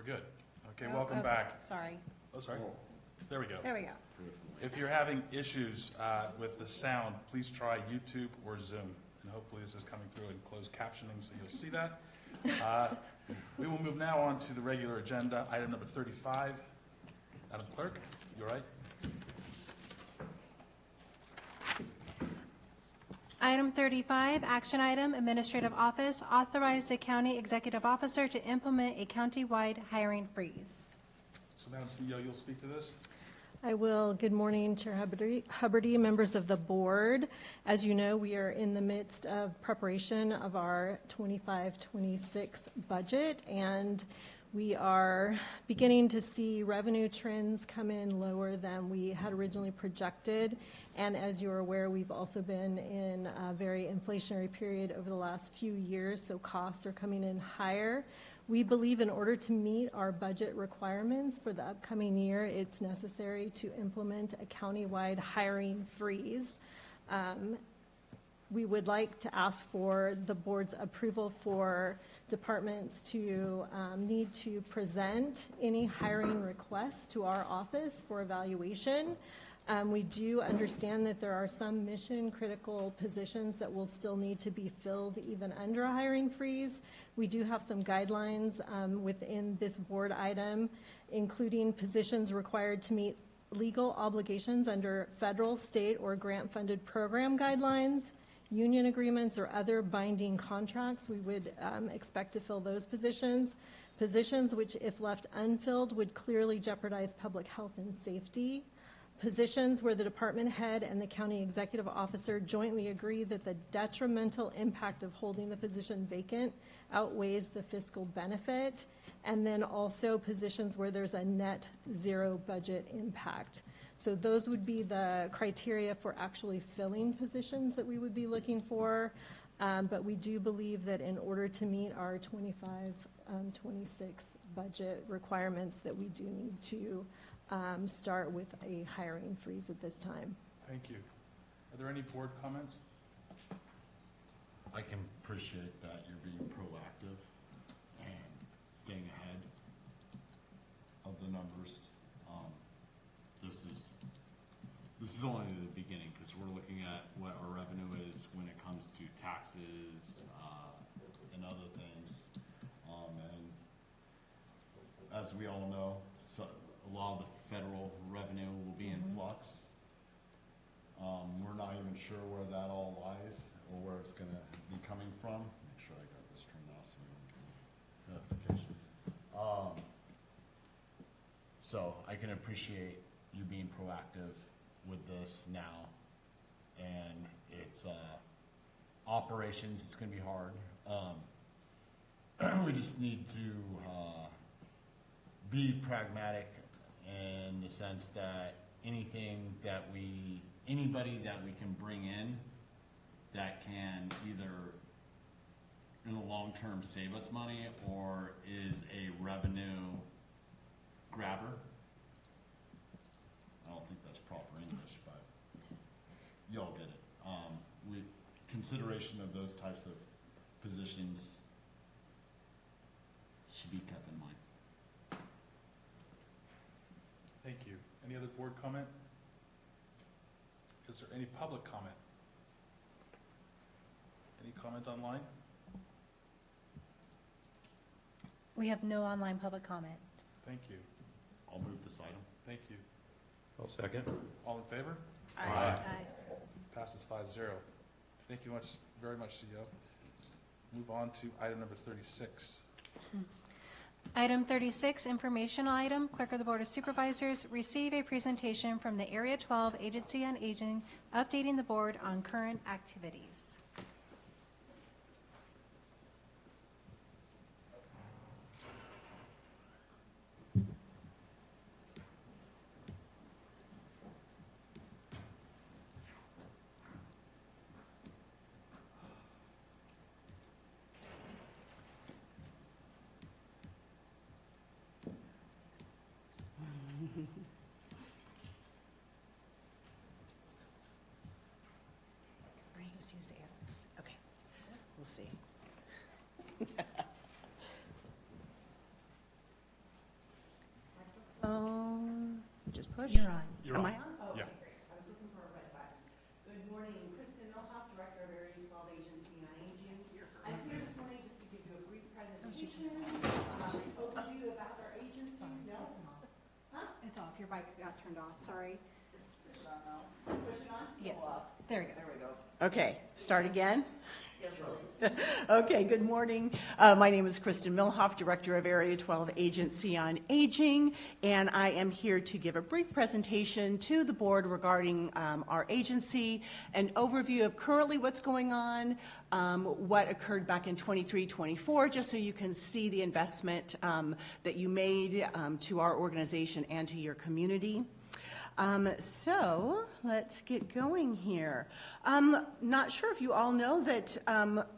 good. Okay, Oh, welcome okay. back. Sorry. Oh, sorry. There we go. There we go. If you're having issues with the sound, please try YouTube or Zoom. And hopefully this is coming through in closed captioning, so you'll see that. We will move now on to the regular agenda, item number 35. Madam Clerk, you all right? Item 35, action item, Administrative Office, authorize the county executive officer to implement a county-wide hiring freeze. So Madam CEO, you'll speak to this? I will. Good morning, Chair Huberty, members of the board. As you know, we are in the midst of preparation of our 25-26 budget, and we are beginning to see revenue trends come in lower than we had originally projected. And as you're aware, we've also been in a very inflationary period over the last few years, so costs are coming in higher. We believe in order to meet our budget requirements for the upcoming year, it's necessary to implement a countywide hiring freeze. We would like to ask for the board's approval for departments to need to present any hiring requests to our office for evaluation. We do understand that there are some mission-critical positions that will still need to be filled even under a hiring freeze. We do have some guidelines within this board item, including positions required to meet legal obligations under federal, state, or grant-funded program guidelines, union agreements, or other binding contracts. We would expect to fill those positions. Positions which, if left unfilled, would clearly jeopardize public health and safety. Positions where the department head and the county executive officer jointly agree that the detrimental impact of holding the position vacant outweighs the fiscal benefit. And then also positions where there's a net zero budget impact. So those would be the criteria for actually filling positions that we would be looking for. But we do believe that in order to meet our 25-26 budget requirements, that we do need to start with a hiring freeze at this time. Thank you. Are there any board comments? I can appreciate that you're being proactive and staying ahead of the numbers. This is only the beginning, because we're looking at what our revenue is when it comes to taxes and other things. And as we all know, a lot of the federal revenue will be in flux. We're not even sure where that all lies or where it's going to be coming from. Make sure I got this turned off so we don't get notifications. So I can appreciate you being proactive with this now, and it's operations. It's going to be hard. We just need to be pragmatic in the sense that anybody that we can bring in that can either in the long term save us money or is a revenue grabber. I don't think that's proper English, but y'all get it. Consideration of those types of positions should be kept in mind. Thank you. Any other board comment? Is there any public comment? Any comment online? We have no online public comment. Thank you. I'll move this item. Thank you. I'll second. All in favor? Aye. Passes 5-0. Thank you very much, CEO. Move on to item number 36. Item 36, informational item, Clerk of the Board of Supervisors, receive a presentation from the Area 12 Agency on Aging, updating the board on current activities. Just use the air. You're on. You're Am on. I on? Oh, Yeah. okay, great. I was looking for a red button. Good morning, Kristen Milhoff, Director of Area 12 Agency on Aging. I'm here this morning just to give you a brief presentation, overview about our agency. No? Huh? It's off. Your mic got turned off. Sorry. Push it on now. Push it on? Yes. Still up. There we go. There we go. Okay, start again? Yes, please. Okay, good morning. My name is Kristen Milhoff, Director of Area 12 Agency on Aging, and I am here to give a brief presentation to the board regarding our agency, an overview of currently what's going on, what occurred back in 23-24, just so you can see the investment that you made to our organization and to your community. So let's get going here. Not sure if you all know that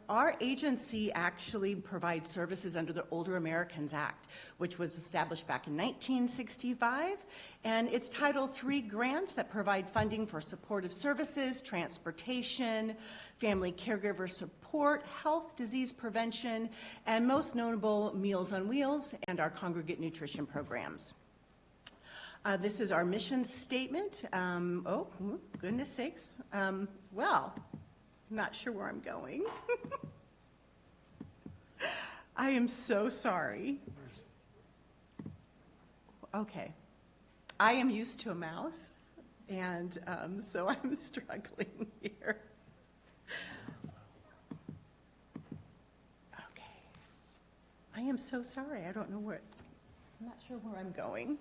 our agency actually provides services under the Older Americans Act, which was established back in 1965, and it's Title III grants that provide funding for supportive services, transportation, family caregiver support, health, disease prevention, and most notable, Meals on Wheels and our congregate nutrition programs. This is our mission statement. Oh, goodness sakes. Well, not sure where I'm going. I am so sorry. Okay. I am used to a mouse, and so I'm struggling here. Okay. I am so sorry. I don't know where, I'm not sure where I'm going.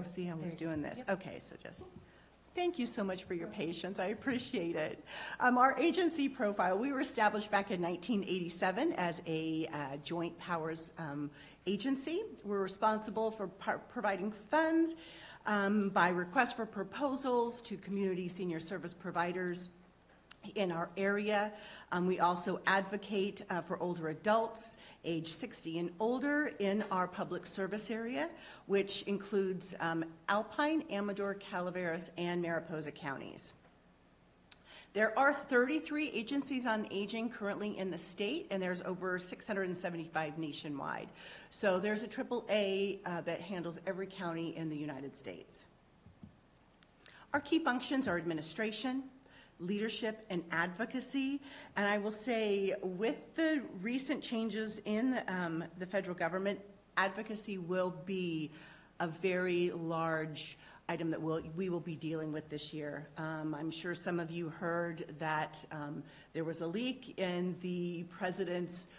See, I was doing this. Okay, so just, thank you so much for your patience. I appreciate it. Our agency profile, we were established back in 1987 as a joint powers agency. We're responsible for providing funds by request for proposals to community senior service providers in our area. We also advocate for older adults age 60 and older in our public service area, which includes Alpine, Amador, Calaveras, and Mariposa counties. There are 33 agencies on aging currently in the state, and there's over 675 nationwide. So there's a AAA that handles every county in the United States. Our key functions are administration, leadership, and advocacy. And I will say, with the recent changes in the federal government, advocacy will be a very large item that we will be dealing with this year. I'm sure some of you heard that there was a leak in the president's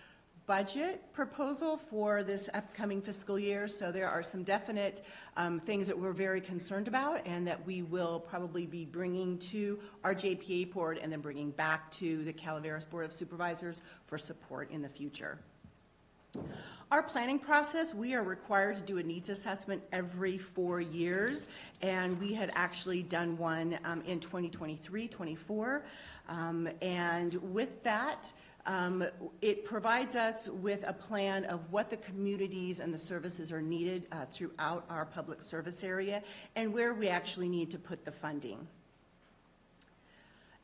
budget proposal for this upcoming fiscal year. So there are some definite things that we're very concerned about and that we will probably be bringing to our JPA board and then bringing back to the Calaveras Board of Supervisors for support in the future. Our planning process, we are required to do a needs assessment every 4 years, and we had actually done one in 2023-24. And with that, it provides us with a plan of what the communities and the services are needed throughout our public service area and where we actually need to put the funding.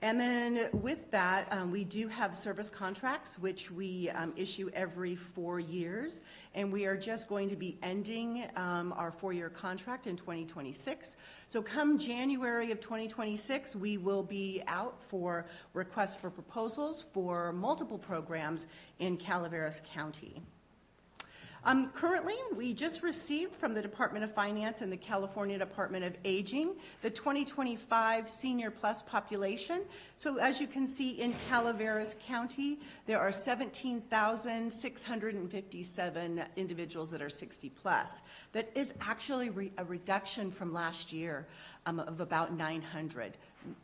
And then with that, we do have service contracts, which we issue every 4 years, and we are just going to be ending our 4-year contract in 2026. So come January of 2026, we will be out for requests for proposals for multiple programs in Calaveras County. Currently, we just received from the Department of Finance and the California Department of Aging the 2025 Senior Plus population. So as you can see in Calaveras County, there are 17,657 individuals that are 60 plus. That is actually a reduction from last year of about 900.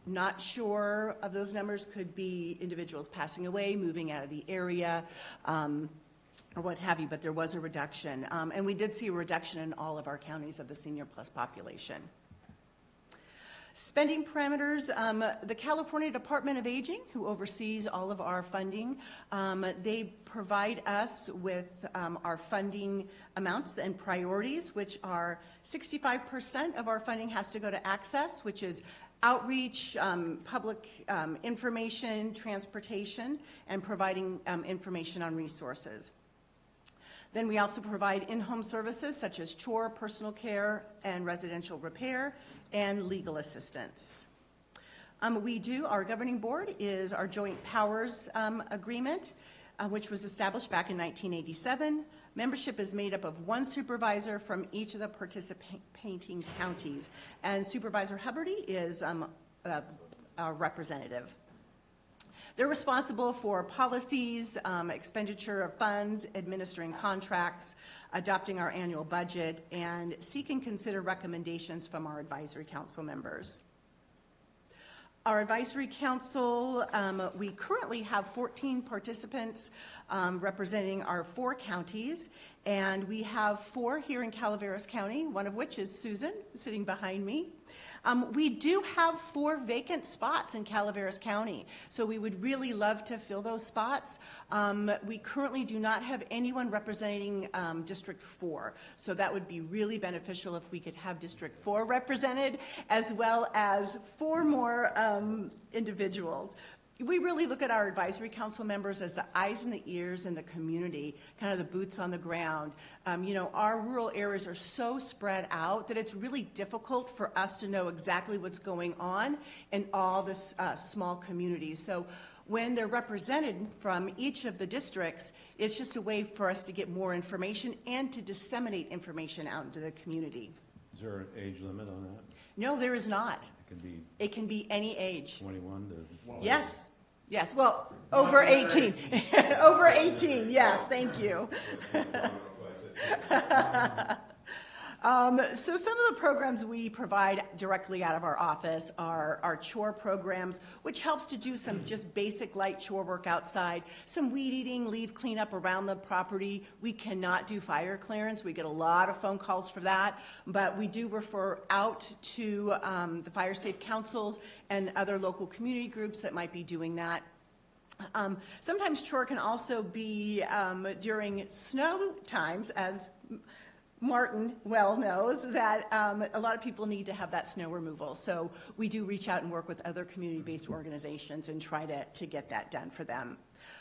Not sure of those numbers, could be individuals passing away, moving out of the area, or what have you, but there was a reduction. And we did see a reduction in all of our counties of the Senior Plus population. Spending parameters, the California Department of Aging, who oversees all of our funding, they provide us with our funding amounts and priorities, which are 65% of our funding has to go to access, which is outreach, public information, transportation, and providing information on resources. Then we also provide in-home services such as chore, personal care, and residential repair, and legal assistance. Our governing board is our joint powers agreement, which was established back in 1987. Membership is made up of one supervisor from each of the participating counties, and Supervisor Hubbardy is our representative. They're responsible for policies, expenditure of funds, administering contracts, adopting our annual budget, and seek and consider recommendations from our advisory council members. Our advisory council, we currently have 14 participants representing our 4 counties, and we have 4 here in Calaveras County, one of which is Susan, sitting behind me. We do have 4 vacant spots in Calaveras County, so we would really love to fill those spots. We currently do not have anyone representing District 4, so that would be really beneficial if we could have District 4 represented, as well as 4 more individuals. We really look at our advisory council members as the eyes and the ears in the community, kind of the boots on the ground. Our rural areas are so spread out that it's really difficult for us to know exactly what's going on in all this small communities. So when they're represented from each of the districts, it's just a way for us to get more information and to disseminate information out into the community. Is there an age limit on that? No, there is not. It can be It can be any age. 21 to... Yes, yes, well, over 18. Over 18, yes, thank you. So some of the programs we provide directly out of our office are our chore programs, which helps to do some just basic light chore work outside, some weed eating, leaf cleanup around the property. We cannot do fire clearance. We get a lot of phone calls for that, but we do refer out to the fire safe councils and other local community groups that might be doing that. Sometimes chore can also be during snow times, as Martin well knows that a lot of people need to have that snow removal. So we do reach out and work with other community-based organizations and try to get that done for them.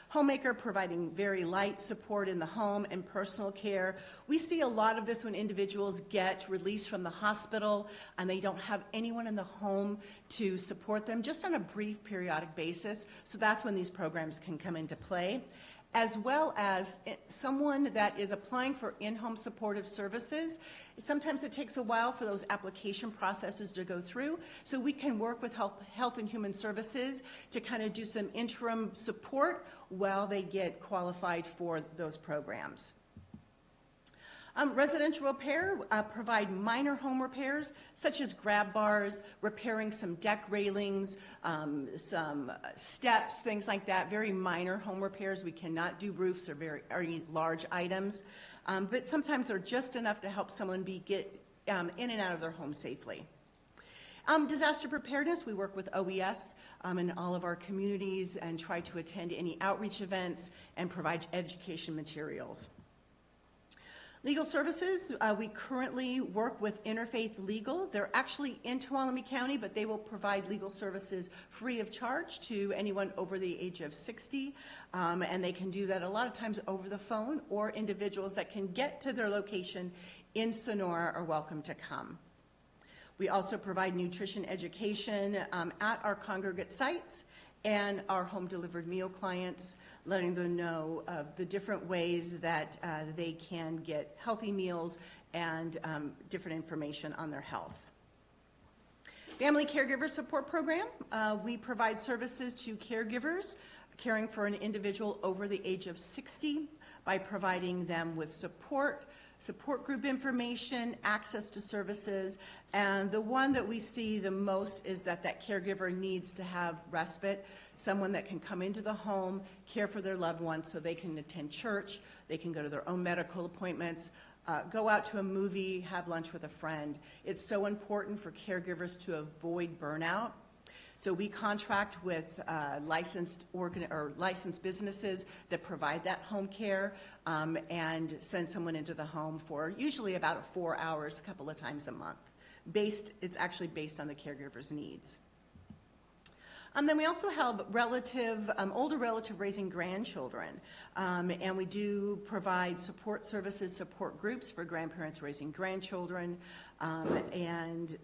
Homemaker, providing very light support in the home and personal care. We see a lot of this when individuals get released from the hospital and they don't have anyone in the home to support them, just on a brief periodic basis. So that's when these programs can come into play, as well as someone that is applying for in-home supportive services. Sometimes it takes a while for those application processes to go through, so we can work with Health and Human Services to kind of do some interim support while they get qualified for those programs. Residential repair, provide minor home repairs such as grab bars, repairing some deck railings, some steps, things like that. Very minor home repairs. We cannot do roofs or very large items, but sometimes they're just enough to help someone get in and out of their home safely. Disaster preparedness, we work with OES in all of our communities and try to attend any outreach events and provide education materials. Legal services, we currently work with Interfaith Legal. They're actually in Tuolumne County, but they will provide legal services free of charge to anyone over the age of 60, and they can do that a lot of times over the phone, or individuals that can get to their location in Sonora are welcome to come. We also provide nutrition education at our congregate sites and our home-delivered meal clients, letting them know of the different ways that they can get healthy meals and different information on their health. Family Caregiver Support Program. We provide services to caregivers caring for an individual over the age of 60 by providing them with support group information, access to services, and the one that we see the most is that caregiver needs to have respite, someone that can come into the home, care for their loved ones so they can attend church, they can go to their own medical appointments, go out to a movie, have lunch with a friend. It's so important for caregivers to avoid burnout. So we contract with licensed businesses that provide that home care and send someone into the home for usually about 4 hours, a couple of times a month. It's actually based on the caregiver's needs. Then we also have older relative raising grandchildren. And we do provide support services, support groups for grandparents raising grandchildren. And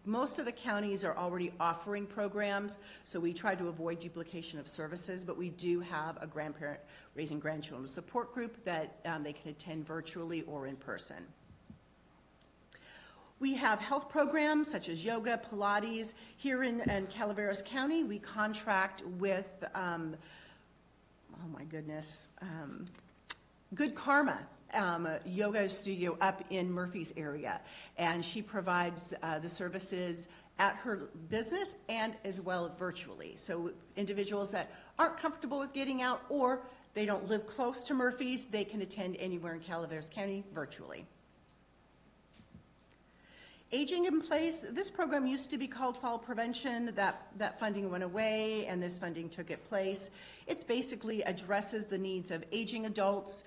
most of the counties are already offering programs, so we try to avoid duplication of services, but we do have a grandparent raising grandchildren support group that they can attend virtually or in person. We have health programs such as yoga, Pilates. Here in Calaveras County, we contract with, Good Karma yoga studio up in Murphy's area. And she provides the services at her business and as well virtually. So individuals that aren't comfortable with getting out or they don't live close to Murphy's, they can attend anywhere in Calaveras County virtually. Aging in Place, this program used to be called Fall Prevention. That funding went away and this funding took its place. It basically addresses the needs of aging adults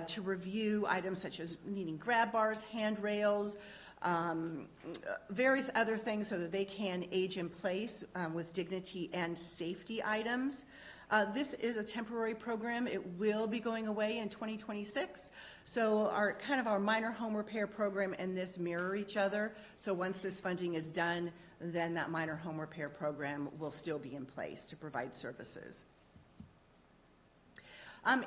to review items such as needing grab bars, handrails, various other things so that they can age in place with dignity and safety items. This is a temporary program. It will be going away in 2026. So our minor home repair program and this mirror each other. So once this funding is done, then that minor home repair program will still be in place to provide services.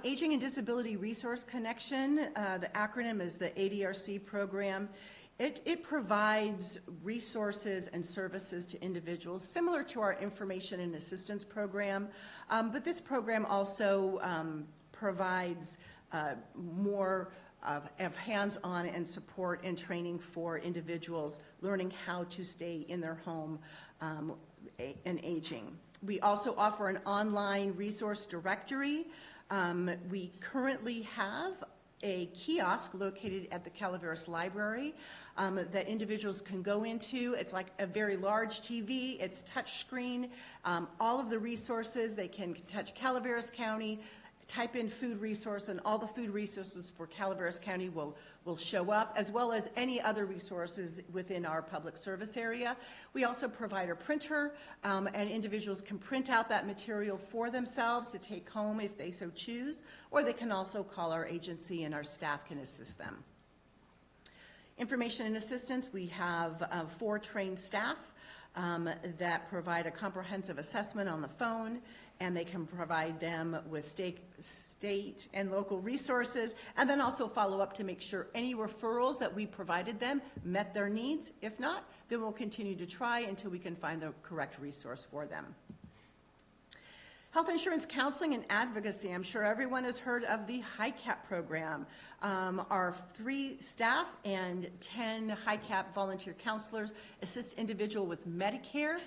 Aging and Disability Resource Connection, the acronym is the ADRC program. It provides resources and services to individuals similar to our information and assistance program, but this program also provides more of hands-on and support and training for individuals learning how to stay in their home and aging. We also offer an online resource directory. We currently have a kiosk located at the Calaveras Library that individuals can go into. It's like a very large TV. It's touch screen. All of the resources, they can touch Calaveras County, type in food resource, and all the food resources for Calaveras County will show up, as well as any other resources within our public service area. We also provide a printer, and individuals can print out that material for themselves to take home if they so choose, or they can also call our agency and our staff can assist them. Information and assistance, we have 4 trained staff that provide a comprehensive assessment on the phone, and they can provide them with state and local resources, and then also follow up to make sure any referrals that we provided them met their needs. If not, then we'll continue to try until we can find the correct resource for them. Health insurance counseling and advocacy. I'm sure everyone has heard of the HICAP program. Our 3 staff and 10 HICAP volunteer counselors assist individuals with Medicare.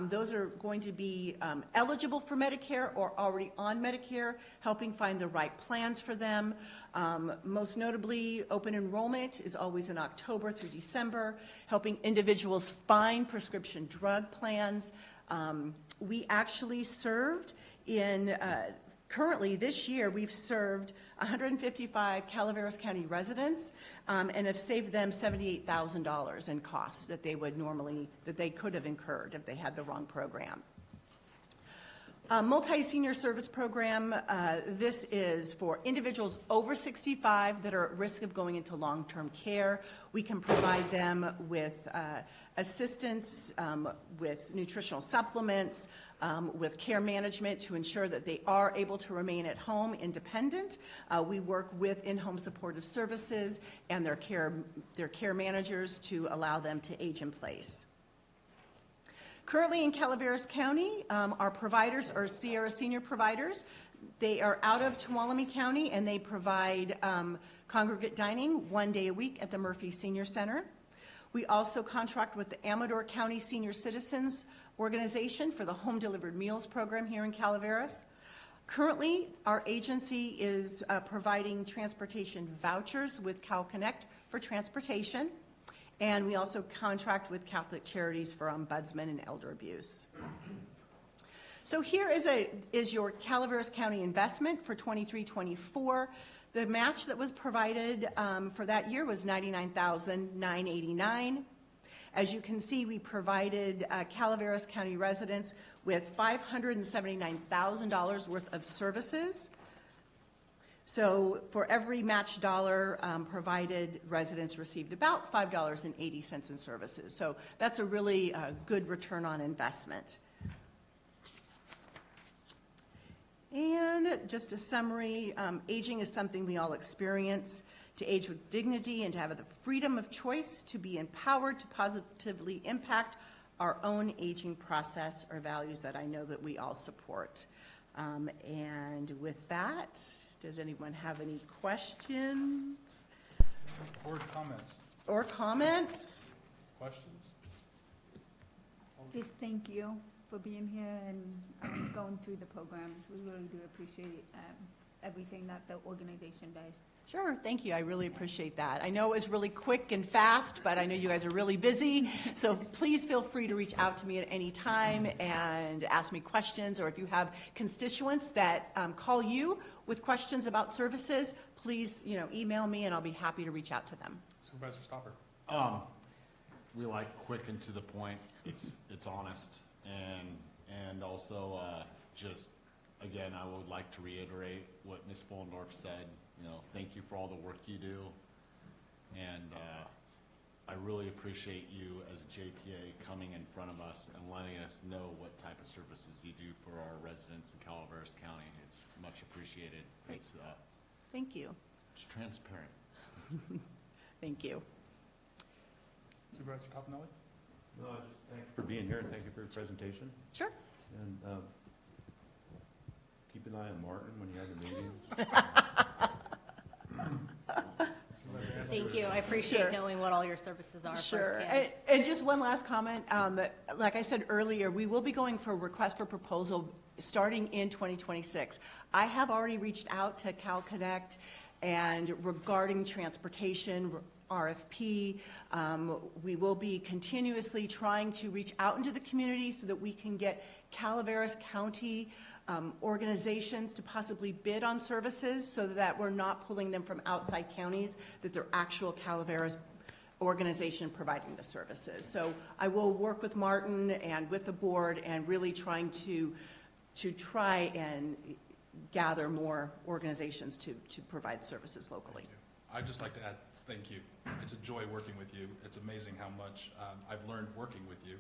Those are going to be eligible for Medicare or already on Medicare, helping find the right plans for them. Most notably, open enrollment is always in October through December, helping individuals find prescription drug plans. We actually served currently this year, we've served 155 Calaveras County residents and have saved them $78,000 in costs that they could have incurred if they had the wrong program. Multi-senior service program, this is for individuals over 65 that are at risk of going into long-term care. We can provide them with assistance, with nutritional supplements, with care management to ensure that they are able to remain at home independent. We work with in-home supportive services and their care managers to allow them to age in place. Currently in Calaveras County, our providers are Sierra Senior Providers. They are out of Tuolumne County, and they provide congregate dining 1 day a week at the Murphy Senior Center. We also contract with the Amador County Senior Citizens Organization for the Home Delivered Meals program here in Calaveras. Currently, our agency is providing transportation vouchers with Cal Connect for transportation. And we also contract with Catholic Charities for ombudsman and elder abuse. So here is your Calaveras County investment for 23-24. The match that was provided for that year was $99,989. As you can see, we provided Calaveras County residents with $579,000 worth of services. So for every match dollar provided, residents received about $5.80 in services. So that's a really good return on investment. And just a summary, aging is something we all experience. To age with dignity and to have the freedom of choice, to be empowered to positively impact our own aging process are values that I know that we all support. And with that, does anyone have any questions Board comments, or comments? questions? Just thank you for being here and going through the programs. We really do appreciate everything that the organization does. Sure, thank you. I really appreciate that. I know it was really quick and fast, but I know you guys are really busy. So please feel free to reach out to me at any time and ask me questions. Or if you have constituents that call you with questions about services, please, email me and I'll be happy to reach out to them. Supervisor Stopper. We like quick and to the point. It's honest, and also just again, I would like to reiterate what Ms. Fullendorf said. Thank you for all the work you do, and I really appreciate you as a JPA coming in front of us and letting us know what type of services you do for our residents in Calaveras County. It's much appreciated. It's Thank you. it's transparent. Thank you. Supervisor Toppinelli? No, I just thank you for being here, and thank you for your presentation. Sure. And keep an eye on Martin when you have the meetings. Thank you. I appreciate Sure. knowing what all your services are Sure. firsthand. And just one last comment. Like I said earlier, we will be going for a request for proposal starting in 2026. I have already reached out to Cal Connect and regarding transportation, RFP, we will be continuously trying to reach out into the community so that we can get Calaveras County organizations to possibly bid on services so that we're not pulling them from outside counties, that they're actual Calaveras organization providing the services. So I will work with Martin and with the board and really trying to try and gather more organizations to provide services locally. I'd just like to add, thank you. It's a joy working with you. It's amazing how much I've learned working with you.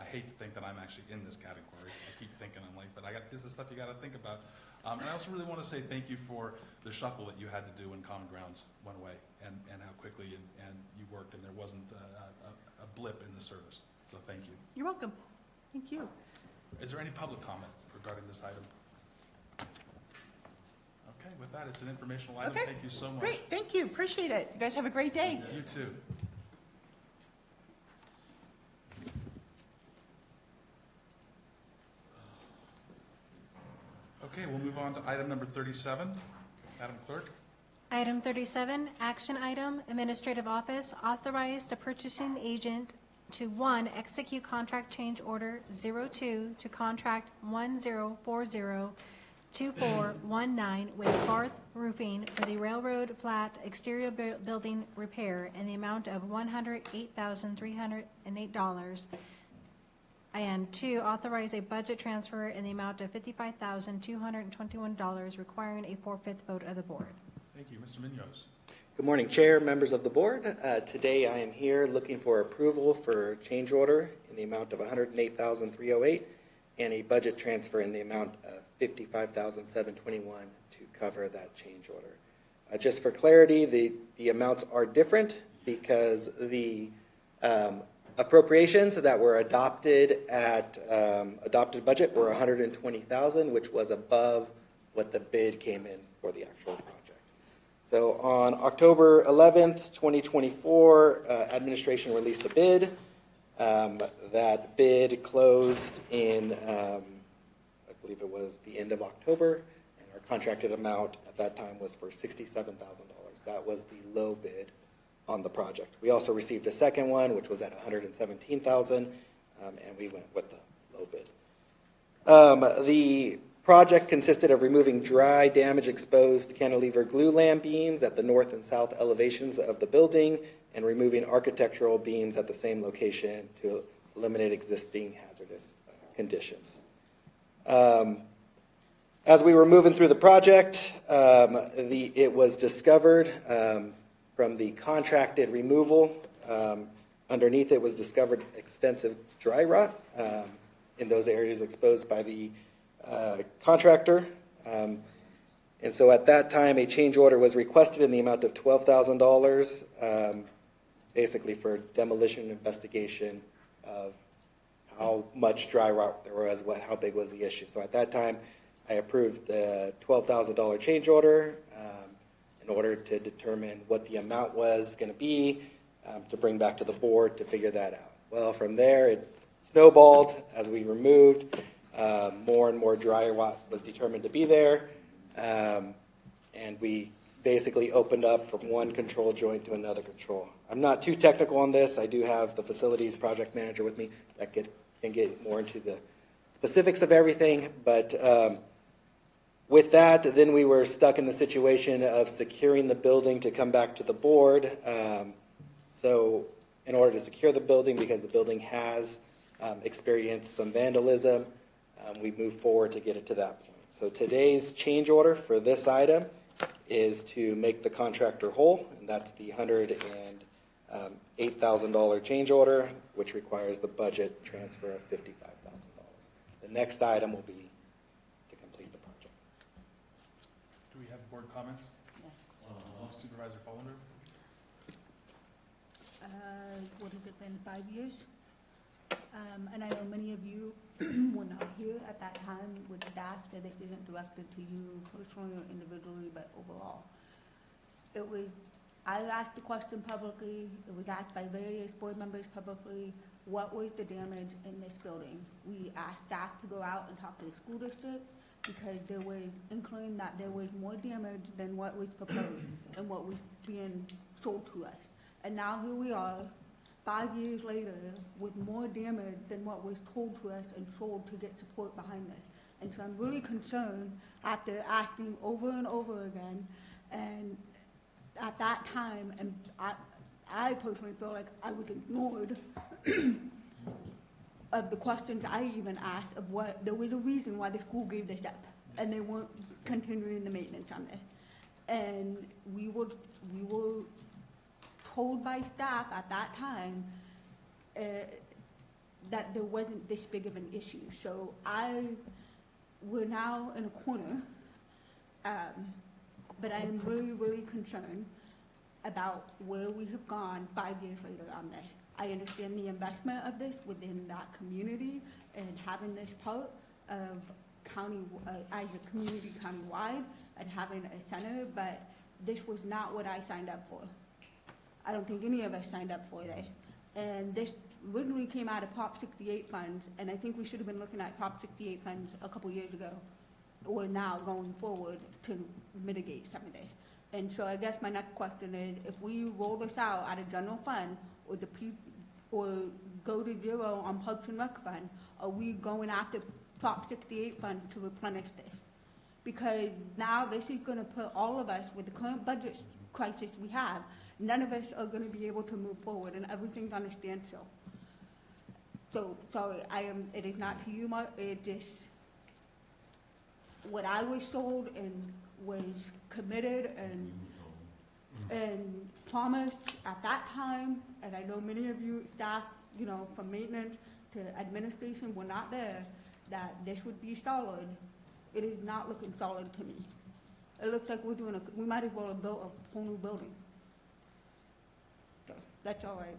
I hate to think that I'm actually in this category. I keep thinking I'm like, but this is stuff you got to think about. And I also really want to say thank you for the shuffle that you had to do when Common Grounds went away and how quickly and you worked and there wasn't a blip in the service. So thank you. You're welcome. Thank you. Is there any public comment regarding this item? Okay, with that, it's an informational item. Okay. Thank you so much. Great, thank you. Appreciate it. You guys have a great day. You too. Okay, we'll move on to item number 37. Madam Clerk? Item 37, action item, Administrative Office, authorize the purchasing agent to, 1, execute contract change order 02 to contract 10402419 with Barth Roofing for the railroad flat exterior building repair in the amount of $108,308. And 2, authorize a budget transfer in the amount of $55,221, requiring a 4/5 vote of the board. Thank you. Mr. Munoz? Good morning, Chair, members of the board. Today I am here looking for approval for change order in the amount of $108,308 and a budget transfer in the amount of $55,721 to cover that change order. Just for clarity, the amounts are different because the appropriations that were adopted at adopted budget were $120,000, which was above what the bid came in for the actual project. So on October 11th, 2024, administration released a bid. That bid closed in, I believe it was the end of October, and our contracted amount at that time was for $67,000. That was the low bid on the project. We also received a second one, which was at $117,000, and we went with the low bid. The project consisted of removing dry, damage-exposed cantilever glue lamp beams at the north and south elevations of the building and removing architectural beams at the same location to eliminate existing hazardous conditions. As we were moving through the project, it was discovered from the contracted removal. Underneath it was discovered extensive dry rot in those areas exposed by the contractor. And so at that time, a change order was requested in the amount of $12,000, basically for demolition investigation of how much dry rot there was, how big was the issue. So at that time, I approved the $12,000 change order in order to determine what the amount was going to be to bring back to the board to figure that out. Well, from there, it snowballed as we removed. More and more dry rot was determined to be there. And we basically opened up from one control joint to another control. I'm not too technical on this. I do have the facilities project manager with me that can get more into the specifics of everything. But with that, then we were stuck in the situation of securing the building to come back to the board. So in order to secure the building, because the building has experienced some vandalism, we moved forward to get it to that point. So today's change order for this item is to make the contractor whole, and that's the $108,000 change order, which requires the budget transfer of $55,000. The next item will be to complete the project. Do we have board comments? Supervisor Fullender? What has it been, 5 years? And I know many of you were not here at that time with staff, so this isn't directed to you personally or individually, but overall. I asked the question publicly, it was asked by various board members publicly, what was the damage in this building? We asked staff to go out and talk to the school district because there was inkling that there was more damage than what was proposed and what was being sold to us. And now here we are, 5 years later, with more damage than what was told to us and sold to get support behind this. And so I'm really concerned after asking over and over again, and at that time, and I personally feel like I was ignored of the questions I even asked of what, there was a reason why the school gave this up, and they weren't continuing the maintenance on this. And we were told by staff at that time that there wasn't this big of an issue. So we're now in a corner, but I am really, really concerned about where we have gone 5 years later on this. I understand the investment of this within that community and having this part of county, as a community countywide and having a center, but this was not what I signed up for. I don't think any of us signed up for this. And this originally came out of Prop 68 funds, and I think we should have been looking at Prop 68 funds a couple years ago, or now going forward to mitigate some of this. And so I guess my next question is, if we roll this out of general fund, or go to zero on Parks and Rec fund, are we going after Prop 68 fund to replenish this? Because now this is gonna put all of us, with the current budget crisis we have, none of us are going to be able to move forward, and everything's on a standstill. So, sorry, it is not to you, Mark, it just, what I was told and was committed and promised at that time, and I know many of you staff, from maintenance to administration were not there, that this would be solid. It is not looking solid to me. It looks like we might as well have built a whole new building. So that's all right.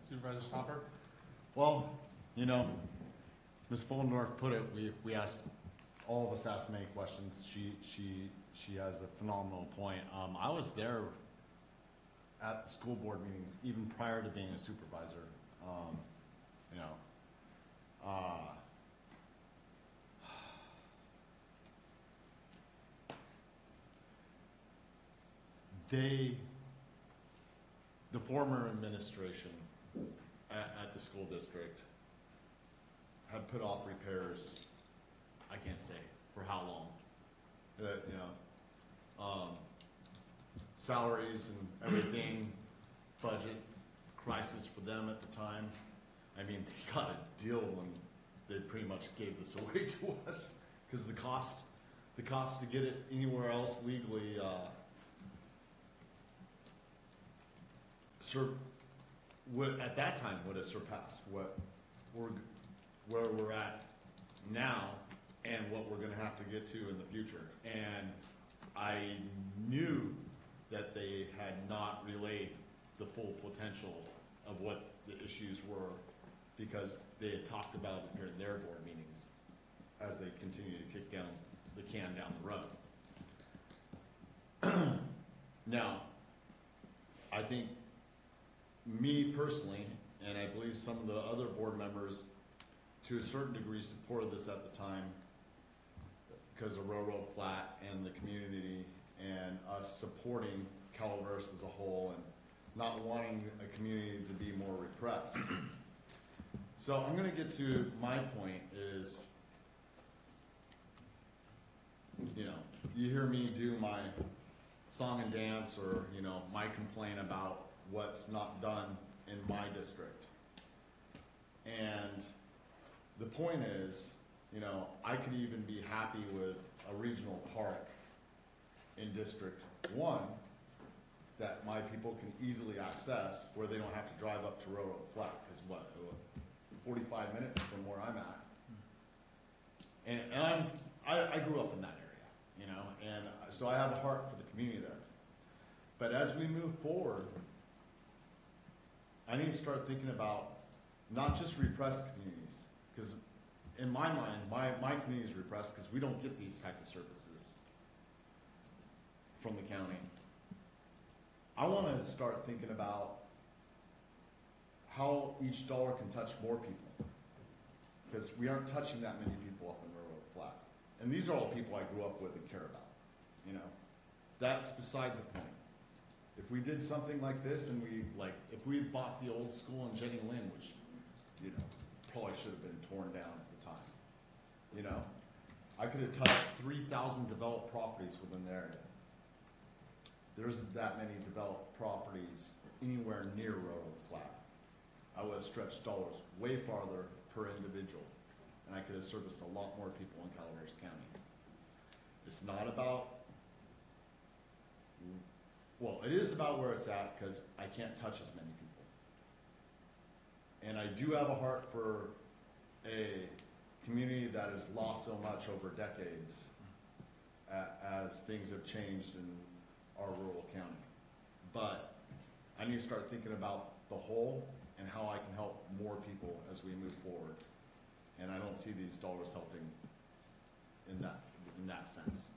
Supervisor Stopper? Well, Ms. Fullendorf put it, we asked, all of us asked many questions. She has a phenomenal point. I was there at the school board meetings even prior to being a supervisor. The former administration at the school district had put off repairs, I can't say for how long, salaries and everything, budget crisis for them at the time. I mean, they got a deal when they pretty much gave this away to us, because the cost to get it anywhere else legally, would, at that time, would have surpassed where we're at now and what we're gonna have to get to in the future. And I knew that they had not relayed the full potential of what the issues were, because they had talked about it during their board meetings as they continue to kick down the can down the road. Now, I think me personally, and I believe some of the other board members to a certain degree supported this at the time because of Railroad Flat and the community and us supporting Calaveras as a whole and not wanting a community to be more repressed. So I'm gonna get to my point is, you know, you hear me do my song and dance or, you know, my complaint about what's not done in my district. And the point is, you know, I could even be happy with a regional park in District 1 that my people can easily access where they don't have to drive up to Railroad Flat, is what, 45 minutes from where I'm at. And I grew up in that area, you know, and so I have a heart for the community there. But as we move forward, I need to start thinking about not just repressed communities, because in my mind, my community is repressed because we don't get these type of services from the county. I want to start thinking about how each dollar can touch more people, because we aren't touching that many people up in Railroad Flat. And these are all people I grew up with and care about, you know. That's beside the point. If we did something like this and if we had bought the old school in Jenny Lynn, which, you know, probably should have been torn down at the time, you know, I could have touched 3,000 developed properties within the area. There isn't that many developed properties anywhere near Railroad Flat. I would have stretched dollars way farther per individual, and I could have serviced a lot more people in Calaveras County. It's not about, well, it is about where it's at, because I can't touch as many people. And I do have a heart for a community that has lost so much over decades as things have changed in our rural county. But I need to start thinking about the whole and how I can help more people as we move forward. And I don't see these dollars helping in that sense.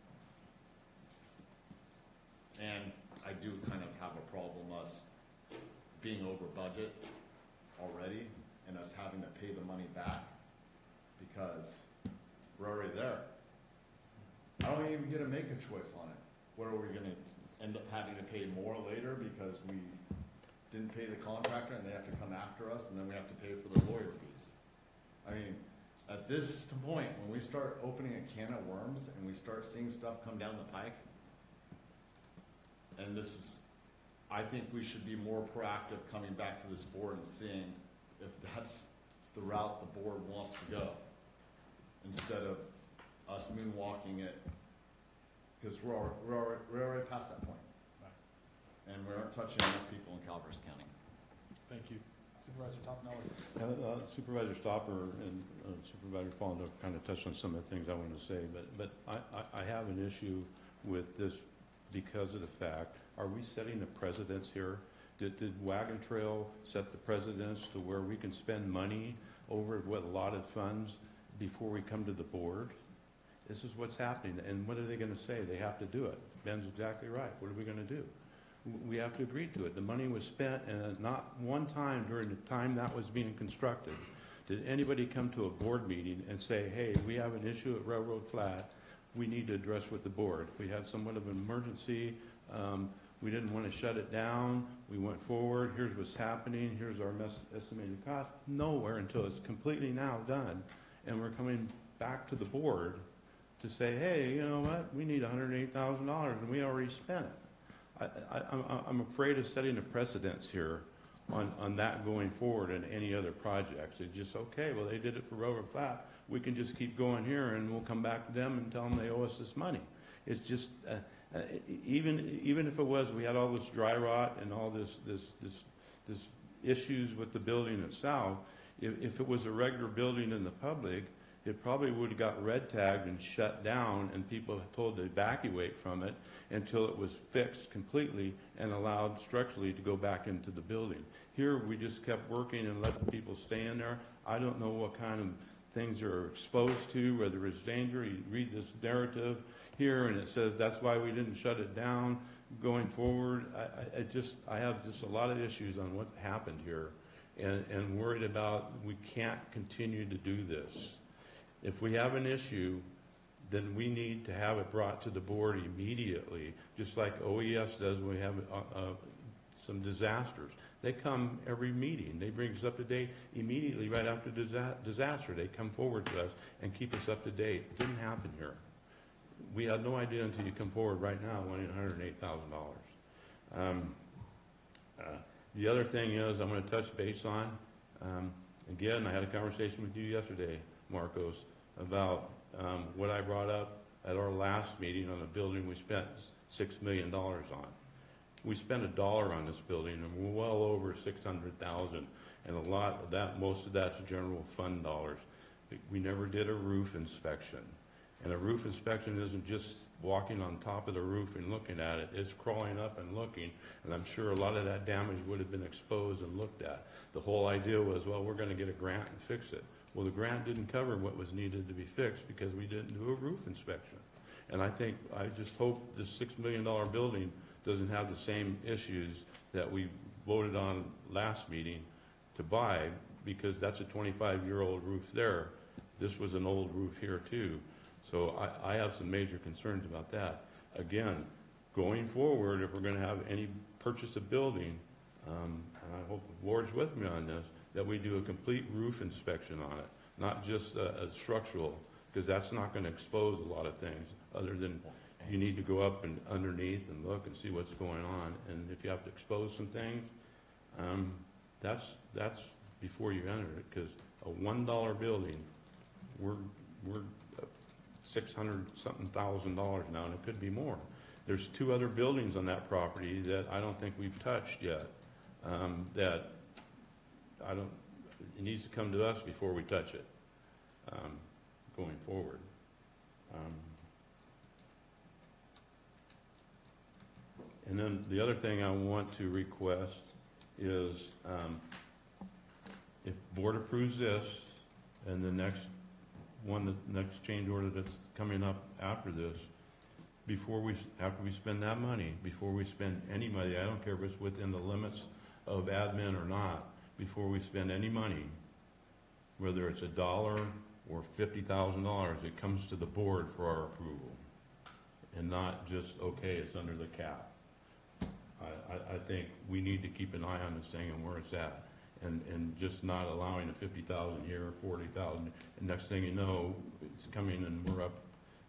And I do kind of have a problem us being over budget already and us having to pay the money back because we're already there. I don't even get to make a choice on it. What are we going to end up having to pay more later because we didn't pay the contractor and they have to come after us and then we have to pay for their lawyer fees? I mean, at this point, when we start opening a can of worms and we start seeing stuff come down the pike, and this is, I think we should be more proactive coming back to this board and seeing if that's the route the board wants to go, instead of us moonwalking it, because we're already past that point. And we aren't touching enough people in Calaveras County. Thank you. Supervisor Toppinelli. Supervisor Stopper and Supervisor Fallen have kind of touched on some of the things I want to say, but I have an issue with this because of the fact, are we setting a precedence here? Did Wagon Trail set the precedence to where we can spend money over what allotted funds before we come to the board? This is what's happening, and what are they going to say? They have to do it. Ben's exactly right. What are we going to do? We have to agree to it. The money was spent, and not one time during the time that was being constructed did anybody come to a board meeting and say, hey, we have an issue at Railroad Flat we need to address with the board. We had somewhat of an emergency. We didn't want to shut it down. We went forward. Here's what's happening. Here's our estimated cost. Nowhere until it's completely now done. And we're coming back to the board to say, hey, you know what? We need $108,000 and we already spent it. I'm afraid of setting a precedence here on that going forward and any other projects. It's just, okay, well, they did it for Rover Flat. We can just keep going here and we'll come back to them and tell them they owe us this money. It's just, even if it was, we had all this dry rot and all this issues with the building itself, if it was a regular building in the public, it probably would have got red tagged and shut down and people told to evacuate from it until it was fixed completely and allowed structurally to go back into the building. Here, we just kept working and let the people stay in there. I don't know what kind of things are exposed to, whether it's danger. You read this narrative here and it says that's why we didn't shut it down going forward. I have just a lot of issues on what happened here and worried about we can't continue to do this. If we have an issue, then we need to have it brought to the board immediately, just like OES does when we have some disasters. They come every meeting. They bring us up to date immediately right after disaster. They come forward to us and keep us up to date. It didn't happen here. We had no idea until you come forward right now wanting $108,000. The other thing is I'm going to touch base on, again, I had a conversation with you yesterday, Marcos, about what I brought up at our last meeting on a building we spent $6 million on. We spent $1 on this building and we're well over $600,000, and a lot of that, most of that's general fund dollars. We never did a roof inspection. And a roof inspection isn't just walking on top of the roof and looking at it. It's crawling up and looking, and I'm sure a lot of that damage would have been exposed and looked at. The whole idea was, well, we're going to get a grant and fix it. Well, the grant didn't cover what was needed to be fixed because we didn't do a roof inspection. And I just hope this $6 million building doesn't have the same issues that we voted on last meeting to buy, because that's a 25-year-old roof there. This was an old roof here too. So I have some major concerns about that. Again, going forward, if we're going to have any purchase of building, and I hope the board's with me on this, that we do a complete roof inspection on it, not just a structural, because that's not going to expose a lot of things other than you need to go up and underneath and look and see what's going on. And if you have to expose some things, that's before you enter it, because a $1 building, we're $600-something thousand now, and it could be more. There's 2 other buildings on that property that I don't think we've touched yet. It needs to come to us before we touch it going forward. And then the other thing I want to request is if board approves this and the next change order that's coming up after this, after we spend that money, before we spend any money, I don't care if it's within the limits of admin or not, before we spend any money, whether it's $1 or $50,000, it comes to the board for our approval, and not just, okay, it's under the cap. I think we need to keep an eye on this thing and where it's at, and just not allowing a $50,000 here or $40,000, and next thing you know, it's coming and we're up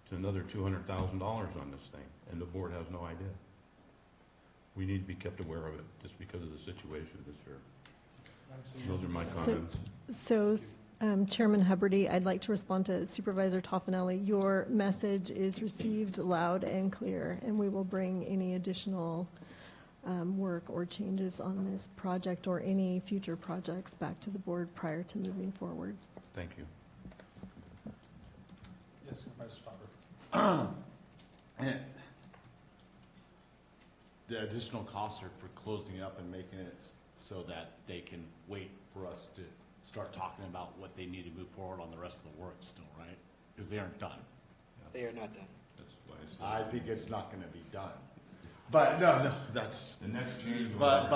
to another $200,000 on this thing, and the board has no idea. We need to be kept aware of it just because of the situation this year. Those are my comments. So, Chairman Huberty, I'd like to respond to Supervisor Toffenelli. Your message is received loud and clear, and we will bring any additional work or changes on this project or any future projects back to the board prior to moving forward. Thank you. Yes, Supervisor Stopper. The additional costs are for closing up and making it so that they can wait for us to start talking about what they need to move forward on the rest of the work still, right? Because they aren't done. They are not done. That's why I said. I think it's not going to be done. But no, that's The next change but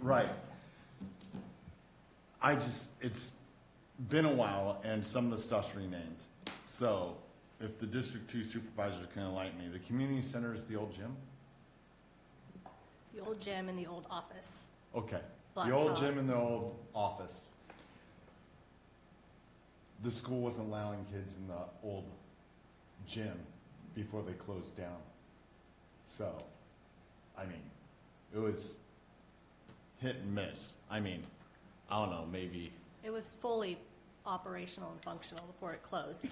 right. It's been a while, and some of the stuff's renamed. So if the District 2 supervisors can enlighten me, the community center is the old gym? The old gym and the old office. Okay. Black The old top. gym and the old office. The school wasn't allowing kids in the old gym before they closed down. So, I mean, it was hit and miss. I mean, I don't know, maybe. It was fully operational and functional before it closed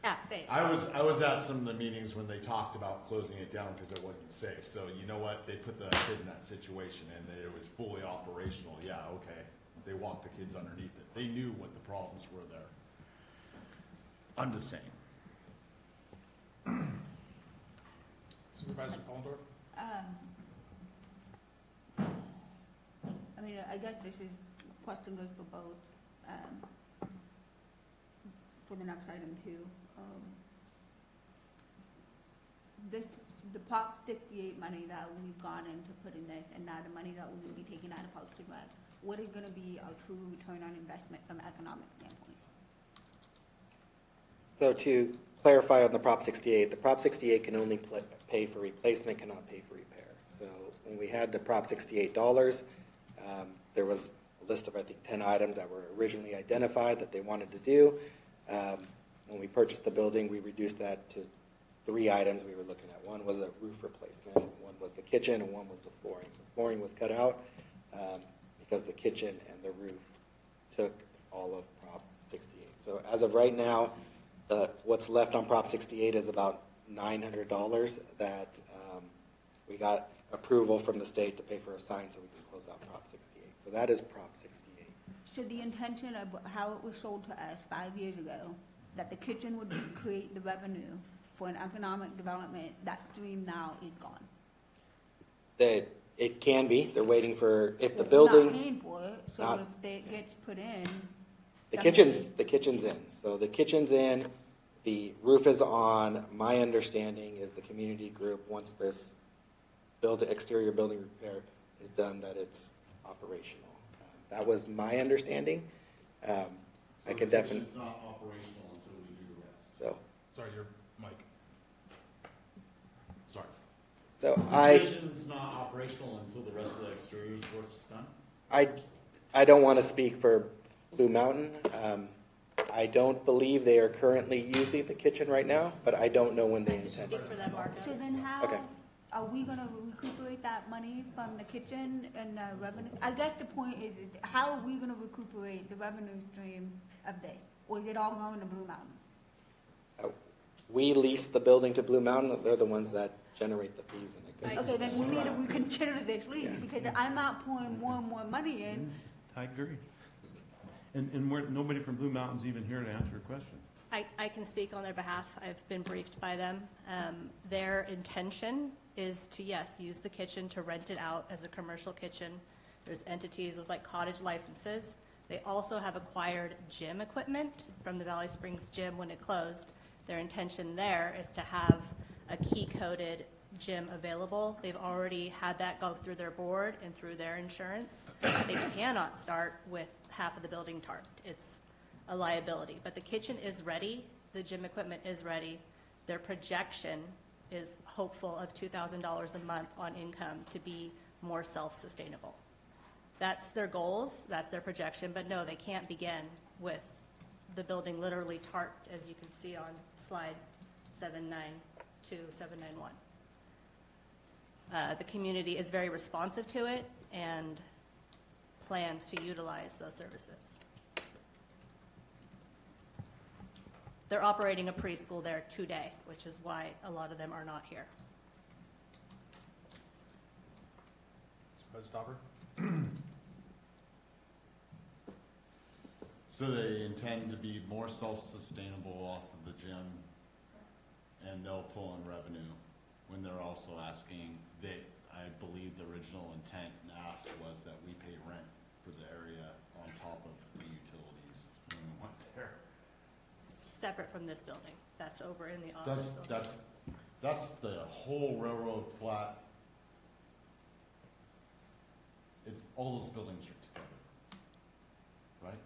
at face. I was at some of the meetings when they talked about closing it down because it wasn't safe. So you know what? They put the kid in that situation and it was fully operational. Yeah, okay. They walked the kids underneath it. They knew what the problems were there. I'm just saying. Supervisor Fallendorf? I mean, I guess this is, question goes for both, for the next item too. The Prop 68 money that we've gone into putting this, and now the money that we will be taking out of Parks and Rec, what is gonna be our true return on investment from an economic standpoint? So to clarify on the Prop 68, the Prop 68 can only pay for replacement, cannot pay for repair. So when we had the Prop 68 dollars, there was a list of, I think, 10 items that were originally identified that they wanted to do. When we purchased the building, we reduced that to 3 items we were looking at. One was a roof replacement, one was the kitchen, and one was the flooring. The flooring was cut out because the kitchen and the roof took all of Prop 68. So as of right now, what's left on Prop 68 is about $900 that we got approval from the state to pay for a sign so we can close out Prop 68. So that is Prop 68. So the intention of how it was sold to us 5 years ago, that the kitchen would create the revenue for an economic development, that dream now is gone. That it can be. They're waiting for, if the We're building. not paying for it, so Not- if it gets put in. The then kitchen's in. So the kitchen's in, the roof is on. My understanding is the community group, once this exterior building repair is done, that it's operational. That was my understanding. I can definitely, It's not operational until we do the rest. so, Sorry, your mic. Sorry. so The vision's not operational until the rest of the exteriors work's done? I don't want to speak for Blue Mountain. I don't believe they are currently using the kitchen right now, but I don't know when they intend. Speak for them, Marcus. So then how Okay. are we gonna recuperate that money from the kitchen and revenue? I guess the point is, how are we gonna recuperate the revenue stream of this? Or is it all going to Blue Mountain? We lease the building to Blue Mountain. They're the ones that generate the fees and it goes. Okay, then we need to reconsider this lease, because I'm not pouring more and more money in. I agree. And nobody from Blue Mountain's even here to answer your question. I can speak on their behalf. I've been briefed by them. Their intention is to, yes, use the kitchen to rent it out as a commercial kitchen. There's entities with like cottage licenses. They also have acquired gym equipment from the Valley Springs gym when it closed. Their intention there is to have a key-coded gym available. They've already had that go through their board and through their insurance. They cannot start with half of the building tarped. It's a liability. But the kitchen is ready. The gym equipment is ready. Their projection is hopeful of $2,000 a month on income to be more self-sustainable. That's their goals, that's their projection, but no, they can't begin with the building literally tarped, as you can see on slide 792, 791. The community is very responsive to it and plans to utilize those services. They're operating a preschool there today, which is why a lot of them are not here. Supervisor Dauber? So they intend to be more self-sustainable off of the gym, and they'll pull in revenue when they're also asking, I believe the original intent and ask was that we pay rent for the area on top of the utilities when we went there. Separate from this building. That's over in the office building. That's the whole railroad flat. It's, all those buildings are together, right?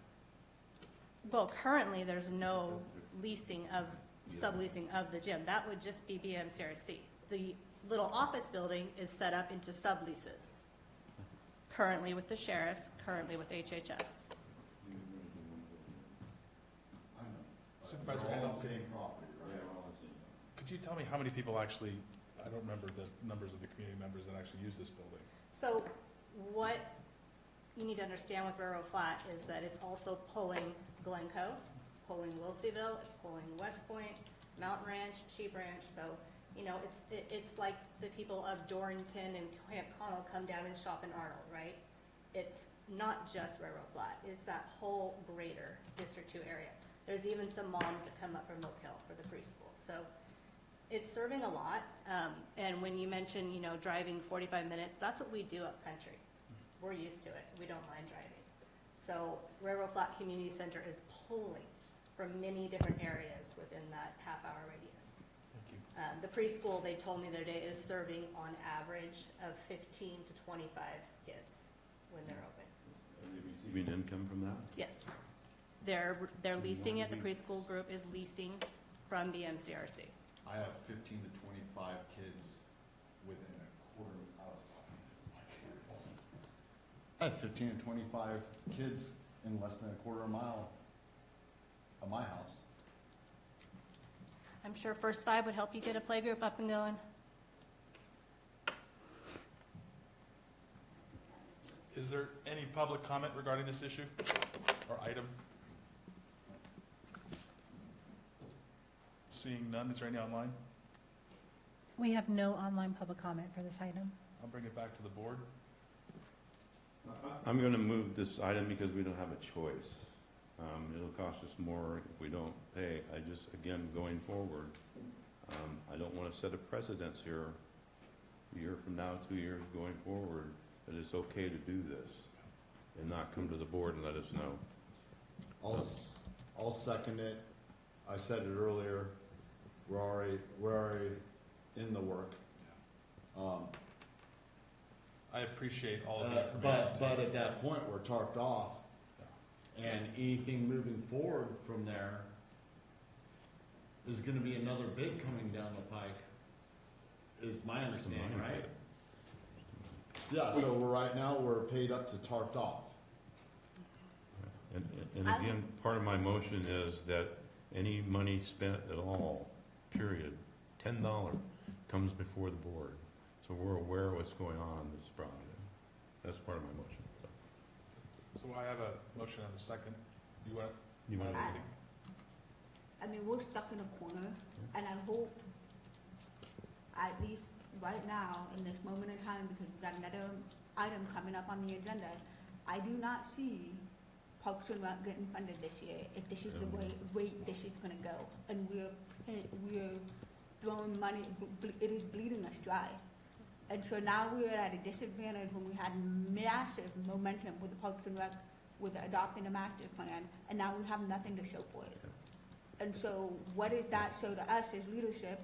Well, currently, there's no leasing of, subleasing of the gym. That would just be BMCRC. The little office building is set up into subleases. Currently with the sheriffs, currently with HHS. Supervisor They're all on Handel? the same property, right? Could you tell me how many people actually I don't remember the numbers of the community members that actually use this building. So what you need to understand with Railroad Flat is that it's also pulling Glencoe, it's pulling Wilseyville, it's pulling West Point, Mountain Ranch, Sheep Ranch. So, you know, it's like the people of Dorrington and Camp Connell come down and shop in Arnold, right? It's not just Railroad Flat, it's that whole greater District 2 area. There's even some moms that come up from Oak Hill for the preschool. So it's serving a lot. And when you mention, you know, driving 45 minutes, that's what we do up country. We're used to it. We don't mind driving. So Railroad Flat Community Center is pulling from many different areas within that half-hour radius. Thank you. The preschool, they told me the other day, is serving on average of 15 to 25 kids when they're open. Are they receiving income from that? Yes. They're leasing it. The preschool group is leasing from BMCRC. I have 15 to 25 kids within a quarter, I have 15 to 25 kids in less than a quarter mile of my house. I'm sure First Five would help you get a playgroup up and going. Is there any public comment regarding this issue or item? Seeing none, is there any online? We have no online public comment for this item. I'll bring it back to the board. I'm going to move this item because we don't have a choice. It'll cost us more if we don't pay. I just, again, going forward, I don't want to set a precedence here, a year from now, 2 years going forward, that it's okay to do this and not come to the board and let us know. I'll second it. I said it earlier. We're already in the work. I appreciate all of the information. But at that point, we're talked off, and anything moving forward from there is gonna be another bid coming down the pike, is my understanding, right? Yeah, so right now, we're paid up to tarped off. And again, part of my motion is that any money spent at all, period, $10 comes before the board. So we're aware of what's going on in this project. That's part of my motion. So I have a motion and a second. You want I mean, we're stuck in a corner, and I hope, at least right now, in this moment in time, because we've got another item coming up on the agenda, I do not see Parks and Rec getting funded this year, if this is the rate this is gonna go. And we're throwing money, it is bleeding us dry. And so now we're at a disadvantage when we had massive momentum with the Parks and Rec, with adopting a master plan, and now we have nothing to show for it. And so what does that show to us as leadership?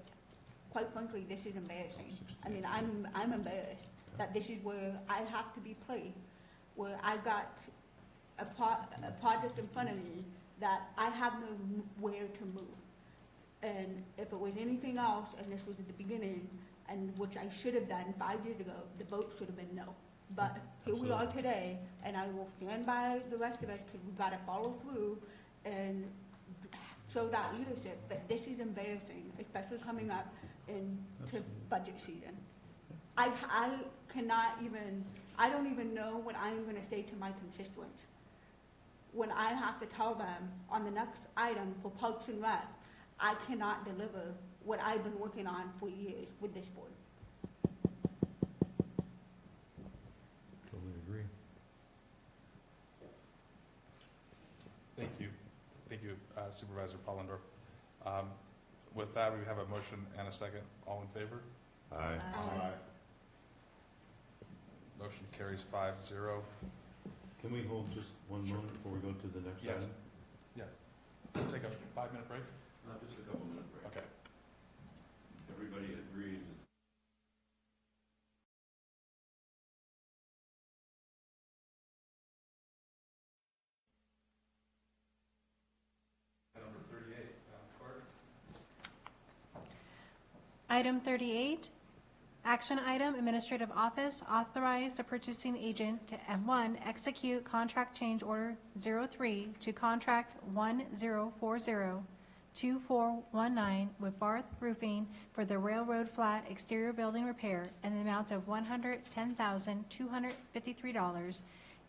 Quite frankly, this is embarrassing. I mean, I'm embarrassed that this is where I have to be placed, where I got a project in front of me that I have nowhere to move. And if it was anything else, and this was at the beginning, and which I should have done 5 years ago, the vote should have been no. But here we are today, and I will stand by the rest of us, because we've got to follow through and show that leadership. But this is embarrassing, especially coming up into budget season. I don't even know what I'm going to say to my constituents when I have to tell them on the next item for Parks and Rec, I cannot deliver what I've been working on for years with this board. Totally agree. Thank you. Thank you, Supervisor Follendorf. With that, we have a motion and a second. All in favor? Aye. Motion carries 5-0. Can we hold just one moment before we go to the next Yes. item? Yes. We'll take a 5-minute break? Just a couple minute break. Okay. Everybody agrees. Number 38, Clerk. Item 38, action item, Administrative Office, authorize the purchasing agent to, one, execute contract change order 03 to contract 1040 2419 with Barth Roofing for the railroad flat exterior building repair in the amount of $110,253.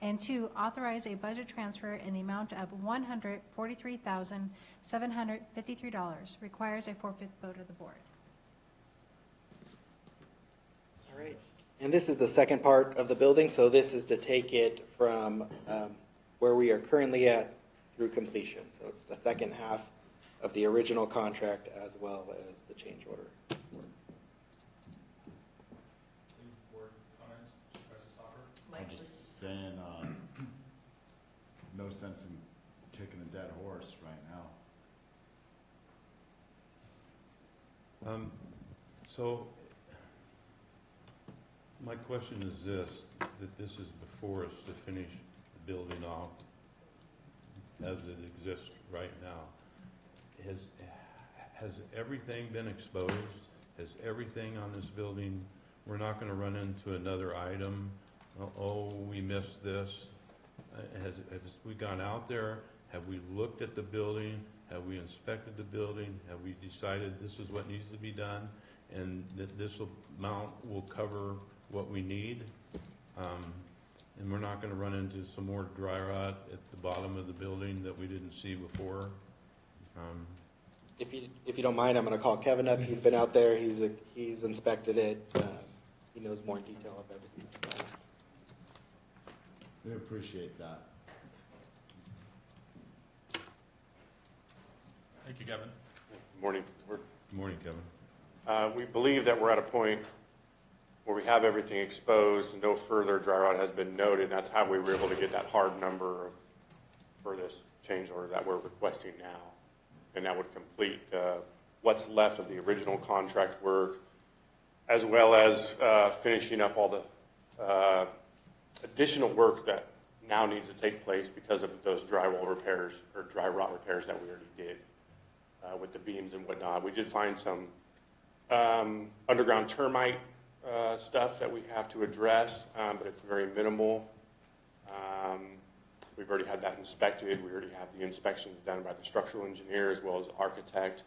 And 2, authorize a budget transfer in the amount of $143,753. Requires a 4/5 vote of the board. All right. And this is the second part of the building, so this is to take it from where we are currently at through completion. So it's the second half of the original contract as well as the change order. Board comments, Supervisor Stopper? I'm just saying, no sense in kicking a dead horse right now. So, my question is this, that this is before us to finish the building off as it exists right now. Has everything been exposed? Has everything on this building, we're not gonna run into another item? Oh, we missed this. Has we gone out there? Have we looked at the building? Have we inspected the building? Have we decided this is what needs to be done? And that this amount will cover what we need? And we're not gonna run into some more dry rot at the bottom of the building that we didn't see before? If you don't mind, I'm going to call Kevin up. He's been out there. He's inspected it. He knows more detail of everything that's done. We appreciate that. Thank you, Kevin. Morning. Good morning, Kevin. We believe that we're at a point where we have everything exposed and no further dry rot has been noted. That's how we were able to get that hard number for this change order that we're requesting now. And that would complete what's left of the original contract work, as well as finishing up all the additional work that now needs to take place because of those drywall repairs or dry rot repairs that we already did with the beams and whatnot. We did find some underground termite stuff that we have to address, but it's very minimal. We've already had that inspected. We already have the inspections done by the structural engineer as well as the architect.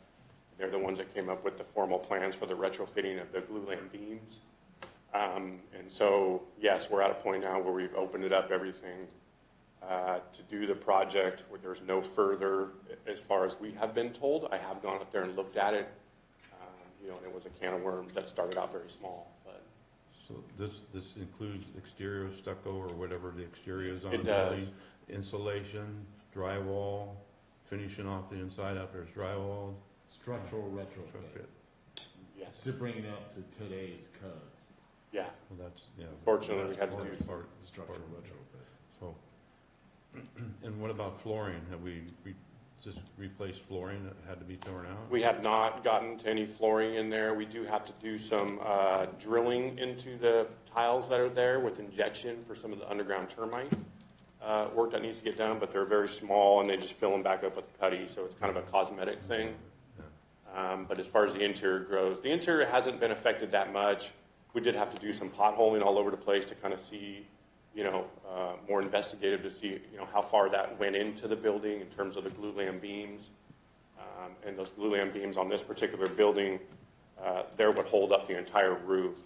They're the ones that came up with the formal plans for the retrofitting of the glue lamp beams. And so, yes, we're at a point now where we've opened it up everything to do the project where there's no further, as far as we have been told. I have gone up there and looked at it. And it was a can of worms that started out very small. But So this includes exterior stucco or whatever the exterior is on It the does. building? Insulation, drywall, finishing off the inside after it's drywall? Structural retrofit, yes, to bring it up to today's code, yeah. Well, that's, yeah. Fortunately, we that's had to part- do part- structural part- retrofit. So, and what about flooring? Have we just replaced flooring that had to be torn out? We have not gotten to any flooring in there. We do have to do some drilling into the tiles that are there with injection for some of the underground termite work that needs to get done, but they're very small and they just fill them back up with putty, so it's kind of a cosmetic thing. But as far as the interior goes, the interior hasn't been affected that much. We did have to do some potholing all over the place to kind of see, more investigative to see, how far that went into the building in terms of the glue lamp beams. And those glue lamp beams on this particular building, there would hold up the entire roof.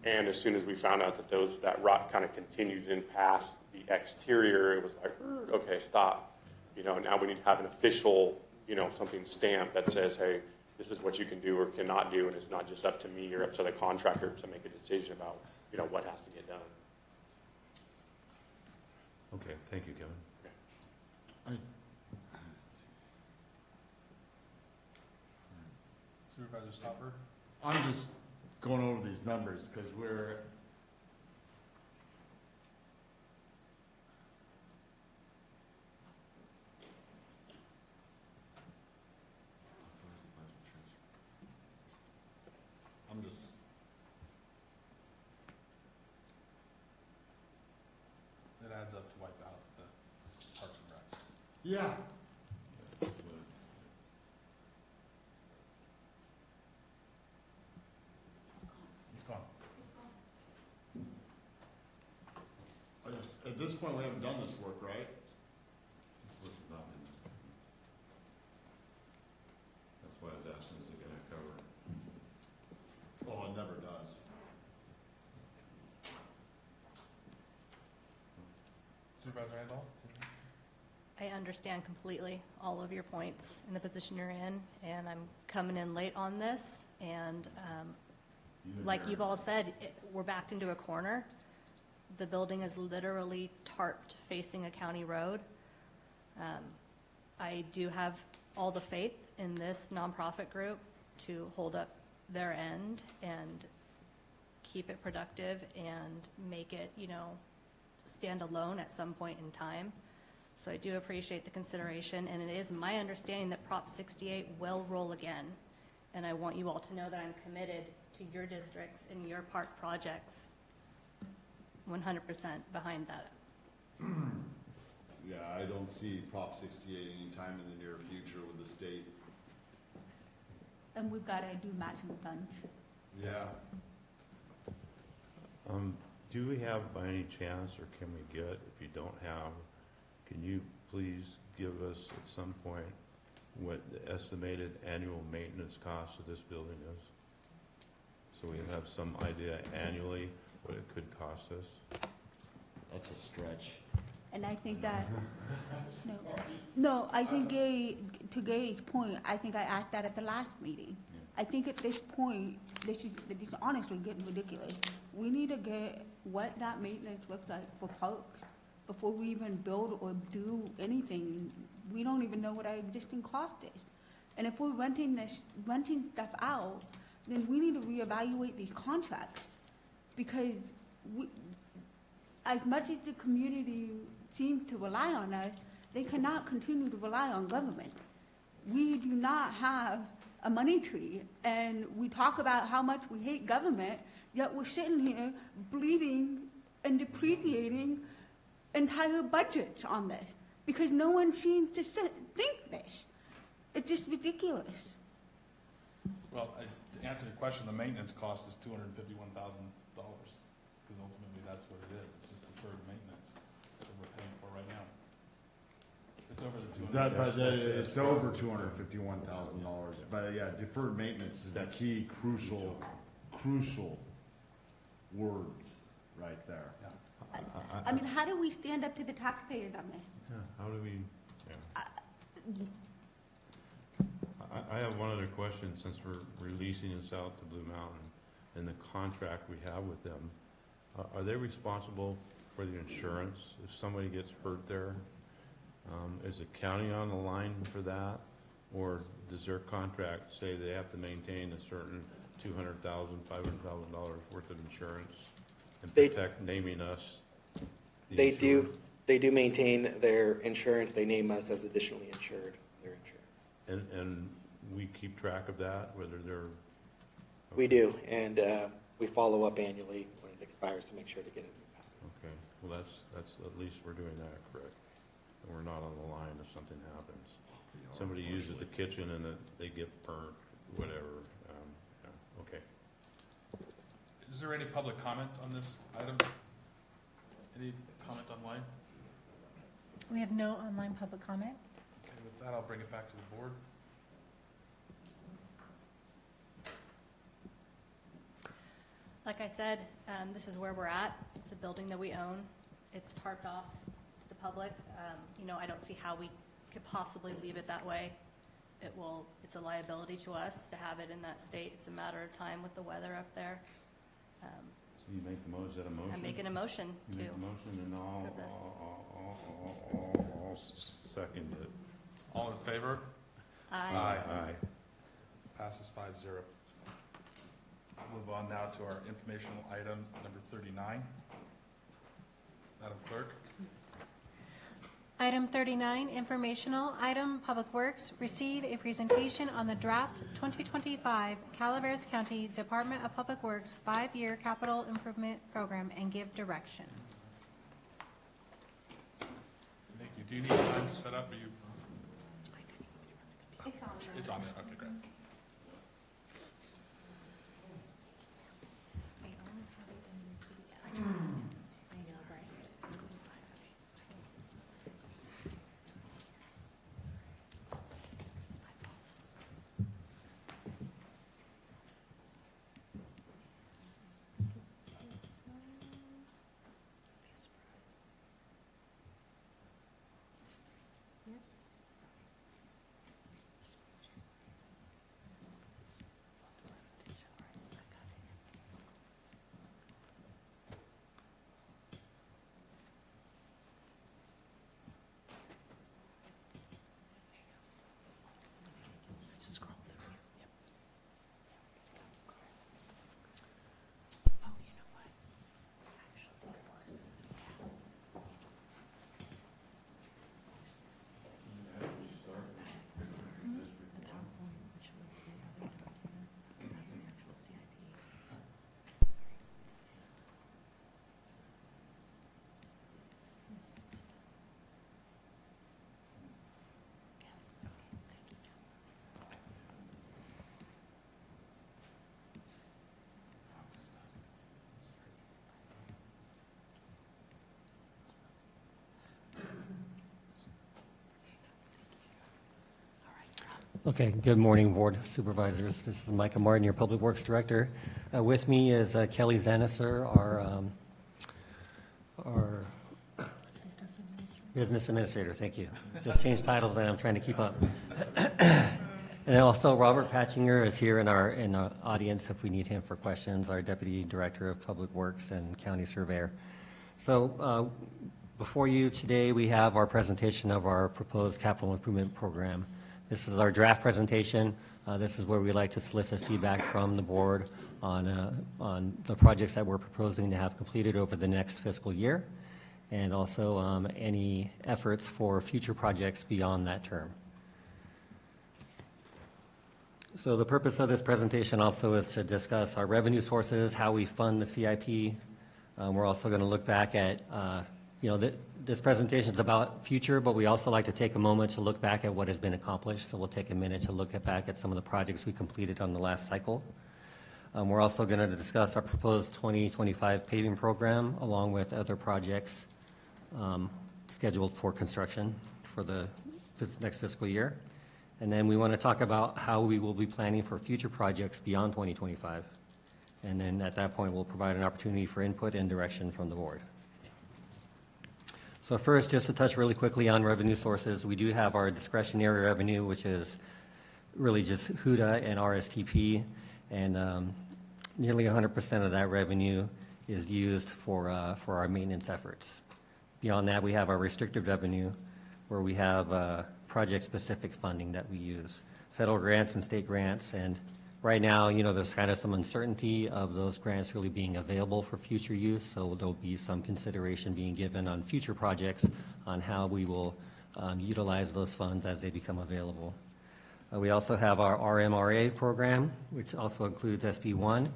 And as soon as we found out that that rot kind of continues in past the exterior, it was like, okay, stop. Now we need to have an official, something stamped that says, hey, this is what you can do or cannot do, and it's not just up to me or up to the contractor to make a decision about, what has to get done. Okay, thank you, Kevin. Supervisor Stopper? I'm just going over these numbers because we're. I'm just. It adds up to wipe out the Parks and Recs. Yeah. It's gone. At this point, we haven't done this work, right? understand completely all of your points in the position you're in, and I'm coming in late on this, and like you've all said, we're backed into a corner. The building is literally tarped facing a county road. I do have all the faith in this nonprofit group to hold up their end and keep it productive and make it, stand alone at some point in time. So I do appreciate the consideration, and it is my understanding that Prop 68 will roll again. And I want you all to know that I'm committed to your districts and your park projects, 100% behind that. Yeah, I don't see Prop 68 anytime in the near future with the state. And we've got to do matching funds. Yeah. Do we have by any chance, or can we get, if you don't have, can you please give us at some point what the estimated annual maintenance cost of this building is? So we have some idea annually what it could cost us? That's a stretch. And I think that, no, I think to Gay's point, I think I asked that at the last meeting. I think at this point, this is honestly getting ridiculous. We need to get what that maintenance looks like for parks before we even build or do anything. We don't even know what our existing cost is. And if we're renting stuff out, then we need to reevaluate these contracts. Because as much as the community seems to rely on us, they cannot continue to rely on government. We do not have a money tree, and we talk about how much we hate government, yet we're sitting here bleeding and depreciating entire budgets on this, because no one seems to think this. It's just ridiculous. Well, to answer your question, the maintenance cost is $251,000, because ultimately that's what it is. It's just deferred maintenance that we're paying for right now. It's over the It's over $251,000. But yeah, deferred maintenance is the key crucial words right there. I mean, how do we stand up to the taxpayers on this? Yeah, how do we, I have one other question, since we're releasing this out to Blue Mountain and the contract we have with them. Are they responsible for the insurance if somebody gets hurt there? Is the county on the line for that? Or does their contract say they have to maintain a certain $200,000, $500,000 worth of insurance and protect naming us? They do maintain their insurance. They name us as additionally insured, their insurance. And we keep track of that, whether they're... We do, and we follow up annually when it expires to make sure to get it back. Okay, well, that's, at least we're doing that correct. And we're not on the line if something happens. Somebody uses the kitchen and they get burnt, whatever, yeah, okay. Is there any public comment on this item? Any comment online? We have no online public comment. Okay, with that, I'll bring it back to the board. Like I said, this is where we're at. It's a building that we own. It's tarped off to the public. I don't see how we could possibly leave it that way. It's a liability to us to have it in that state. It's a matter of time with the weather up there. So you make the motion, is that a motion? I'm making a motion You to make a motion and approve this. I'll second it. All in favor? Aye. Aye. Passes 5-0. I'll move on now to our informational item number 39. Madam Clerk? Item 39, informational item, Public Works, receive a presentation on the draft 2025 Calaveras County Department of Public Works 5-year capital improvement program and give direction. Thank you. Do you need time to set up? Are you? It's on. It's on there. Okay, great. Okay, good morning, Board Supervisors. This is Micah Martin, your Public Works Director. With me is Kelly Zanisser, our Business Administrator, thank you. Just changed titles and I'm trying to keep up. And also Robert Patchinger is here in our audience if we need him for questions, our Deputy Director of Public Works and County Surveyor. So before you today, we have our presentation of our proposed capital improvement program. This is our draft presentation. This is where we like to solicit feedback from the board on the projects that we're proposing to have completed over the next fiscal year, and also any efforts for future projects beyond that term. So the purpose of this presentation also is to discuss our revenue sources, how we fund the CIP. We're also going to look back at, this presentation is about future, but we also like to take a moment to look back at what has been accomplished. So we'll take a minute to look back at some of the projects we completed on the last cycle. We're also going to discuss our proposed 2025 paving program, along with other projects scheduled for construction for the next fiscal year. And then we want to talk about how we will be planning for future projects beyond 2025. And then at that point, we'll provide an opportunity for input and direction from the board. So first, just to touch really quickly on revenue sources, we do have our discretionary revenue, which is really just HUDA and RSTP, and nearly 100% of that revenue is used for our maintenance efforts. Beyond that, we have our restricted revenue, where we have project-specific funding that we use, federal grants and state grants, and right now, there's kind of some uncertainty of those grants really being available for future use, so there'll be some consideration being given on future projects on how we will utilize those funds as they become available. We also have our RMRA program, which also includes SB1,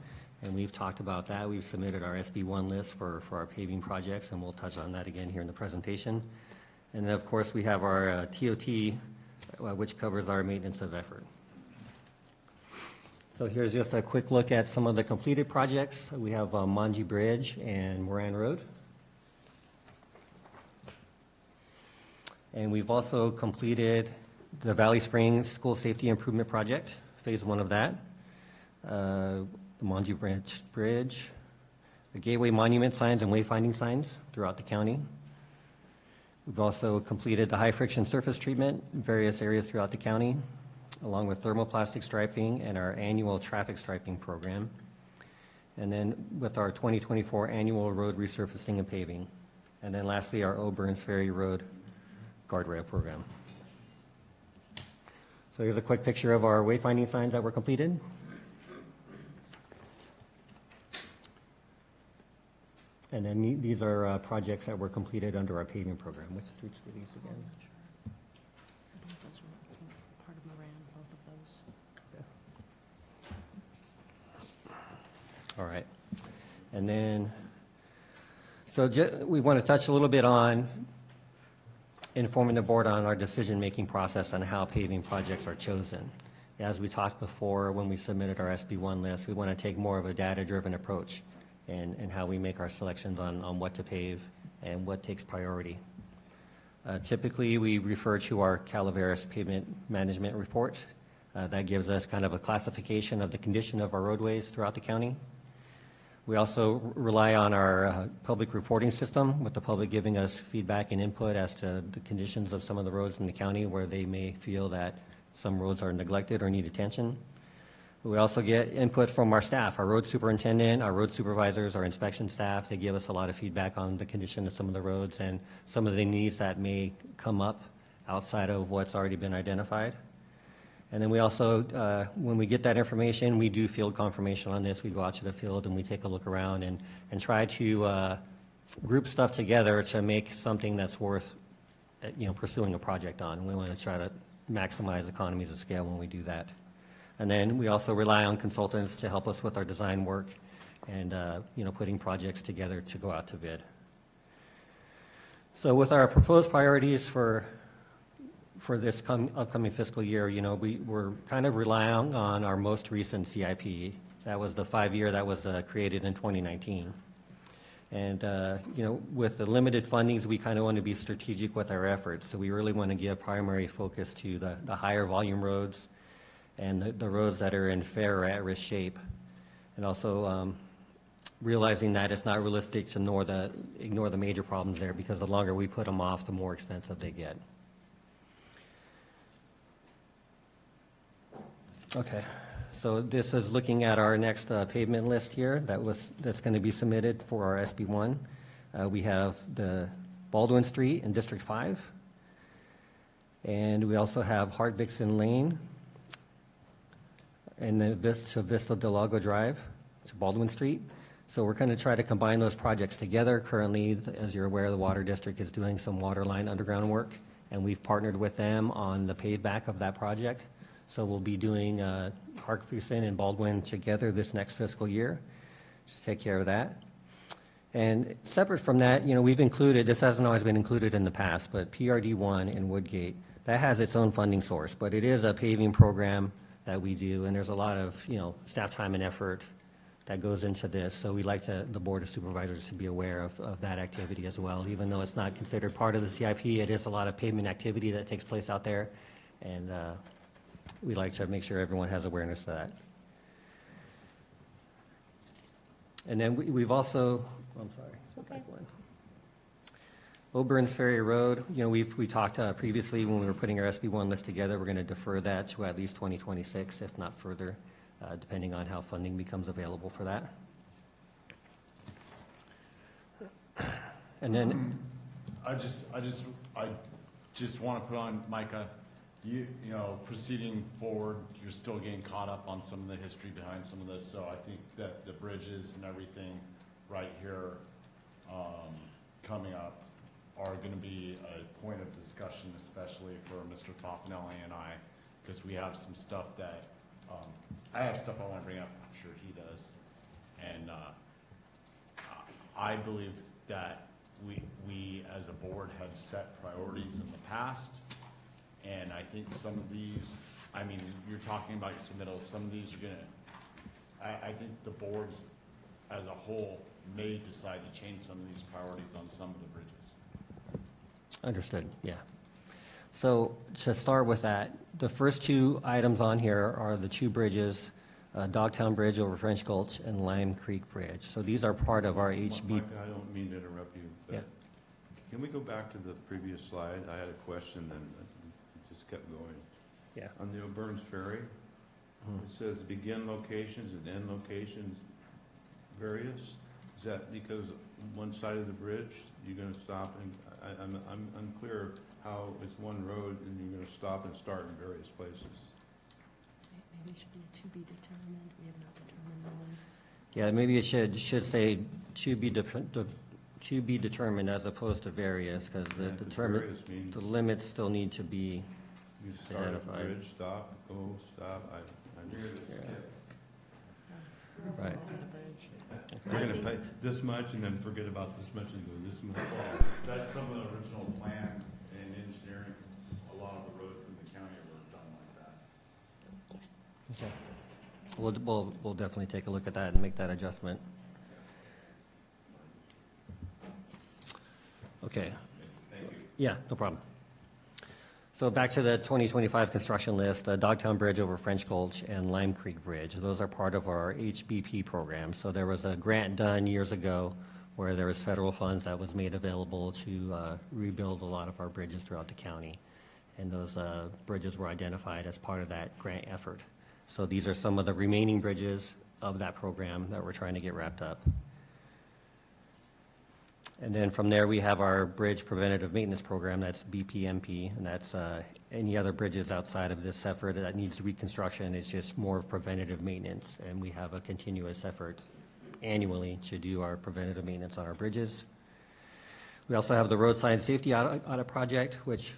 and we've talked about that. We've submitted our SB1 list for our paving projects, and we'll touch on that again here in the presentation. And then, of course, we have our TOT, which covers our maintenance of effort. So here's just a quick look at some of the completed projects. We have Manji Bridge and Moran Road. And we've also completed the Valley Springs School Safety Improvement Project, phase 1 of that. The Manji Bridge, the gateway monument signs and wayfinding signs throughout the county. We've also completed the high-friction surface treatment in various areas throughout the county, along with thermoplastic striping and our annual traffic striping program. And then with our 2024 annual road resurfacing and paving. And then lastly, our Burns Ferry Road guardrail program. So here's a quick picture of our wayfinding signs that were completed. And then these are projects that were completed under our paving program. Which streets were these again? I think those were part of Moran, both of those. All right. And then, so we want to touch a little bit on informing the board on our decision-making process on how paving projects are chosen. As we talked before, when we submitted our SB1 list, we want to take more of a data-driven approach and how we make our selections on what to pave and what takes priority. Typically, we refer to our Calaveras pavement management report. That gives us kind of a classification of the condition of our roadways throughout the county. We also rely on our public reporting system, with the public giving us feedback and input as to the conditions of some of the roads in the county where they may feel that some roads are neglected or need attention. We also get input from our staff, our road superintendent, our road supervisors, our inspection staff. They give us a lot of feedback on the condition of some of the roads and some of the needs that may come up outside of what's already been identified. And then we also, when we get that information, we do field confirmation on this. We go out to the field and we take a look around and try to group stuff together to make something that's worth, pursuing a project on. We want to try to maximize economies of scale when we do that. And then we also rely on consultants to help us with our design work and, putting projects together to go out to bid. So with our proposed priorities for this upcoming fiscal year, we're kind of relying on our most recent CIP. That was the 5-year that was created in 2019. And, with the limited fundings, we kind of want to be strategic with our efforts. So we really want to give primary focus to the higher volume roads and the roads that are in fair or at-risk shape. And also realizing that it's not realistic to ignore the major problems there, because the longer we put them off, the more expensive they get. Okay, so this is looking at our next pavement list here that's going to be submitted for our SB1. We have the Baldwin Street in District 5, and we also have Hart-Vixen Lane, and then Vista Del Lago Drive to Baldwin Street. So we're going to try to combine those projects together. Currently, as you're aware, the Water District is doing some water line underground work, and we've partnered with them on the payback of that project. So we'll be doing Hart-Vixen and Baldwin together this next fiscal year to take care of that. And separate from that, we've included, this hasn't always been included in the past, but PRD1 in Woodgate, that has its own funding source, but it is a paving program that we do, and there's a lot of, staff time and effort that goes into this. So we'd like the Board of Supervisors to be aware of that activity as well. Even though it's not considered part of the CIP, it is a lot of pavement activity that takes place out there, and we'd like to make sure everyone has awareness of that. And then we've also, I'm sorry. It's okay. Oberyn's Ferry Road, we talked previously when we were putting our SB1 list together, we're going to defer that to at least 2026, if not further, depending on how funding becomes available for that. And then I just want to put on, Micah, proceeding forward, you're still getting caught up on some of the history behind some of this, so I think that the bridges and everything right here coming up are going to be a point of discussion, especially for Mr. Toffanelli and I, because we have some stuff that, I have stuff I want to bring up, I'm sure he does, and I believe that we as a board have set priorities in the past, and I think some of these, you're talking about your submittals, some of these are going to, I think the boards as a whole may decide to change some of these priorities on some of the bridges. Understood, yeah. So to start with that, the first two items on here are the two bridges, Dogtown Bridge over French Gulch and Lime Creek Bridge. So these are part of our HB. Mike, I don't mean to interrupt you, but Yeah. can we go back to the previous slide? I had a question and it just kept going. Yeah. On the Oberyn's Ferry, it says begin locations and end locations various. Is that because one side of the bridge, you're going to stop and, I'm unclear how it's one road and you're going to stop and start in various places. Maybe it should be to be determined. We have not determined the ones. Yeah, maybe it should say to be determined as opposed to various, because Yeah, 'cause various means the limits still need to be you start at the identified. bridge, stop, go, stop. Right. We're going to pay this much and then forget about this much and go this much. That's some of the original plan and engineering. A lot of the roads in the county were done like that. Okay. We'll definitely take a look at that and make that adjustment. Okay. Thank you. Yeah, no problem. So back to the 2025 construction list, Dogtown Bridge over French Gulch and Lime Creek Bridge. Those are part of our HBP program. So there was a grant done years ago where there was federal funds that was made available to rebuild a lot of our bridges throughout the county. And those bridges were identified as part of that grant effort. So these are some of the remaining bridges of that program that we're trying to get wrapped up. And then from there, we have our Bridge Preventative Maintenance Program, that's BPMP, and that's any other bridges outside of this effort that needs reconstruction. It's just more of preventative maintenance, and we have a continuous effort annually to do our preventative maintenance on our bridges. We also have the Roadside Safety Audit Project, which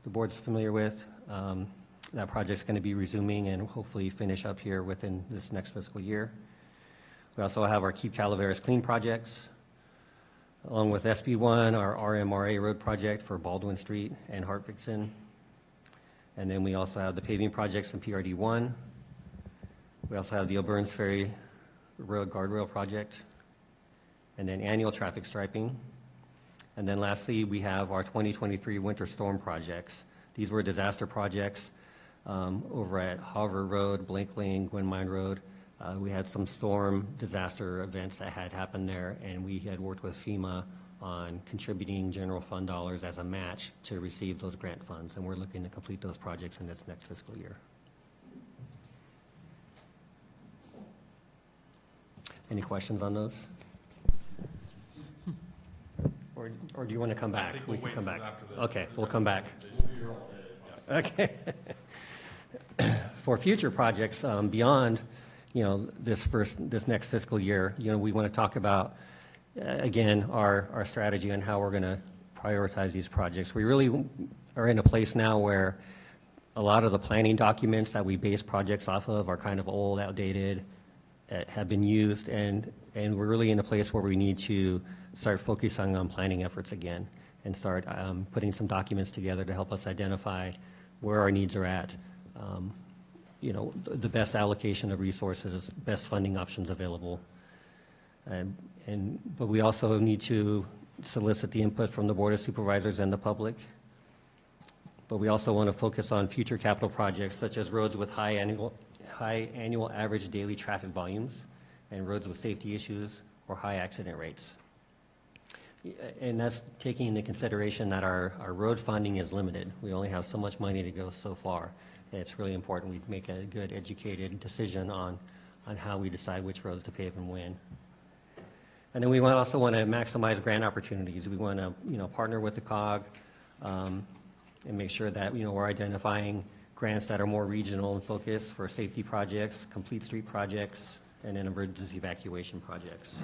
the board's familiar with. That project's going to be resuming and hopefully finish up here within this next fiscal year. We also have our Keep Calaveras Clean projects, along with SB1, our RMRA road project for Baldwin Street and Hart-Vixen. And then we also have the paving projects in PRD1. We also have the Oberyn's Ferry Road Guardrail Project, and then annual traffic striping. And then lastly, we have our 2023 winter storm projects. These were disaster projects. over at Harvard Road, Blake Lane, Gwen Mine Road. We had some storm disaster events that had happened there, and we had worked with FEMA on contributing general fund dollars as a match to receive those grant funds, and we're looking to complete those projects in this next fiscal year. Any questions on those? Or do you want to come back? I think we'll can wait come till back. after the- Okay, the we'll rest come of the back. presentation. Okay. For future projects, beyond, this next fiscal year, we want to talk about, again, our strategy on how we're going to prioritize these projects. We really are in a place now where a lot of the planning documents that we base projects off of are kind of old, outdated, have been used, and we're really in a place where we need to start focusing on planning efforts again and start putting some documents together to help us identify where our needs are at, the best allocation of resources, best funding options available. But we also need to solicit the input from the Board of Supervisors and the public. But we also want to focus on future capital projects such as roads with high annual average daily traffic volumes and roads with safety issues or high accident rates. And that's taking into consideration that our road funding is limited. We only have so much money to go so far. And it's really important we make a good educated decision on how we decide which roads to pave and when. And then we also want to maximize grant opportunities. We want to, partner with the COG and make sure that, we're identifying grants that are more regional in focus for safety projects, complete street projects, and then emergency evacuation projects.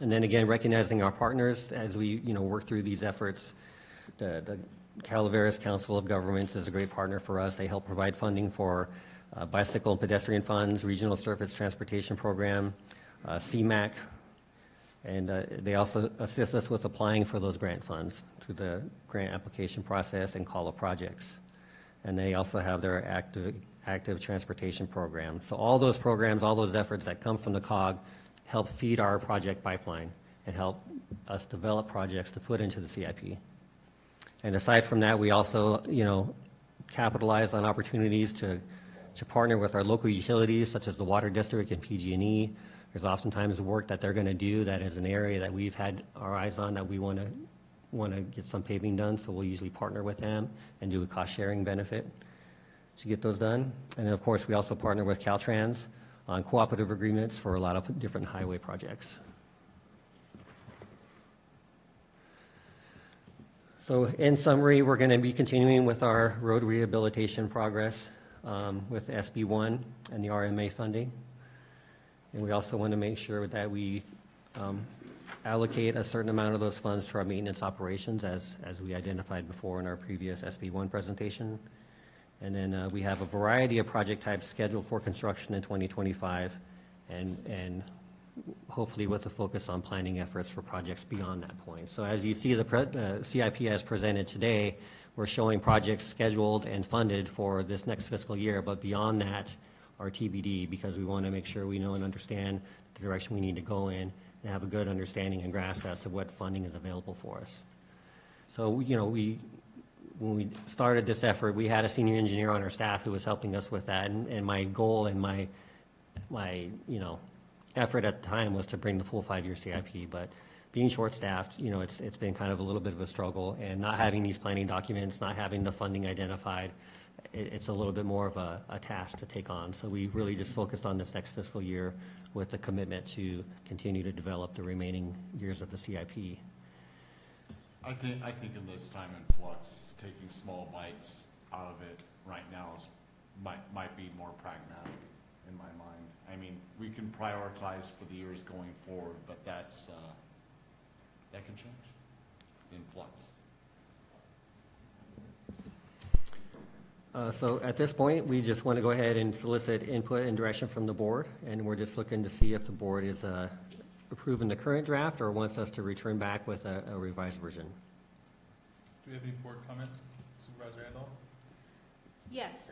And then again, recognizing our partners as we, work through these efforts. The Calaveras Council of Governments is a great partner for us. They help provide funding for bicycle and pedestrian funds, Regional Surface Transportation Program, CMAC, and they also assist us with applying for those grant funds through the grant application process and call of projects. And they also have their active transportation program. So all those programs, all those efforts that come from the COG help feed our project pipeline and help us develop projects to put into the CIP. And aside from that, we also, capitalize on opportunities to partner with our local utilities, such as the Water District and PG&E. There's oftentimes work that they're going to do that is an area that we've had our eyes on that we want to get some paving done, so we'll usually partner with them and do a cost-sharing benefit to get those done. And then, of course, we also partner with Caltrans on cooperative agreements for a lot of different highway projects. So in summary, we're going to be continuing with our road rehabilitation progress with SB1 and the RMA funding. And we also want to make sure that we allocate a certain amount of those funds to our maintenance operations as we identified before in our previous SB1 presentation. And then we have a variety of project types scheduled for construction in 2025 and hopefully with a focus on planning efforts for projects beyond that point. So as you see the CIP as presented today, we're showing projects scheduled and funded for this next fiscal year, but beyond that are TBD because we want to make sure we know and understand the direction we need to go in and have a good understanding and grasp as to what funding is available for us. So, when we started this effort, we had a senior engineer on our staff who was helping us with that, and my goal and my effort at the time was to bring the full 5-year CIP, but being short-staffed, it's been kind of a little bit of a struggle, and not having these planning documents, not having the funding identified, it's a little bit more of a task to take on. So we really just focused on this next fiscal year with the commitment to continue to develop the remaining years of the CIP. I think in this time in flux, taking small bites out of it right now might be more pragmatic in my mind. I mean, we can prioritize for the years going forward, but that can change. It's in flux. So at this point, we just want to go ahead and solicit input and direction from the board, and we're just looking to see if the board is approving the current draft or wants us to return back with a revised version. Do we have any board comments? Supervisor Randolph? Yes,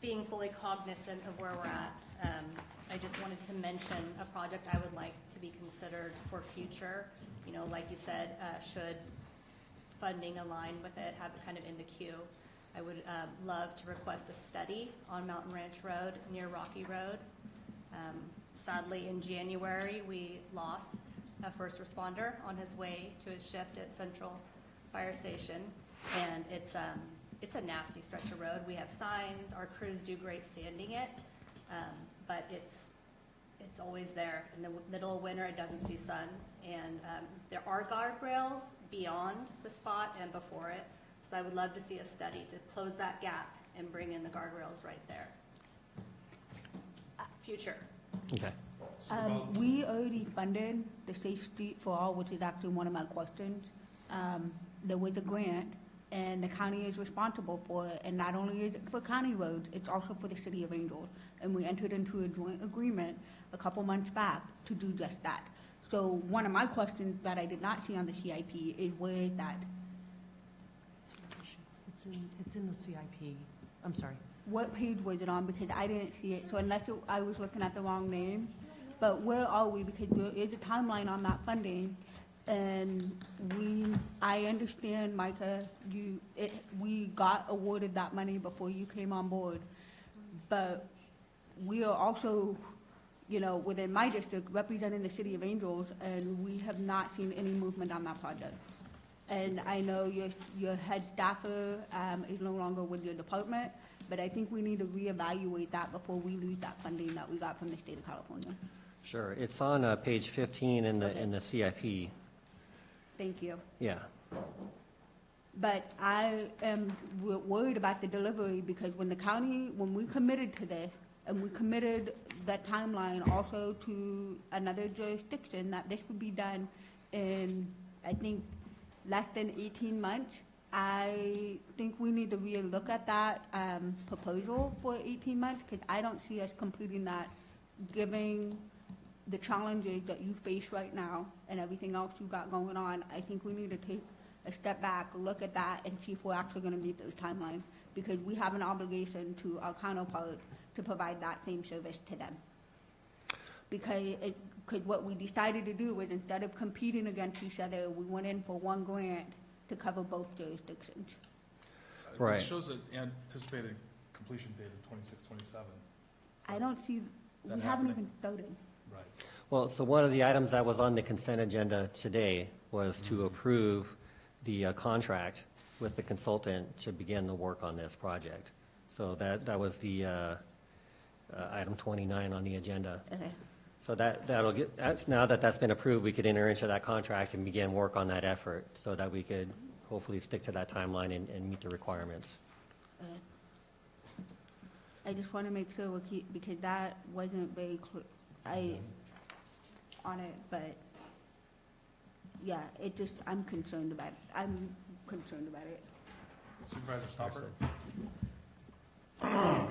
being fully cognizant of where we're at, I just wanted to mention a project I would like to be considered for future. Like you said, should funding aligned with it, have it kind of in the queue. I would love to request a study on Mountain Ranch Road near Rocky Road. Sadly, in January, we lost a first responder on his way to his shift at Central Fire Station, and it's a nasty stretch of road. We have signs, our crews do great sanding it, but it's always there. In the middle of winter, it doesn't see sun, and there are guardrails beyond the spot and before it, so I would love to see a study to close that gap and bring in the guardrails right there. Future. Okay. We already funded the Safe Street for All, which is actually one of my questions. There was a grant, and the county is responsible for it, and not only is it for county roads, it's also for the city of Angels. And we entered into a joint agreement a couple months back to do just that. So one of my questions that I did not see on the CIP is where is that? It's in the CIP. I'm sorry. What page was it on? Because I didn't see it, so unless I was looking at the wrong name. But where are we? Because there is a timeline on that funding, and I understand, Micah, we got awarded that money before you came on board, but we are also, within my district, representing the city of Angels, and we have not seen any movement on that project. And I know your head staffer is no longer with your department, but I think we need to reevaluate that before we lose that funding that we got from the state of California. Sure. It's on page 15 in the Okay. in the CIP. Thank you. Yeah. But I am worried about the delivery, because when we committed to this, and we committed that timeline also to another jurisdiction, that this would be done in, I think, less than 18 months, I think we need to really look at that proposal for 18 months, because I don't see us completing that, given the challenges that you face right now and everything else you got going on. I think we need to take a step back, look at that, and see if we're actually going to meet those timelines, because we have an obligation to our counterpart to provide that same service to them. Because what we decided to do was, instead of competing against each other, we went in for one grant to cover both jurisdictions. Right. It shows an anticipated completion date of 26-27. I don't see, That we haven't happening. even started. Right. Well, so one of the items that was on the consent agenda today was to approve the contract with the consultant to begin the work on this project. So that was the item 29 on the agenda. Okay. So now that that's been approved, we could enter into that contract and begin work on that effort so that we could hopefully stick to that timeline and meet the requirements. I just want to make sure because that wasn't very clear, on it, but, yeah, I'm concerned about it. Supervisor Stopper? I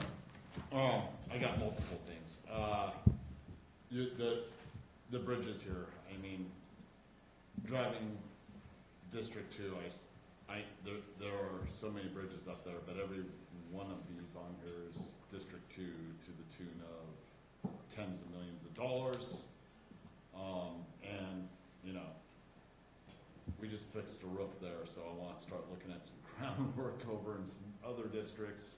got multiple things. The bridges here, I mean, driving District 2, there are so many bridges up there, but every one of these on here is District 2 to the tune of tens of millions of dollars. And, we just fixed a roof there, so I want to start looking at some groundwork over in some other districts.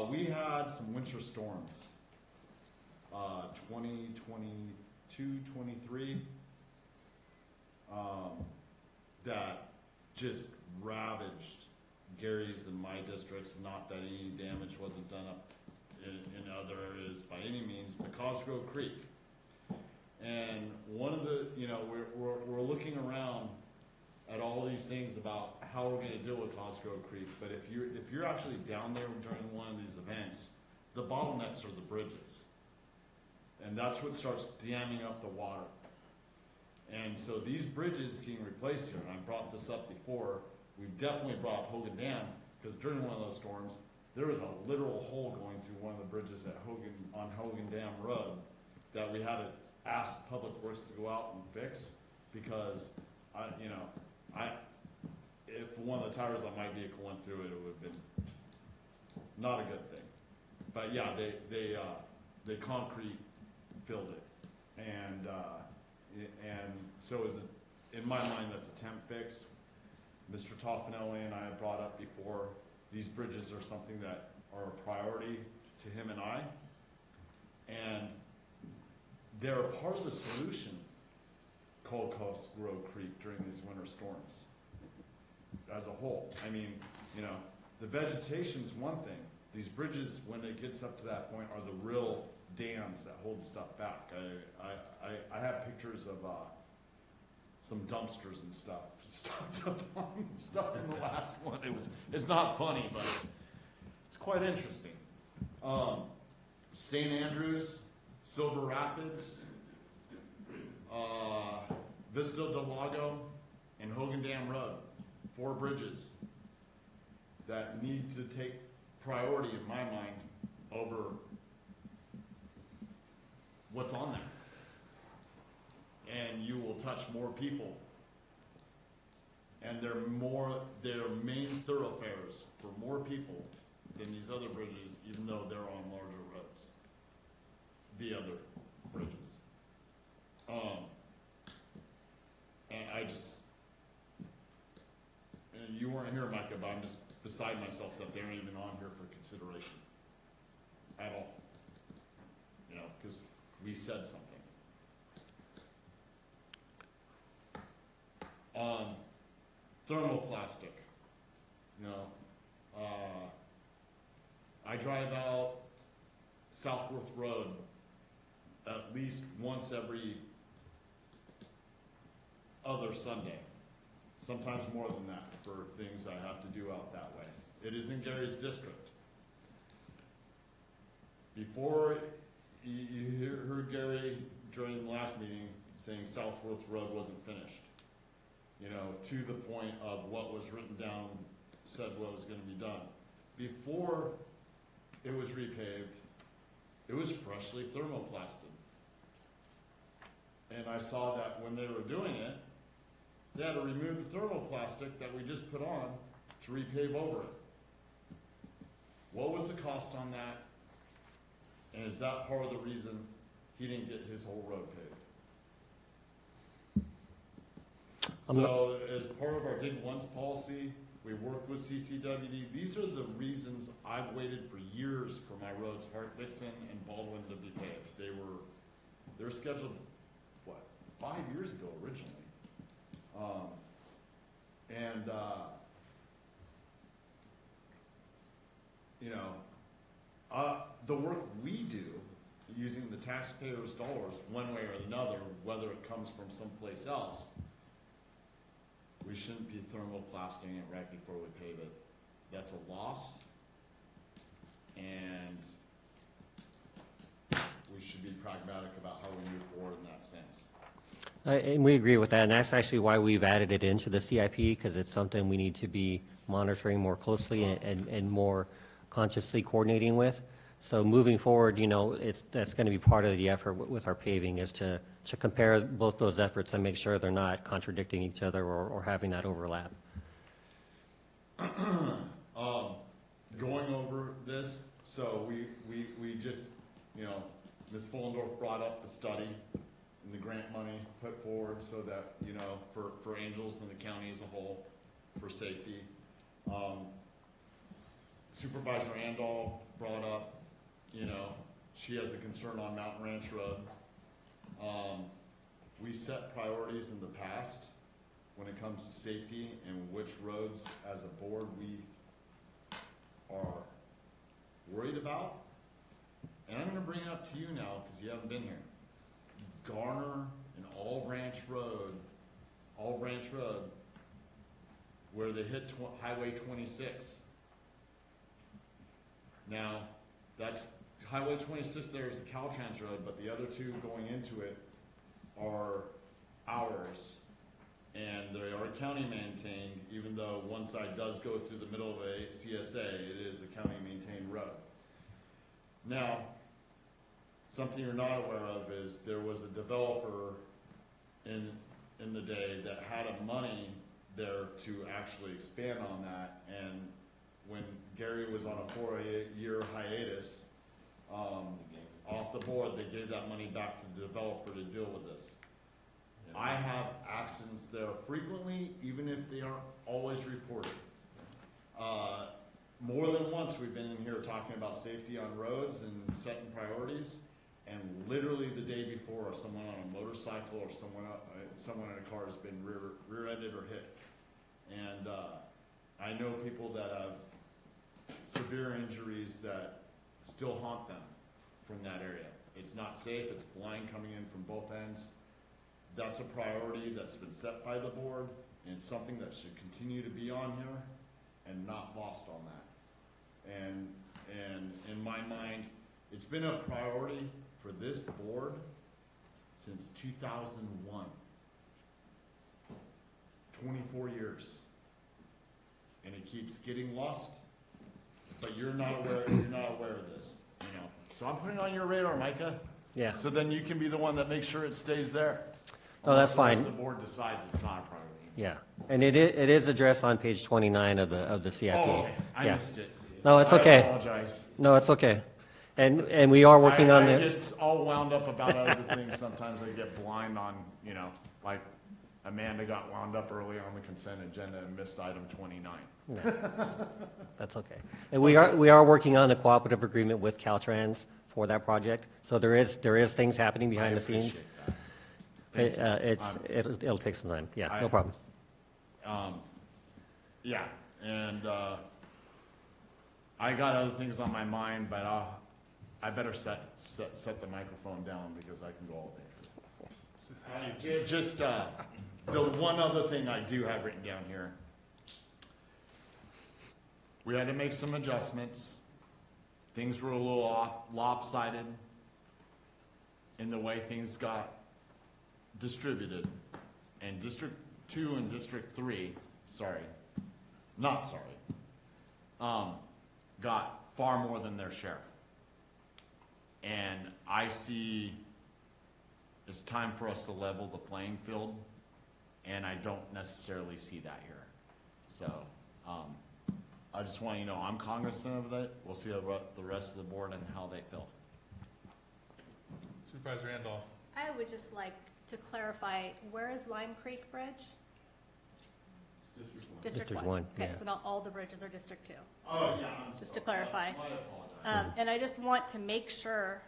We had some winter storms, 2022, 23, that just ravaged Gary's and my districts. Not that any damage wasn't done up in other areas by any means, but Cosgrove Creek. And one of the, we're looking around at all these things about how we're going to deal with Cosgrove Creek, but if you're actually down there during one of these events, the bottlenecks are the bridges. And that's what starts damming up the water. And so these bridges getting replaced here, and I brought this up before, we definitely brought up Hogan Dam, because during one of those storms, there was a literal hole going through one of the bridges on Hogan Dam Road that we had to ask Public Works to go out and fix, because if one of the tires on my vehicle went through it, it would have been not a good thing. But yeah, they concrete filled it, and so in my mind, that's a temp fix. Mr. Toffanelli and I have brought up before, these bridges are something that are a priority to him and I. And they're a part of the solution, Cold Coast Road Creek, during these winter storms as a whole. I mean, you know, the vegetation's one thing. These bridges, when it gets up to that point, are the real dams that hold stuff back. I have pictures of some dumpsters and stuff stocked up on stuff in the last one. It's not funny, but it's quite interesting. St. Andrews, Silver Rapids, Vista del Lago, and Hogan Dam Road. 4 bridges that need to take priority in my mind over what's on there. And you will touch more people. And they're main thoroughfares for more people than these other bridges, even though they're on larger roads. The other bridges. And and you weren't here, Micah, but I'm just beside myself that they aren't even on here for consideration at all. You know, because we said something. Thermoplastic. You know, I drive out Southworth Road at least once every other Sunday. Sometimes more than that for things I have to do out that way. It is in Gary's district. Before you heard Gary during the last meeting saying Southworth Road wasn't finished. You know, to the point of what was written down said what was going to be done. Before it was repaved, it was freshly thermoplasted. And I saw that when they were doing it, they had to remove the thermoplastic that we just put on to repave over it. What was the cost on that? And is that part of the reason he didn't get his whole road paved? So as part of our Dig Once policy, we worked with CCWD. These are the reasons I've waited for years for my roads, Hart-Dixon and Baldwin, to be paved. They were scheduled, what, 5 years ago originally. You know, the work we do using the taxpayers' dollars one way or another, whether it comes from someplace else, we shouldn't be thermoplasting it right before we pave it. That's a loss, and we should be pragmatic about how we move forward in that sense. And we agree with that, and that's actually why we've added it into the CIP, because it's something we need to be monitoring more closely and more consciously coordinating with. So moving forward, you know, that's going to be part of the effort with our paving, is to compare both those efforts and make sure they're not contradicting each other or having that overlap. Going over this, so we just, you know, Ms. Fullendorf brought up the study and the grant money put forward so that, you know, for Angels and the county as a whole, for safety. Supervisor Andall brought up, you know, she has a concern on Mountain Ranch Road. We set priorities in the past when it comes to safety and which roads as a board we are worried about. And I'm going to bring it up to you now because you haven't been here. Garner and All Ranch Road, where they hit Highway 26. Now, that's Highway 26, there's the Caltrans Road, but the other two going into it are ours. And they are county maintained, even though one side does go through the middle of a CSA, it is a county maintained road. Now, something you're not aware of is there was a developer in the day that had money there to actually expand on that, and when Gary was on a 4-year hiatus off the board, they gave that money back to the developer to deal with this. I have accidents there frequently, even if they aren't always reported. More than once, we've been in here talking about safety on roads and setting priorities, and literally the day before, someone on a motorcycle or someone in a car has been rear-ended or hit. And I know people that have severe injuries that still haunt them from that area. It's not safe, it's blind coming in from both ends. That's a priority that's been set by the board, and it's something that should continue to be on here and not lost on that. And in my mind, it's been a priority for this board since 2001. 24 years. And it keeps getting lost, but you're not aware of this, you know. So I'm putting it on your radar, Micah. Yeah. So then you can be the one that makes sure it stays there. Oh, that's Unless fine. the rest of the board decides it's not a priority. Yeah, and it is addressed on page 29 of the CIP. Oh, okay. I Yeah. missed it. No, it's I okay. apologize. No, it's okay. And we are working on I it. get all wound up about other things. Sometimes I get blind on, you know, like Amanda got wound up early on the consent agenda and missed item 29. That's okay. And we are working on a cooperative agreement with Caltrans for that project. So there is things happening behind the scenes. Appreciate that. Thank you. It'll take some time. Yeah, I- no problem. Yeah, and I got other things on my mind, but I better set the microphone down because I can go all day. Just the one other thing I do have written down here. We had to make some adjustments. Things were a little lopsided in the way things got distributed. And District 2 and District 3, got far more than their share. And I see it's time for us to level the playing field, and I don't necessarily see that here. So, I just want you to know, I'm cognizant of that. We'll see the rest of the board and how they feel. Supervisor Randolph. I would just like to clarify, where is Lime Creek Bridge? District 1. Okay, yeah. so not all the bridges are District 2. Oh, yeah. Just to clarify. I apologize. And I just want to make sure,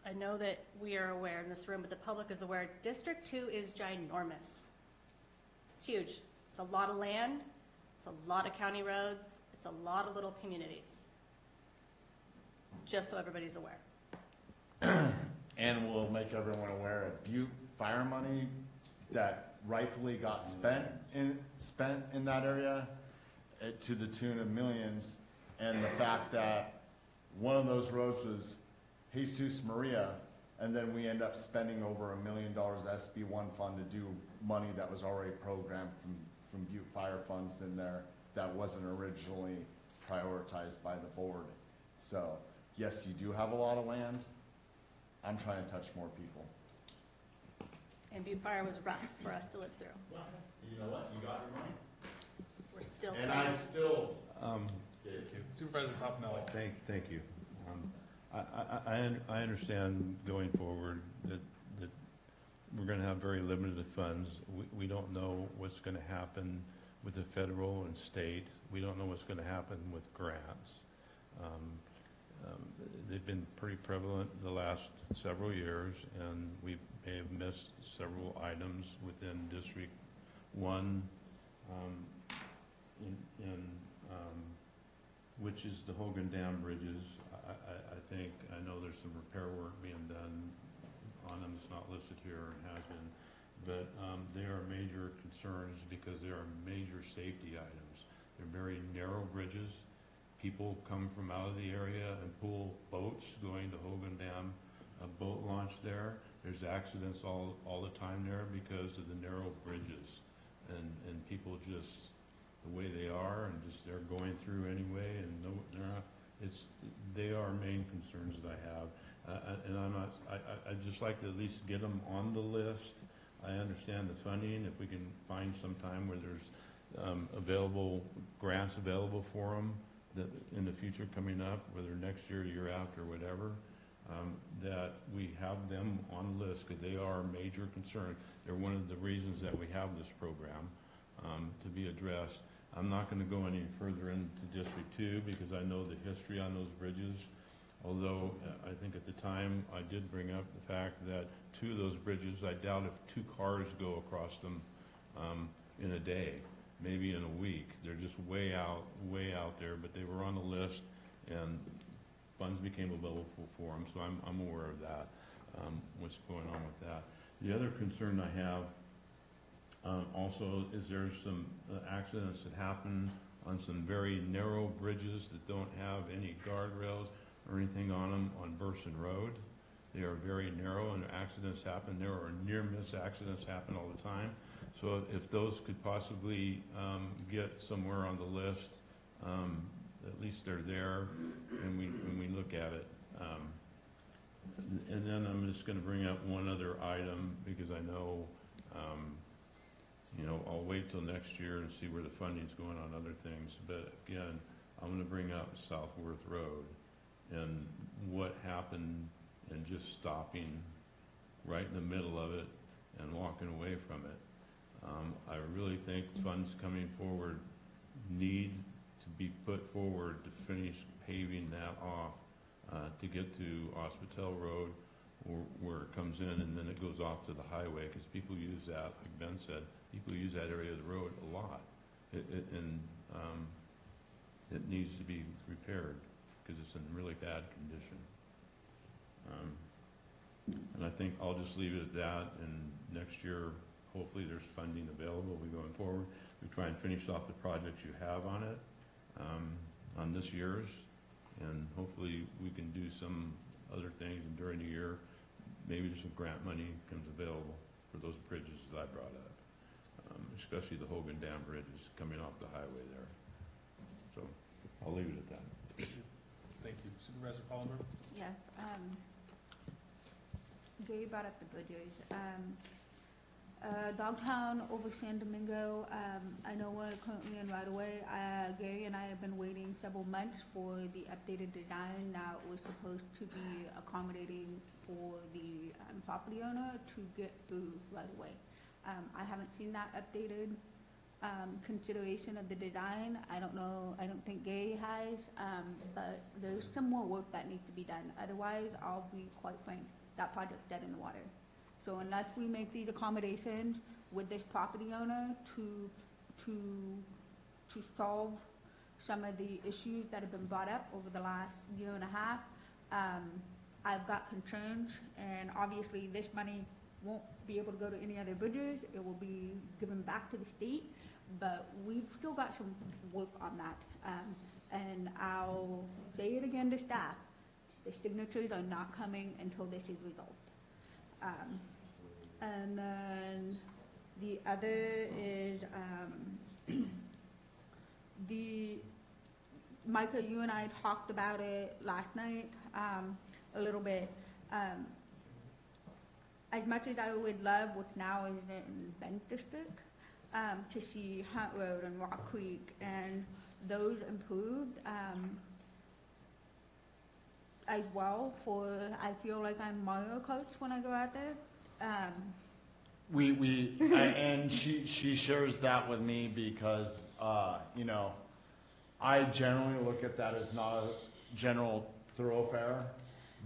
I know that we are aware in this room, but the public is aware, District 2 is ginormous. It's huge. It's a lot of land, it's a lot of county roads, it's a lot of little communities. Just so everybody's aware. And we'll make everyone aware of Butte fire money that rightfully got spent in that area to the tune of millions, and the fact that one of those roads was Jesus Maria, and then we end up spending over $1 million SB1 fund to do money that was already programmed from Butte fire funds in there that wasn't originally prioritized by the board. So yes, you do have a lot of land. I'm trying to touch more people. And Butte Fire was rough for us to live through. Well, you know what? You got your money. We're still And I struggling. still. Supervisor Toffenelli. Thank you. I understand going forward that we're going to have very limited funds. We don't know what's going to happen with the federal and state. We don't know what's going to happen with grants. They've been pretty prevalent the last several years, and we may have missed several items within District 1, which is the Hogan Dam bridges. I know there's some repair work being done on them. It's not listed here and has been, but they are major concerns because they are major safety items. They're very narrow bridges. People come from out of the area and pull boats going to Hogan Dam, a boat launch there. There's accidents all the time there because of the narrow bridges, and people just the way they are, and just they're going through anyway, and no, they're not. They are main concerns that I have, and I'd just like to at least get them on the list. I understand the funding. If we can find some time where there's grants available for them that in the future coming up, whether next year, year after, whatever, that we have them on the list, because they are a major concern. They're one of the reasons that we have this program to be addressed. I'm not going to go any further into District 2 because I know the history on those bridges, although I think at the time I did bring up the fact that 2 of those bridges, I doubt if 2 cars go across them in a day, maybe in a week. They're just way out there, but they were on the list, and funds became available for them, so I'm aware of that, what's going on with that. The other concern I have also is there's some accidents that happen on some very narrow bridges that don't have any guardrails or anything on them on Burson Road. They are very narrow and accidents happen. There are near-miss accidents happen all the time. So if those could possibly get somewhere on the list, at least they're there and we look at it. And then I'm just going to bring up one other item because I know, I'll wait till next year and see where the funding's going on other things. But again, I'm going to bring up Southworth Road and what happened and just stopping right in the middle of it and walking away from it. I really think funds coming forward need to be put forward to finish paving that off to get to Hospital Road where it comes in and then it goes off to the highway because people use that, like Ben said, people use that area of the road a lot. And it needs to be repaired because it's in really bad condition. And I think I'll just leave it at that, and next year, hopefully there's funding available. We going forward, we try and finish off the projects you have on it, on this year's, and hopefully we can do some other things during the year. Maybe some grant money comes available for those bridges that I brought up, especially the Hogan Dam bridges coming off the highway there. So I'll leave it at that. Thank you. Supervisor Pollenberg? Yeah, Gary brought up the bridges. Dogtown over San Domingo, I know we're currently in right away. Gary and I have been waiting several months for the updated design. Now it was supposed to be accommodating for the property owner to get through right away. I haven't seen that updated consideration of the design. I don't know, I don't think Gary has, but there's some more work that needs to be done. Otherwise, I'll be quite frank, that project's dead in the water. So unless we make these accommodations with this property owner to solve some of the issues that have been brought up over the last year and a half, I've got concerns, and obviously this money won't be able to go to any other bridges. It will be given back to the state, but we've still got some work on that. And I'll say it again to staff, the signatures are not coming until this is resolved. And then the other is Micah, you and I talked about it last night a little bit. As much as I would love what's now is in Bent District, to see Hunt Road and Rock Creek and those improved as well. I feel like I'm Mario Kart when I go out there. And she shares that with me because, I generally look at that as not a general thoroughfare,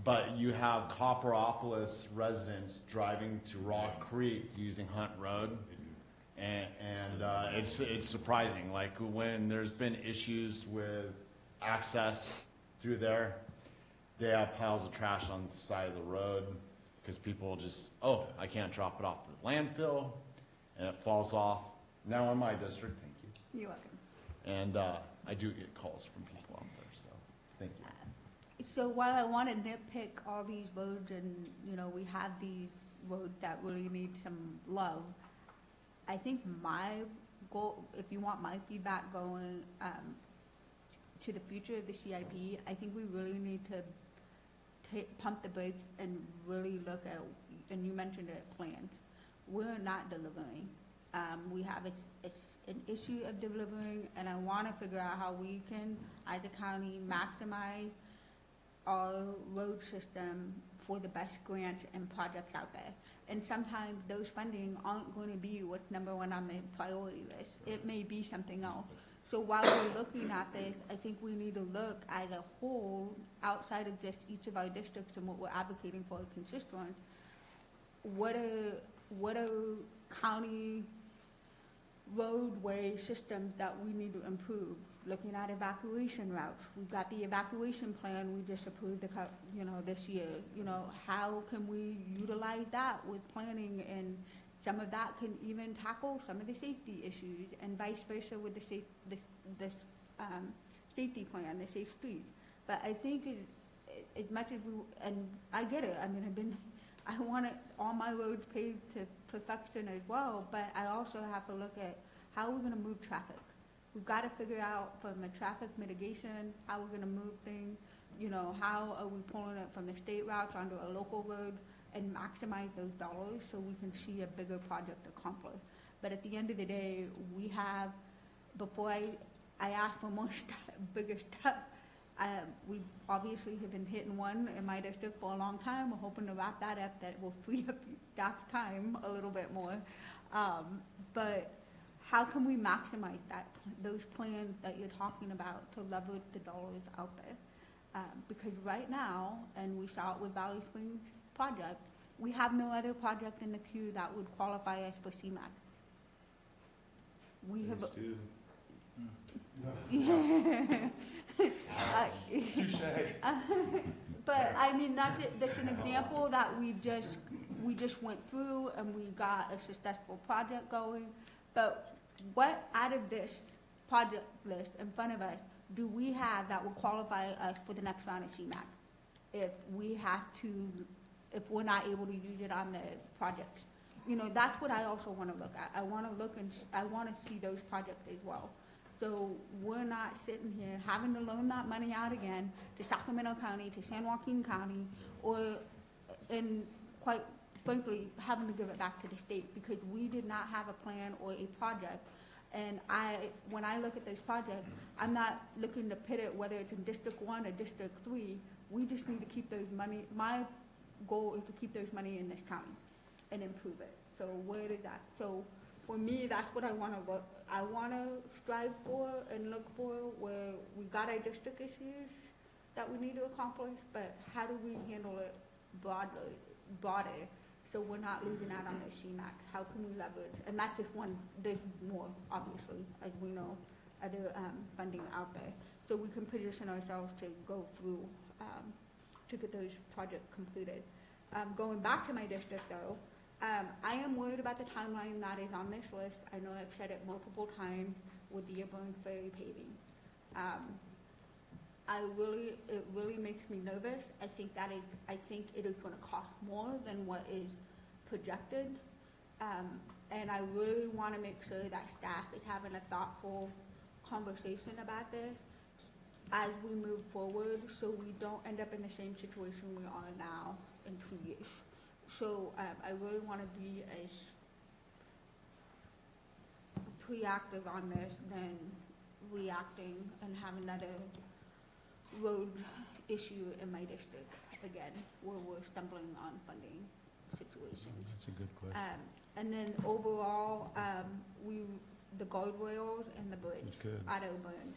but you have Copperopolis residents driving to Rock Creek using Hunt Road. And it's surprising, like when there's been issues with access through there, they have piles of trash on the side of the road because people just, I can't drop it off to the landfill, and it falls off. Now in my district, thank you. You're welcome. And I do get calls from people out there, so thank you. So while I want to nitpick all these roads and, we have these roads that really need some love, I think my goal, if you want my feedback going to the future of the CIP, I think we really need to pump the brakes and really look at, and you mentioned it, plans. We're not delivering. We have an issue of delivering, and I want to figure out how we can, as a county, maximize our road system for the best grants and projects out there. And sometimes those funding aren't going to be what's number one on the priority list. It may be something else. So while we're looking at this, I think we need to look as a whole, outside of just each of our districts and what we're advocating for a constituent. What are county roadway systems that we need to improve? Looking at evacuation routes. We've got the evacuation plan we just approved, this year. How can we utilize that with planning, and some of that can even tackle some of the safety issues, and vice versa with the safety plan, the safe streets. But I think as much as and I get it. I mean, I want all my roads paved to perfection as well, but I also have to look at how we're going to move traffic. We've got to figure out from a traffic mitigation, how we're going to move things, how are we pulling it from the state routes onto a local road and maximize those dollars so we can see a bigger project accomplished. But at the end of the day, we have, before I ask for more bigger stuff, we obviously have been hitting one in my district for a long time. We're hoping to wrap that up. That will free up staff time a little bit more. But how can we maximize those plans that you're talking about to leverage the dollars out there? Because right now, and we saw it with Valley Springs project, we have no other project in the queue that would qualify us for CMAQ. We have. Touche. But I mean, that's an example that we just went through, and we got a successful project going. But what out of this project list in front of us do we have that will qualify us for the next round of CMAQ? If we're not able to use it on the projects, that's what I also want to look at. I want to see those projects as well. So we're not sitting here having to loan that money out again to Sacramento County, to San Joaquin County, and quite frankly, having to give it back to the state because we did not have a plan or a project. And when I look at those projects, I'm not looking to pit it whether it's in District 1 or District 3. We just need to keep those money. My goal is to keep those money in this county and improve it. So where did that? So for me, that's what I want to look. I want to strive for and look for where we got our district issues that we need to accomplish, but how do we handle it broader, so we're not losing out on the CMAQ? How can we leverage? And that's just one. There's more, obviously, as we know, other funding out there. So we can position ourselves to go through to get those projects completed. Going back to my district, though, I am worried about the timeline that is on this list. I know I've said it multiple times with the Dearborn Ferry paving. It really makes me nervous. I think it is going to cost more than what is projected, and I really want to make sure that staff is having a thoughtful conversation about this as we move forward, so we don't end up in the same situation we are now in 2 years. So I really want to be as proactive on this than reacting and have another road issue in my district again, where we're stumbling on funding situations. That's a good question. And then overall, the guardrails and the bridge That's good. at Oberlin.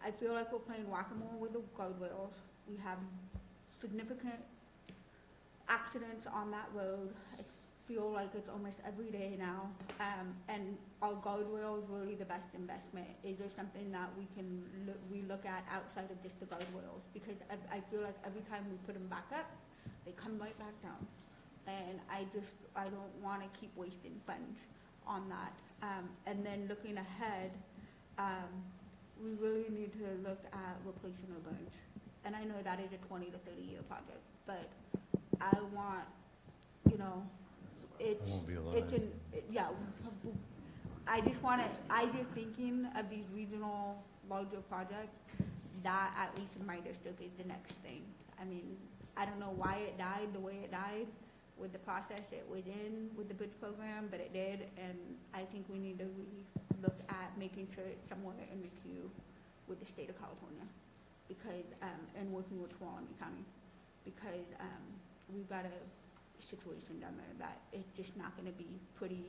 I feel like we're playing whack-a-mole with the guardrails. We have significant accidents on that road. I feel like it's almost every day now. And our guardrail is really the best investment. Is there something that we look at outside of just the guardrails? Because I feel like every time we put them back up, they come right back down. And I don't want to keep wasting funds on that. And then looking ahead, we really need to look at replacing our burns. And I know that is a 20 to 30 year project, but I want, it's, I won't be alive. I just thinking of these regional larger projects, that at least in my district is the next thing. I mean, I don't know why it died the way it died with the process it was in with the bridge program, but it did, and I think we need to look at making sure it's somewhere in the queue with the state of California. because, and working with Tuolumne County, because, we've got a situation down there that it's just not gonna be pretty,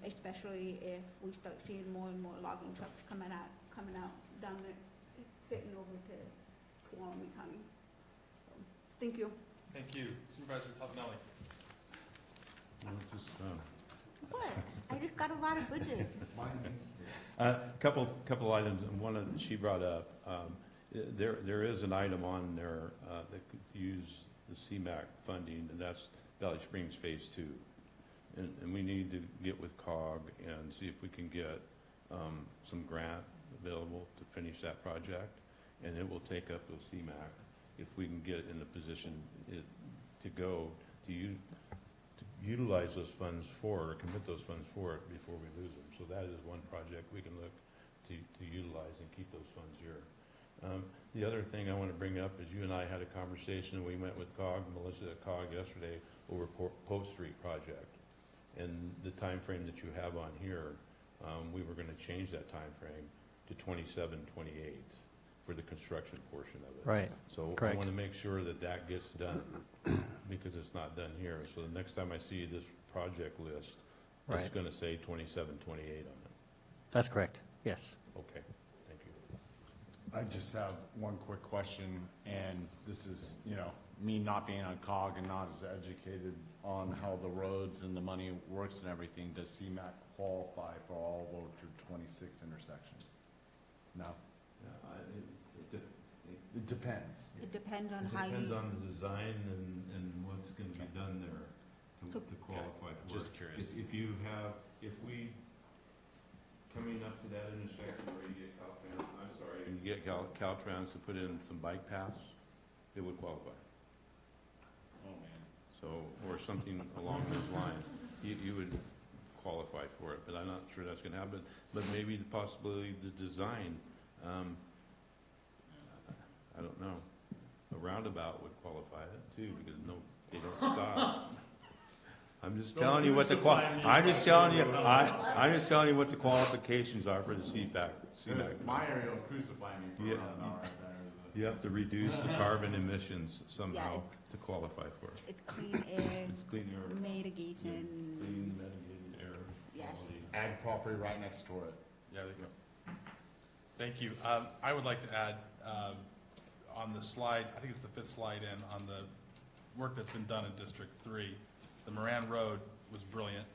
especially if we start seeing more and more logging trucks coming out down there, fitting over to Tuolumne County. So, thank you. Thank you. Supervisor Toppinelli. What? I just got a lot of bridges. Couple items, and one that she brought up, there is an item on there that could use the CMAQ funding, and that's Valley Springs Phase 2. And we need to get with COG and see if we can get some grant available to finish that project, and it will take up those CMAQ if we can get in a position to go to utilize those funds for, or commit those funds for it before we lose them. So that is one project we can look to utilize and keep those funds here. The other thing I want to bring up is you and I had a conversation, and we met with COG, Melissa at COG yesterday, over Post Street project. And the time frame that you have on here, we were going to change that time frame to 27, 28 for the construction portion of it. Right. So Correct. I want to make sure that that gets done because it's not done here. So the next time I see this project list, it's Right. going to say 27, 28 on it. That's correct, yes. Okay, thank you. I just have one quick question, and this is, me not being on COG and not as educated on how the roads and the money works and everything. Does CMAQ qualify for all Orchard 26 intersections? No? It depends. It depends on It how you. depends on the design and what's going to be done there to qualify for it. Just curious. If we, coming up to that intersection where you get Caltrans, I'm sorry, and you get Caltrans to put in some bike paths, it would qualify. Oh, man. So, or something along those lines, you would qualify for it, but I'm not sure that's going to happen. But maybe the possibility, the design, I don't know. A roundabout would qualify it too, because they don't stop. I'm just telling you what the I'm just telling you what the qualifications are for the CMAQ. My area will crucify me for Yeah. around an hour there. You have to reduce the carbon emissions somehow to qualify for it. It's clean air, It's clean air, mitigation, clean mitigated air Yeah. quality. Ag property right next to it. Yeah, there you go. Thank you. I would like to add, on the slide, I think it's the 5th slide in, on the work that's been done in District 3, the Moran Road was brilliant.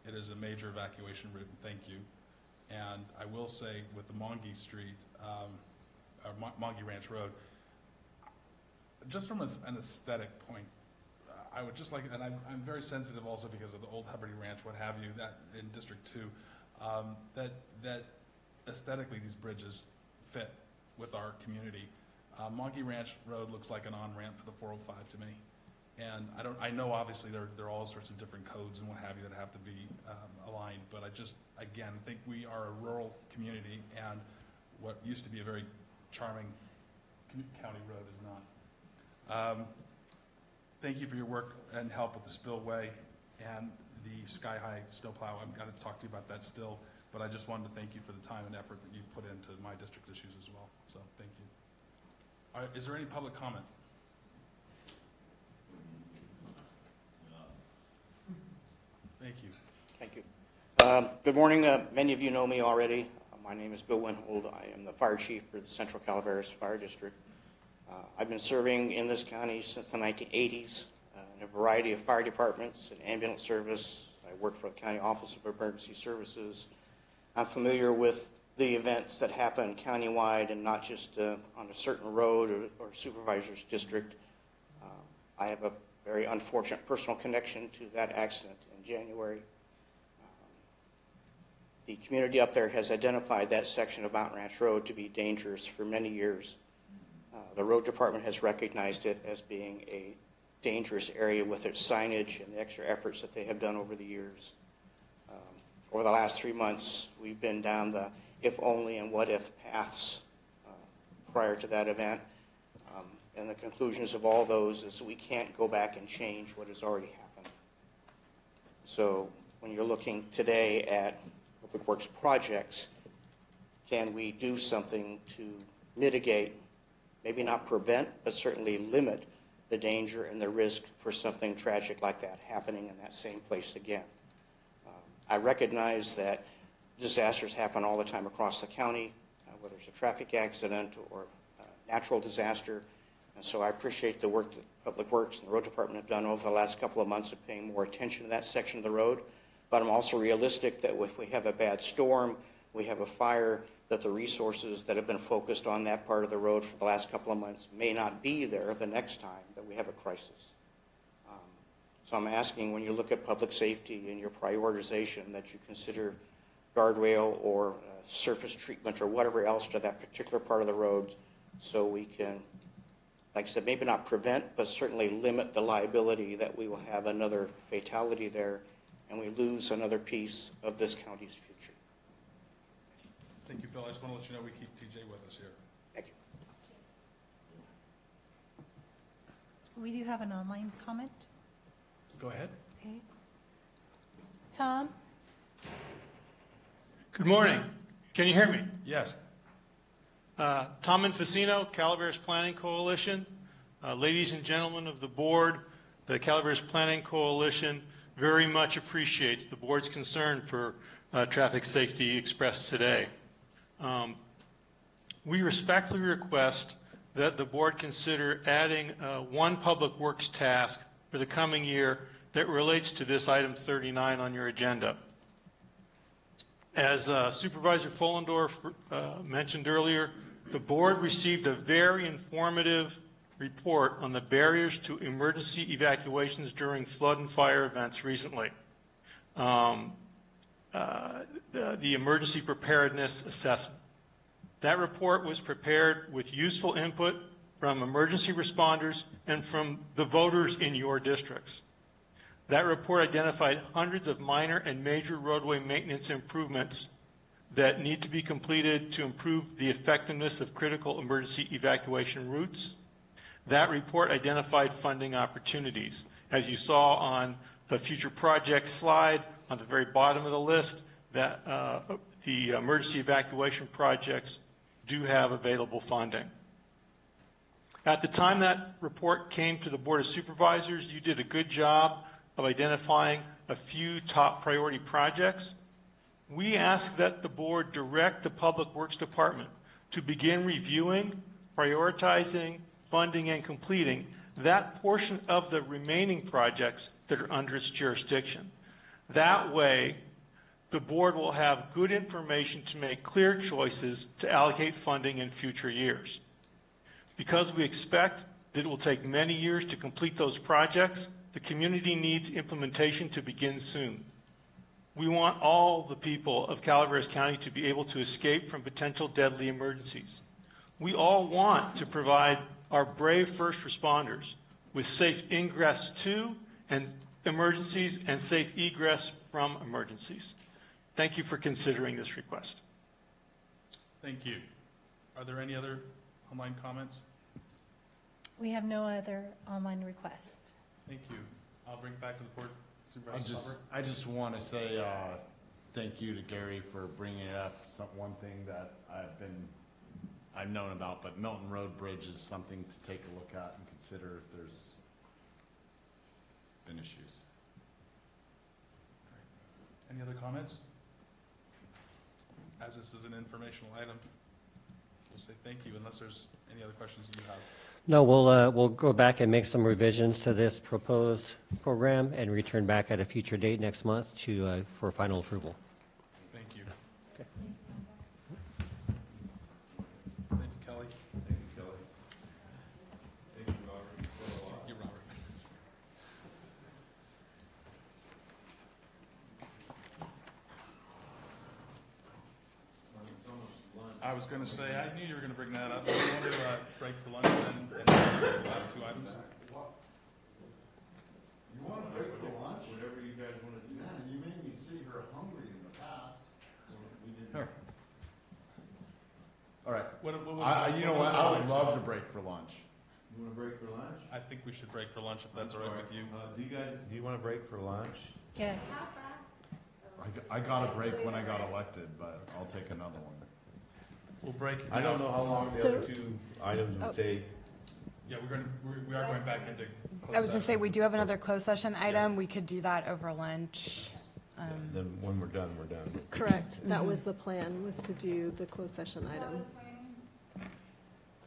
It is a major evacuation route, and thank you. And I will say with the Mongie Street, or Mongie Ranch Road, just from an aesthetic point, I would just like, and I'm very sensitive also because of the old Hubbardie Ranch, what have you, that in District 2, that aesthetically these bridges fit with our community. Mongie Ranch Road looks like an on-ramp for the 405 to me. And I know obviously there are all sorts of different codes and what have you that have to be aligned, but I just, again, think we are a rural community, and what used to be a very charming county road is not. Thank you for your work and help with the spillway and the sky-high snowplow. I'm going to talk to you about that still, but I just wanted to thank you for the time and effort that you've put into my district issues as well, so thank you. All right, is there any public comment? Thank you. Thank you. Good morning. Many of you know me already. My name is Bill Winhold. I am the fire chief for the Central Calaveras Fire District. I've been serving in this county since the 1980s in a variety of fire departments and ambulance service. I work for the County Office of Emergency Services. I'm familiar with the events that happen countywide and not just on a certain road or supervisor's district. I have a very unfortunate personal connection to that accident in January. The community up there has identified that section of Mountain Ranch Road to be dangerous for many years. The road department has recognized it as being a dangerous area with its signage and the extra efforts that they have done over the years. Over the last 3 months, we've been down the if only and what if paths prior to that event. And the conclusions of all those is we can't go back and change what has already happened. So when you're looking today at Public Works projects, can we do something to mitigate maybe not prevent, but certainly limit the danger and the risk for something tragic like that happening in that same place again. I recognize that disasters happen all the time across the county, whether it's a traffic accident or natural disaster. And so I appreciate the work that Public Works and the Road Department have done over the last couple of months of paying more attention to that section of the road. But I'm also realistic that if we have a bad storm, we have a fire, that the resources that have been focused on that part of the road for the last couple of months may not be there the next time that we have a crisis. So I'm asking, when you look at public safety and your prioritization, that you consider guardrail or surface treatment or whatever else to that particular part of the road, so we can, like I said, maybe not prevent, but certainly limit the liability that we will have another fatality there and we lose another piece of this county's future. Thank you, Bill. I just want to let you know we keep TJ with us here. Thank you. We do have an online comment. Go ahead. Okay. Tom? Good morning. Can you hear me? Yes. Tom Infacino, Calaveras Planning Coalition. Ladies and gentlemen of the board, the Calaveras Planning Coalition very much appreciates the board's concern for traffic safety expressed today. We respectfully request that the board consider adding one public works task for the coming year that relates to this item 39 on your agenda. As Supervisor Follendorf mentioned earlier, the board received a very informative report on the barriers to emergency evacuations during flood and fire events recently. The emergency preparedness assessment. That report was prepared with useful input from emergency responders and from the voters in your districts. That report identified hundreds of minor and major roadway maintenance improvements that need to be completed to improve the effectiveness of critical emergency evacuation routes. That report identified funding opportunities. As you saw on the future projects slide, on the very bottom of the list, that the emergency evacuation projects do have available funding. At the time that report came to the Board of Supervisors, you did a good job of identifying a few top priority projects. We ask that the board direct the Public Works Department to begin reviewing, prioritizing, funding, and completing that portion of the remaining projects that are under its jurisdiction. That way, the board will have good information to make clear choices to allocate funding in future years. Because we expect that it will take many years to complete those projects, the community needs implementation to begin soon. We want all the people of Calaveras County to be able to escape from potential deadly emergencies. We all want to provide our brave first responders with safe ingress to and emergencies and safe egress from emergencies. Thank you for considering this request. Thank you. Are there any other online comments? We have no other online requests. Thank you. I'll bring it back to the board. Supervisor I just want to say thank you to Gary for bringing it up. One thing that I've known about, but Milton Road Bridge is something to take a look at and consider if there's been issues. Any other comments? As this is an informational item, we'll say thank you unless there's any other questions you have. No, we'll go back and make some revisions to this proposed program and return back at a future date next month for final approval. Thank you. Okay. Thank you, Kelly. Thank you, Kelly. Thank you, Robert. Thank you, Robert. I was going to say, I knew you were going to bring that up. Do you want to break for lunch and the last two items? You want to break for lunch? Whatever you guys want to do. Man, you made me see her hungry in the past. Sure. All right. You know what? I would love to break for lunch. You want to break for lunch? I think we should break for lunch if that's all right with you. Do you want to break for lunch? Yes. I got a break when I got elected, but I'll take another one. We'll break. I don't know how long the other two items would take. Yeah, we are going back into closed I was gonna say, session. we do have another closed session item. We could do that over lunch. Then when we're done, we're done. Correct. That was the plan, was to do the closed session item.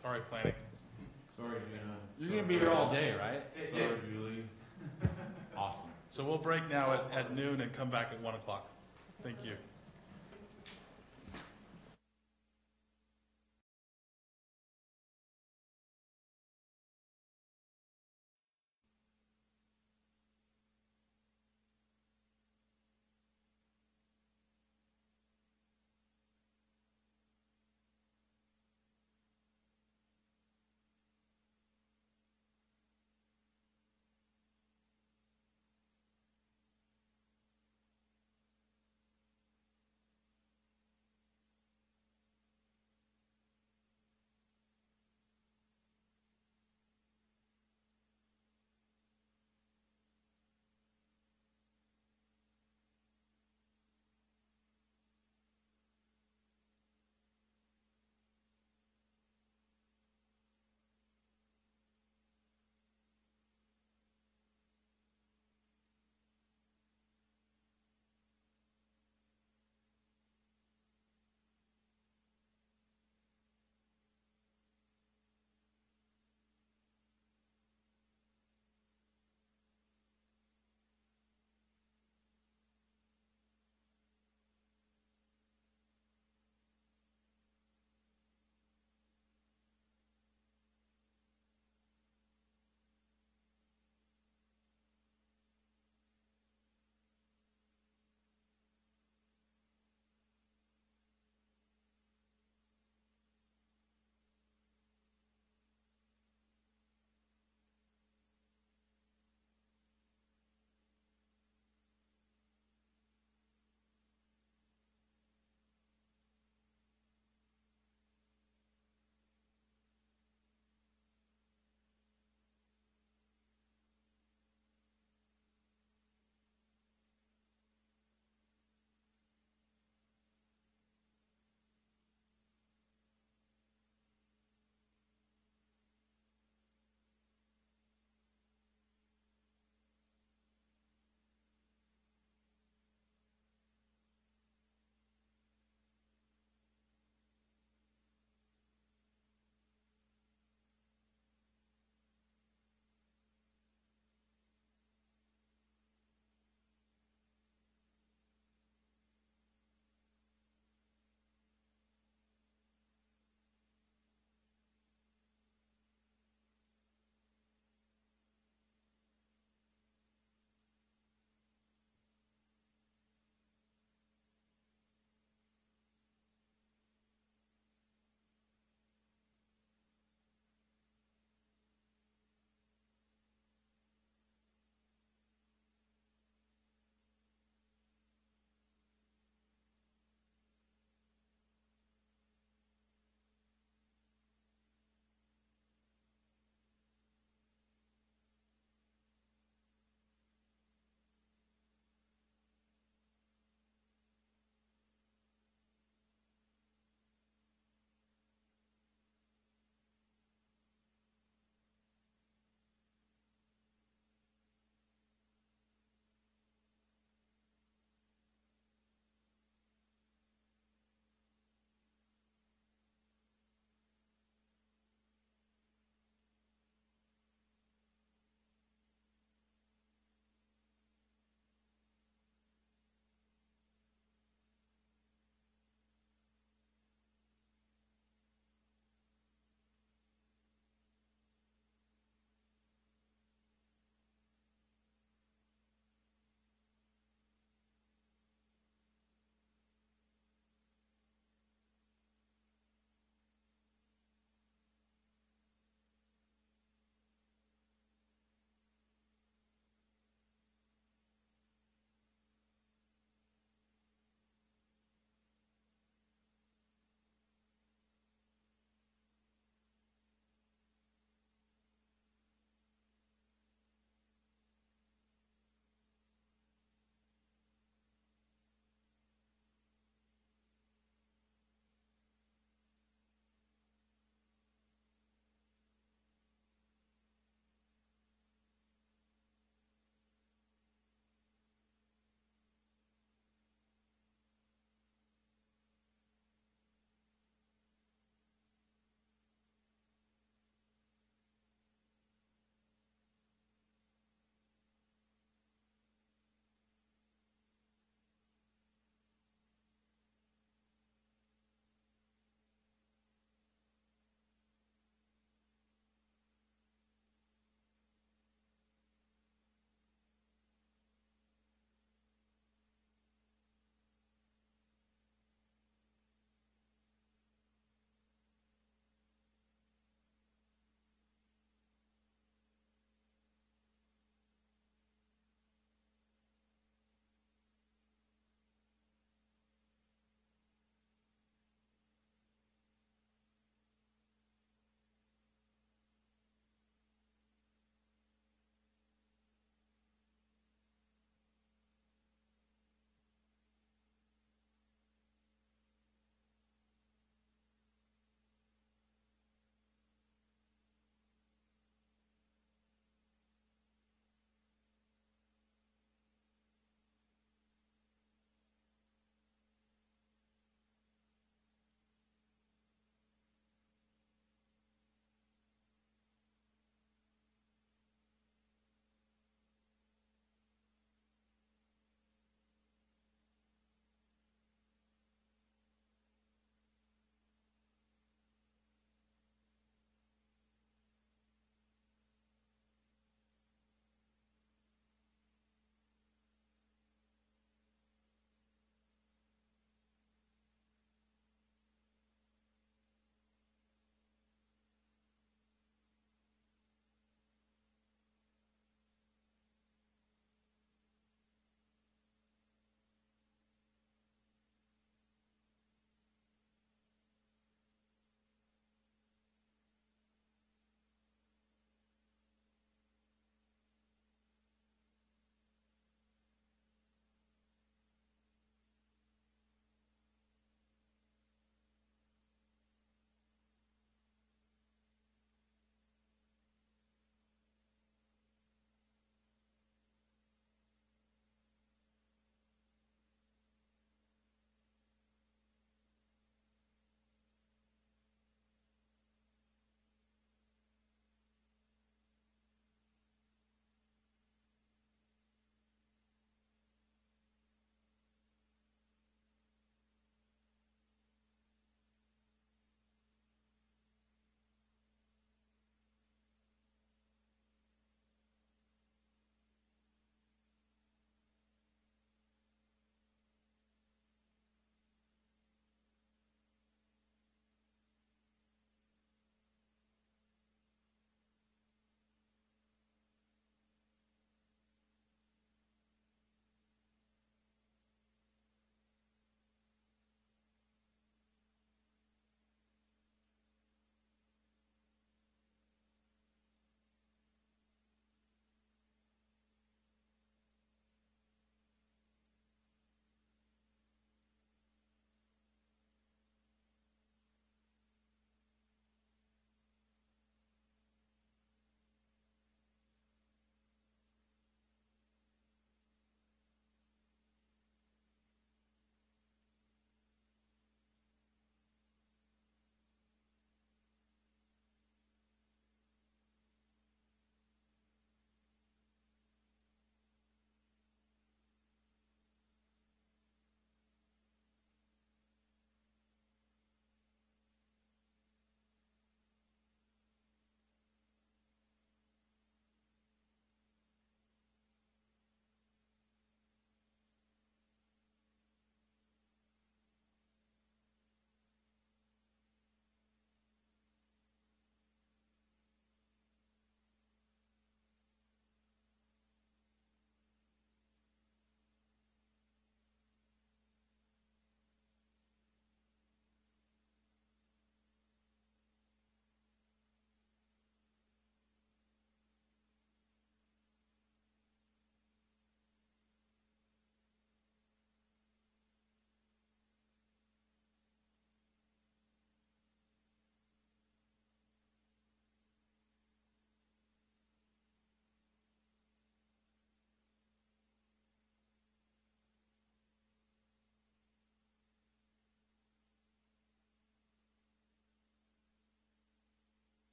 Sorry, planning. Sorry, Jenna. You're gonna be here all day, right? Sorry, Julie. Awesome. So we'll break now at noon and come back at 1 o'clock. Thank you.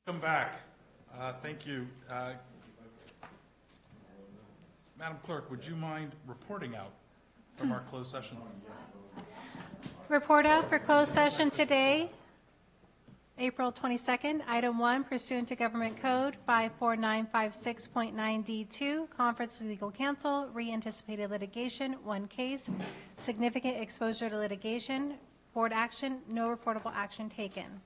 Come back. Thank you. Madam Clerk, would you mind reporting out from our closed session? Report out for closed session today, April 22nd. Item 1, pursuant to Government Code 54956.9D2, conference with legal counsel, re-anticipated litigation, 1 case, significant exposure to litigation, board action, no reportable action taken.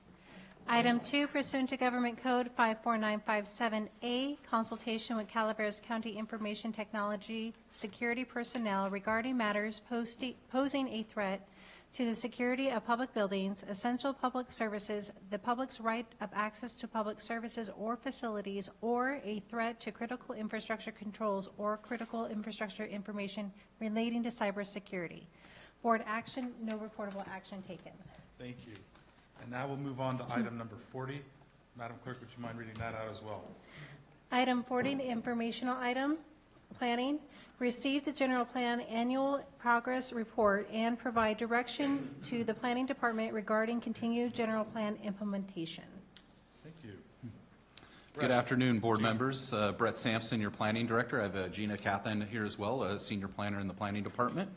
Item 2, pursuant to Government Code 54957A, consultation with Calaveras County Information Technology Security personnel regarding matters posing a threat to the security of public buildings, essential public services, the public's right of access to public services or facilities, or a threat to critical infrastructure controls or critical infrastructure information relating to cybersecurity. Board action, no reportable action taken. Thank you. And now we'll move on to item number 40. Madam Clerk, would you mind reading that out as well? Item 40, informational item, planning. Receive the general plan annual progress report and provide direction to the planning department regarding continued general plan implementation. Thank you. Good afternoon, board members. Brett Sampson, your planning director. I have Gina Cathan here as well, a senior planner in the planning department.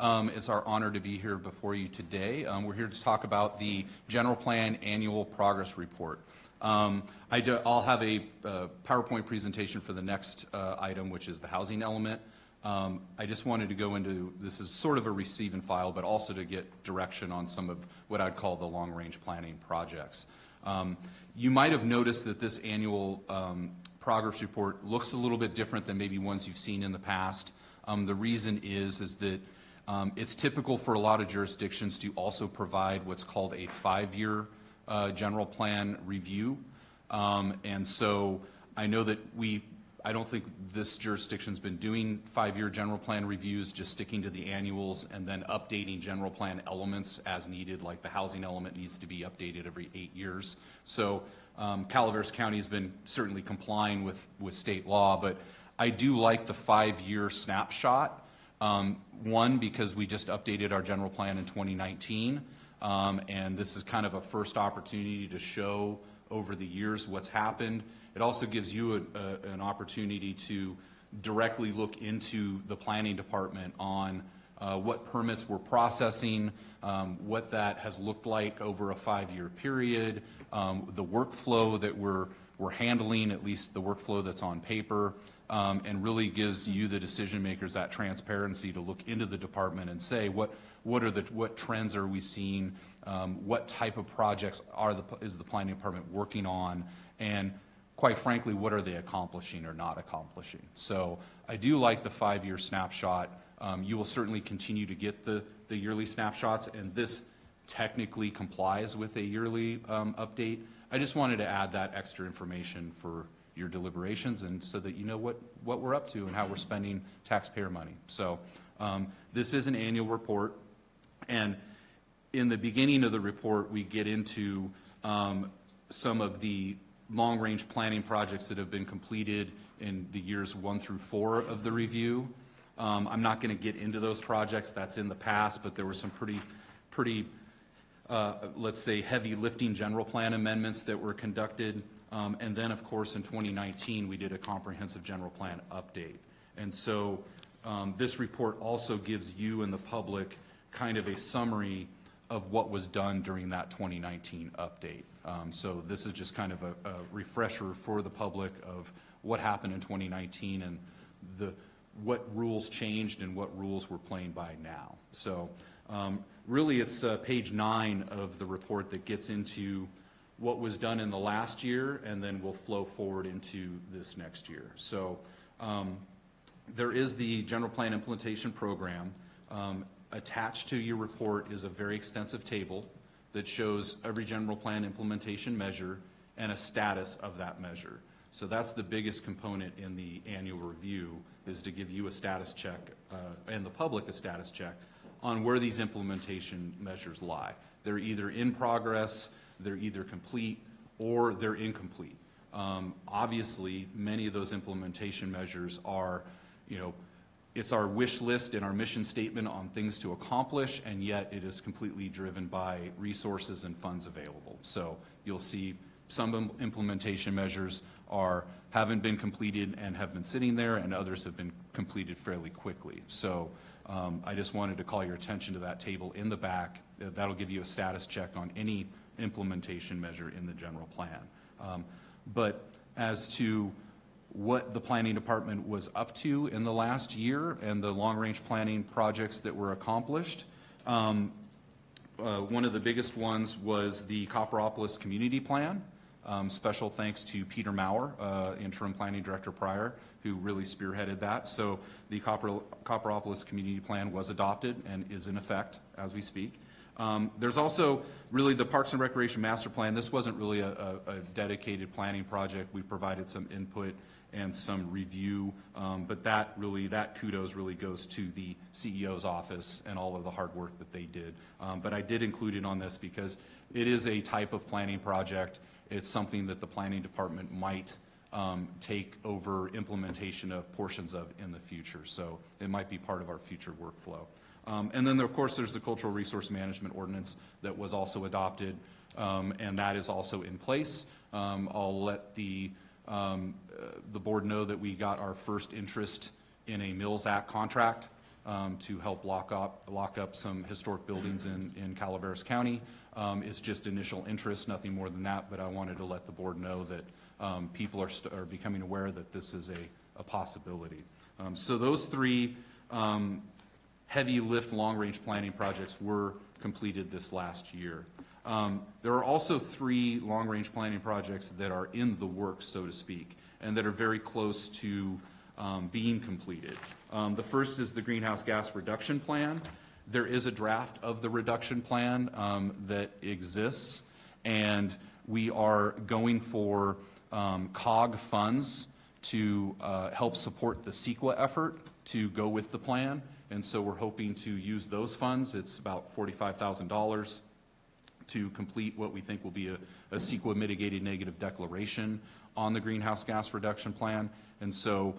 It's our honor to be here before you today. We're here to talk about the general plan annual progress report. I'll have a PowerPoint presentation for the next item, which is the housing element. I just wanted to go into, this is sort of a receive and file, but also to get direction on some of what I'd call the long-range planning projects. You might have noticed that this annual progress report looks a little bit different than maybe ones you've seen in the past. The reason is that it's typical for a lot of jurisdictions to also provide what's called a 5-year general plan review. And so I know that I don't think this jurisdiction's been doing 5-year general plan reviews, just sticking to the annuals and then updating general plan elements as needed, like the housing element needs to be updated every 8 years. So Calaveras County has been certainly complying with state law, but I do like the 5-year snapshot. One, because we just updated our general plan in 2019, and this is kind of a first opportunity to show over the years what's happened. It also gives you an opportunity to directly look into the planning department on what permits we're processing, what that has looked like over a 5-year period, the workflow that we're handling, at least the workflow that's on paper, and really gives you, the decision makers, that transparency to look into the department and say what trends are we seeing, what type of projects is the planning department working on, and quite frankly, what are they accomplishing or not accomplishing. So I do like the 5-year snapshot. You will certainly continue to get the yearly snapshots, and this technically complies with a yearly update. I just wanted to add that extra information for your deliberations and so that you know what we're up to and how we're spending taxpayer money. So this is an annual report, and in the beginning of the report, we get into some of the long-range planning projects that have been completed in the years 1 through 4 of the review. I'm not going to get into those projects. That's in the past, but there were some pretty let's say, heavy lifting general plan amendments that were conducted. And then, of course, in 2019, we did a comprehensive general plan update. And so this report also gives you and the public kind of a summary of what was done during that 2019 update. So this is just kind of a refresher for the public of what happened in 2019 and what rules changed and what rules we're playing by now. So really it's page 9 of the report that gets into what was done in the last year, and then we'll flow forward into this next year. So there is the general plan implementation program. Attached to your report is a very extensive table that shows every general plan implementation measure and a status of that measure. So that's the biggest component in the annual review, is to give you a status check and the public a status check on where these implementation measures lie. They're either in progress, they're either complete, or they're incomplete. Obviously, many of those implementation measures are, it's our wish list and our mission statement on things to accomplish, and yet it is completely driven by resources and funds available. So you'll see some implementation measures haven't been completed and have been sitting there, and others have been completed fairly quickly. So I just wanted to call your attention to that table in the back. That'll give you a status check on any implementation measure in the general plan. But as to what the planning department was up to in the last year and the long-range planning projects that were accomplished, one of the biggest ones was the Copperopolis Community Plan. Special thanks to Peter Maurer, interim planning director prior, who really spearheaded that. So the Copperopolis Community Plan was adopted and is in effect as we speak. There's also really the Parks and Recreation Master Plan. This wasn't really a dedicated planning project. We provided some input and some review, but that kudos really goes to the CEO's office and all of the hard work that they did. But I did include it on this because it is a type of planning project. It's something that the planning department might take over implementation of portions of in the future. So it might be part of our future workflow. And then, of course, there's the Cultural Resource Management Ordinance that was also adopted, and that is also in place. I'll let the board know that we got our first interest in a Mills Act contract to help lock up some historic buildings in Calaveras County. It's just initial interest, nothing more than that, but I wanted to let the board know that people are becoming aware that this is a possibility. So those three heavy lift long-range planning projects were completed this last year. There are also three long-range planning projects that are in the works, so to speak, and that are very close to being completed. The first is the Greenhouse Gas Reduction Plan. There is a draft of the reduction plan that exists, and we are going for COG funds to help support the CEQA effort to go with the plan. And so we're hoping to use those funds. It's about $45,000 to complete what we think will be a CEQA mitigated negative declaration on the greenhouse gas reduction plan. And so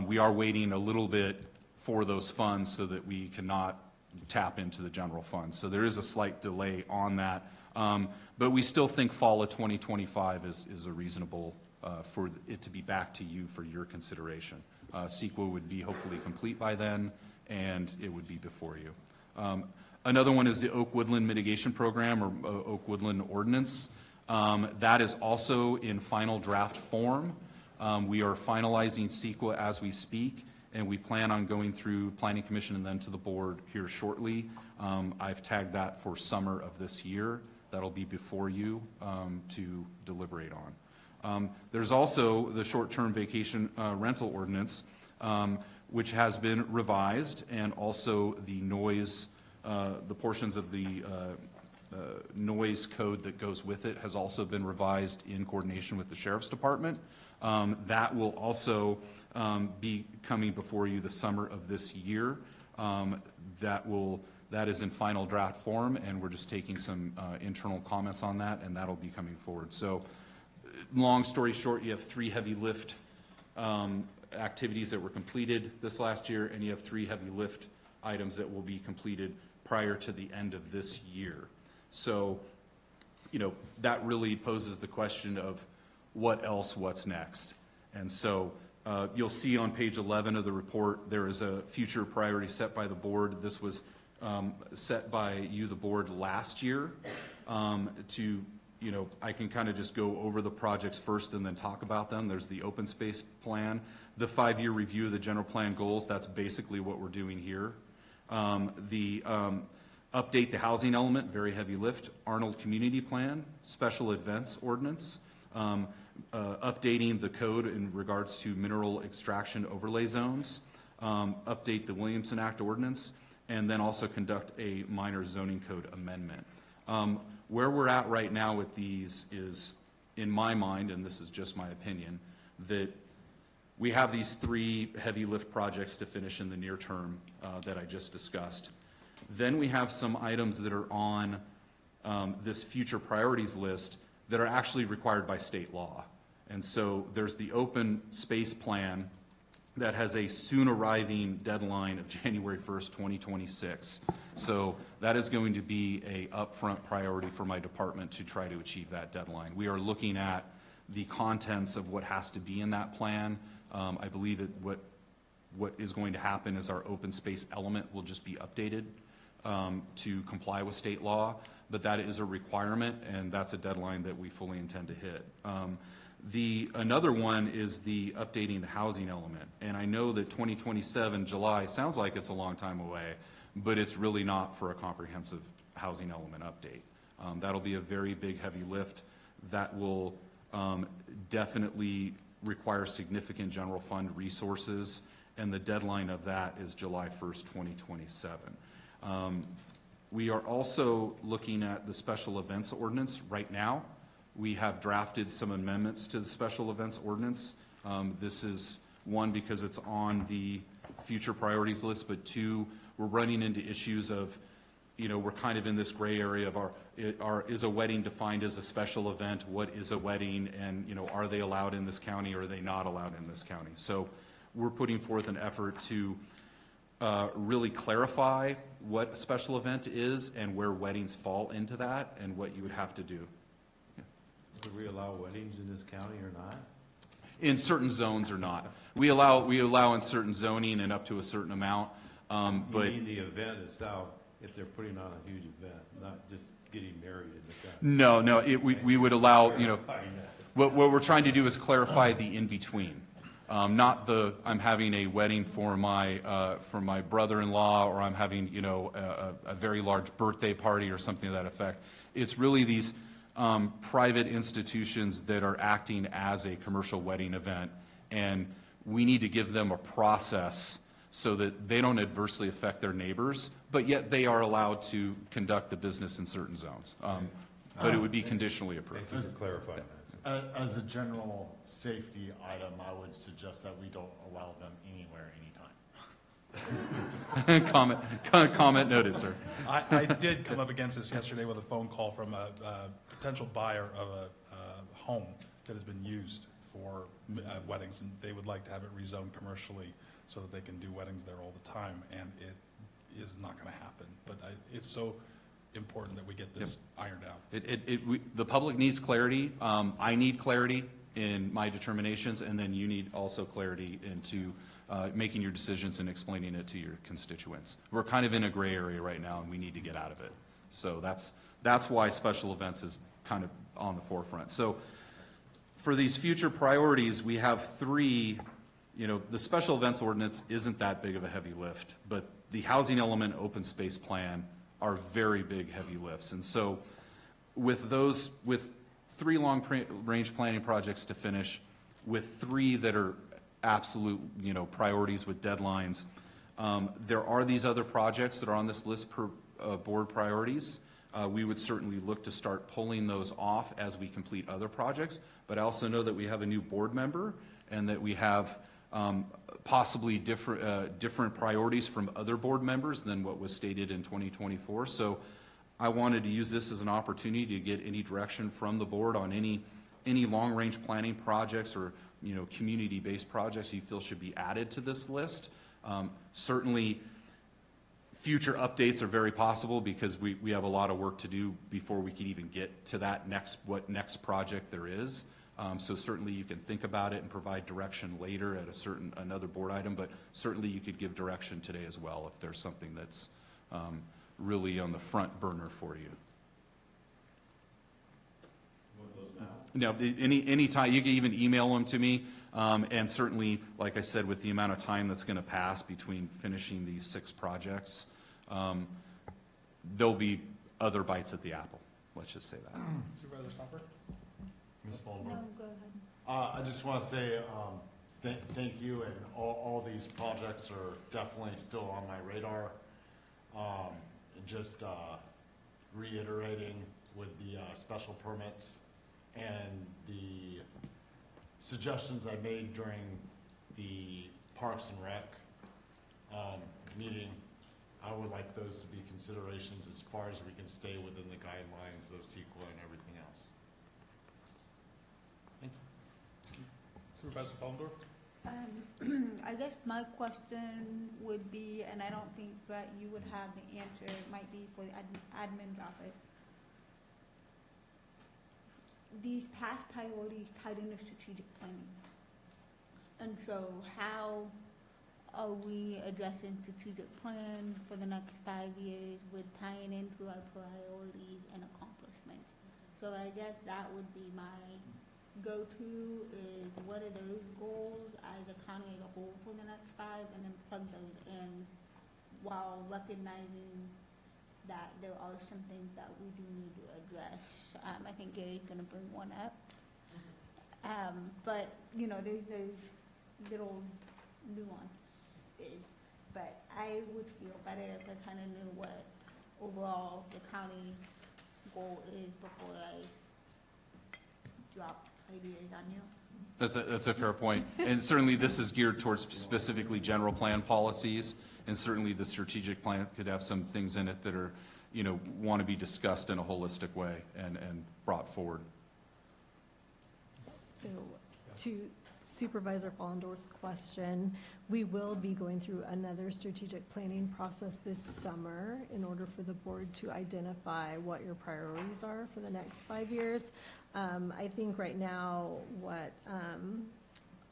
we are waiting a little bit for those funds so that we cannot tap into the general fund. So there is a slight delay on that. But we still think fall of 2025 is a reasonable for it to be back to you for your consideration. CEQA would be hopefully complete by then, and it would be before you. Another one is the Oak Woodland Mitigation Program, or Oak Woodland Ordinance. That is also in final draft form. We are finalizing CEQA as we speak, and we plan on going through Planning Commission and then to the board here shortly. I've tagged that for summer of this year. That'll be before you to deliberate on. There's also the short-term vacation rental ordinance, which has been revised, and also the noise, the portions of the noise code that goes with it has also been revised in coordination with the Sheriff's Department. That will also be coming before you the summer of this year. That is in final draft form, and we're just taking some internal comments on that, and that'll be coming forward. So long story short, you have three heavy lift activities that were completed this last year, and you have three heavy lift items that will be completed prior to the end of this year. So, that really poses the question of what else, what's next? And so you'll see on page 11 of the report, there is a future priority set by the board. This was set by you, the board, last year I can kind of just go over the projects first and then talk about them. There's the open space plan, the 5-year review of the general plan goals. That's basically what we're doing here. Update the housing element, very heavy lift. Arnold Community Plan, special events ordinance, updating the code in regards to mineral extraction overlay zones, update the Williamson Act ordinance, and then also conduct a minor zoning code amendment. Where we're at right now with these is, in my mind, and this is just my opinion, that we have these three heavy lift projects to finish in the near term that I just discussed. Then we have some items that are on this future priorities list that are actually required by state law. And so there's the open space plan that has a soon arriving deadline of January 1st, 2026. So that is going to be a upfront priority for my department to try to achieve that deadline. We are looking at the contents of what has to be in that plan. I believe what is going to happen is our open space element will just be updated to comply with state law, but that is a requirement, and that's a deadline that we fully intend to hit. Another one is the updating the housing element, and I know that 2027 July sounds like it's a long time away, but it's really not for a comprehensive housing element update. That'll be a very big, heavy lift that will definitely require significant general fund resources, and the deadline of that is July 1st, 2027. We are also looking at the special events ordinance right now. We have drafted some amendments to the special events ordinance. This is one, because it's on the future priorities list, but two, we're running into issues of, we're kind of in this gray area of is a wedding defined as a special event? What is a wedding? And, are they allowed in this county or are they not allowed in this county? So we're putting forth an effort to really clarify what a special event is and where weddings fall into that and what you would have to do. Do we allow weddings in this county or not? In certain zones or not. We allow in certain zoning and up to a certain amount, You but mean the event itself, if they're putting on a huge event, not just getting married in the county? no, we would allow, Clarifying that. what we're trying to do is clarify the in-between. Not I'm having a wedding for my brother-in-law, or I'm having, a very large birthday party or something to that effect. It's really these private institutions that are acting as a commercial wedding event, and we need to give them a process so that they don't adversely affect their neighbors, but yet they are allowed to conduct a business in certain zones. But it would be conditionally approved. Thank you for clarifying that. As a general safety item, I would suggest that we don't allow them anywhere, anytime. Comment noted, sir. I did come up against this yesterday with a phone call from a potential buyer of a home that has been used for weddings, and they would like to have it rezoned commercially so that they can do weddings there all the time, and it is not going to happen. But it's so important that we get this ironed out. The public needs clarity. I need clarity in my determinations, and then you need also clarity into making your decisions and explaining it to your constituents. We're kind of in a gray area right now, and we need to get out of it. So that's why special events is kind of on the forefront. So for these future priorities, we have three. The special events ordinance isn't that big of a heavy lift, but the housing element open space plan are very big, heavy lifts. And so with three long-range planning projects to finish, with three that are absolute, priorities with deadlines, there are these other projects that are on this list per board priorities. We would certainly look to start pulling those off as we complete other projects, but I also know that we have a new board member and that we have possibly different priorities from other board members than what was stated in 2024. So I wanted to use this as an opportunity to get any direction from the board on any long-range planning projects or community-based projects you feel should be added to this list. Certainly, future updates are very possible because we have a lot of work to do before we can even get to that what next project there is. So certainly you can think about it and provide direction later at another board item, but certainly you could give direction today as well if there's something that's really on the front burner for you. No, any time, you can even email them to me, and certainly, like I said, with the amount of time that's going to pass between finishing these 6 projects, there'll be other bites at the apple, let's just say that. Supervisor Stopper? Ms. Fulmer? No, go ahead. I just want to say thank you, and all these projects are definitely still on my radar. Just reiterating with the special permits and the suggestions I made during the Parks and Rec meeting, I would like those to be considerations as far as we can stay within the guidelines of CEQA and everything else. Supervisor Fallendorf? I guess my question would be, and I don't think that you would have the answer, it might be for the admin's office. These past priorities tied into strategic planning. And so how are we addressing strategic plan for the next 5 years with tying into our priorities and accomplishments? So I guess that would be my go-to is what are those goals as a county as a whole for the next 5, and then plug those in while recognizing that there are some things that we do need to address. I think Gary's gonna bring one up. But, you know, there's those little nuances. But I would feel better if I kind of knew what overall the county goal is before I drop ideas on you. That's a fair point. And certainly this is geared towards specifically general plan policies, and certainly the strategic plan could have some things in it that are, you know, want to be discussed in a holistic way and brought forward. So to Supervisor Fallendorf's question, we will be going through another strategic planning process this summer in order for the board to identify what your priorities are for the next 5 years. I think right now what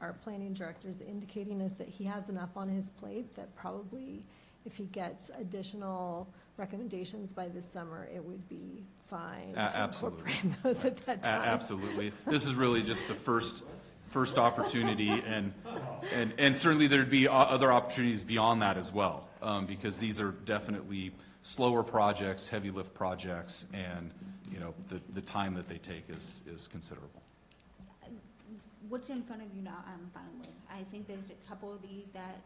our planning director is indicating is that he has enough on his plate that probably if he gets additional recommendations by this summer, it would be fine to Absolutely. incorporate those at that time. Absolutely. This is really just the first opportunity, and certainly there'd be other opportunities beyond that as well, because these are definitely slower projects, heavy lift projects, and, you know, the time that they take is considerable. What's in front of you now, I'm fine with. I think there's a couple of these that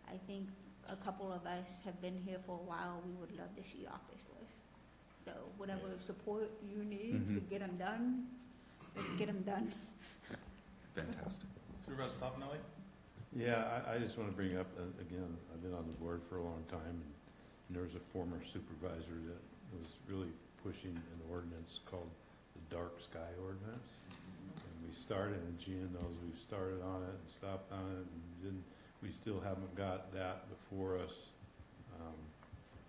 I think a couple of us have been here for a while, we would love to see off this list. So whatever support you need to get them done, get them done. Fantastic. Supervisor Toffenelli? Yeah, I just want to bring up, again, I've been on the board for a long time, and there was a former supervisor that was really pushing an ordinance called the Dark Sky Ordinance. And we started, and Gina knows we've started on it and stopped on it, and didn't, we still haven't got that before us.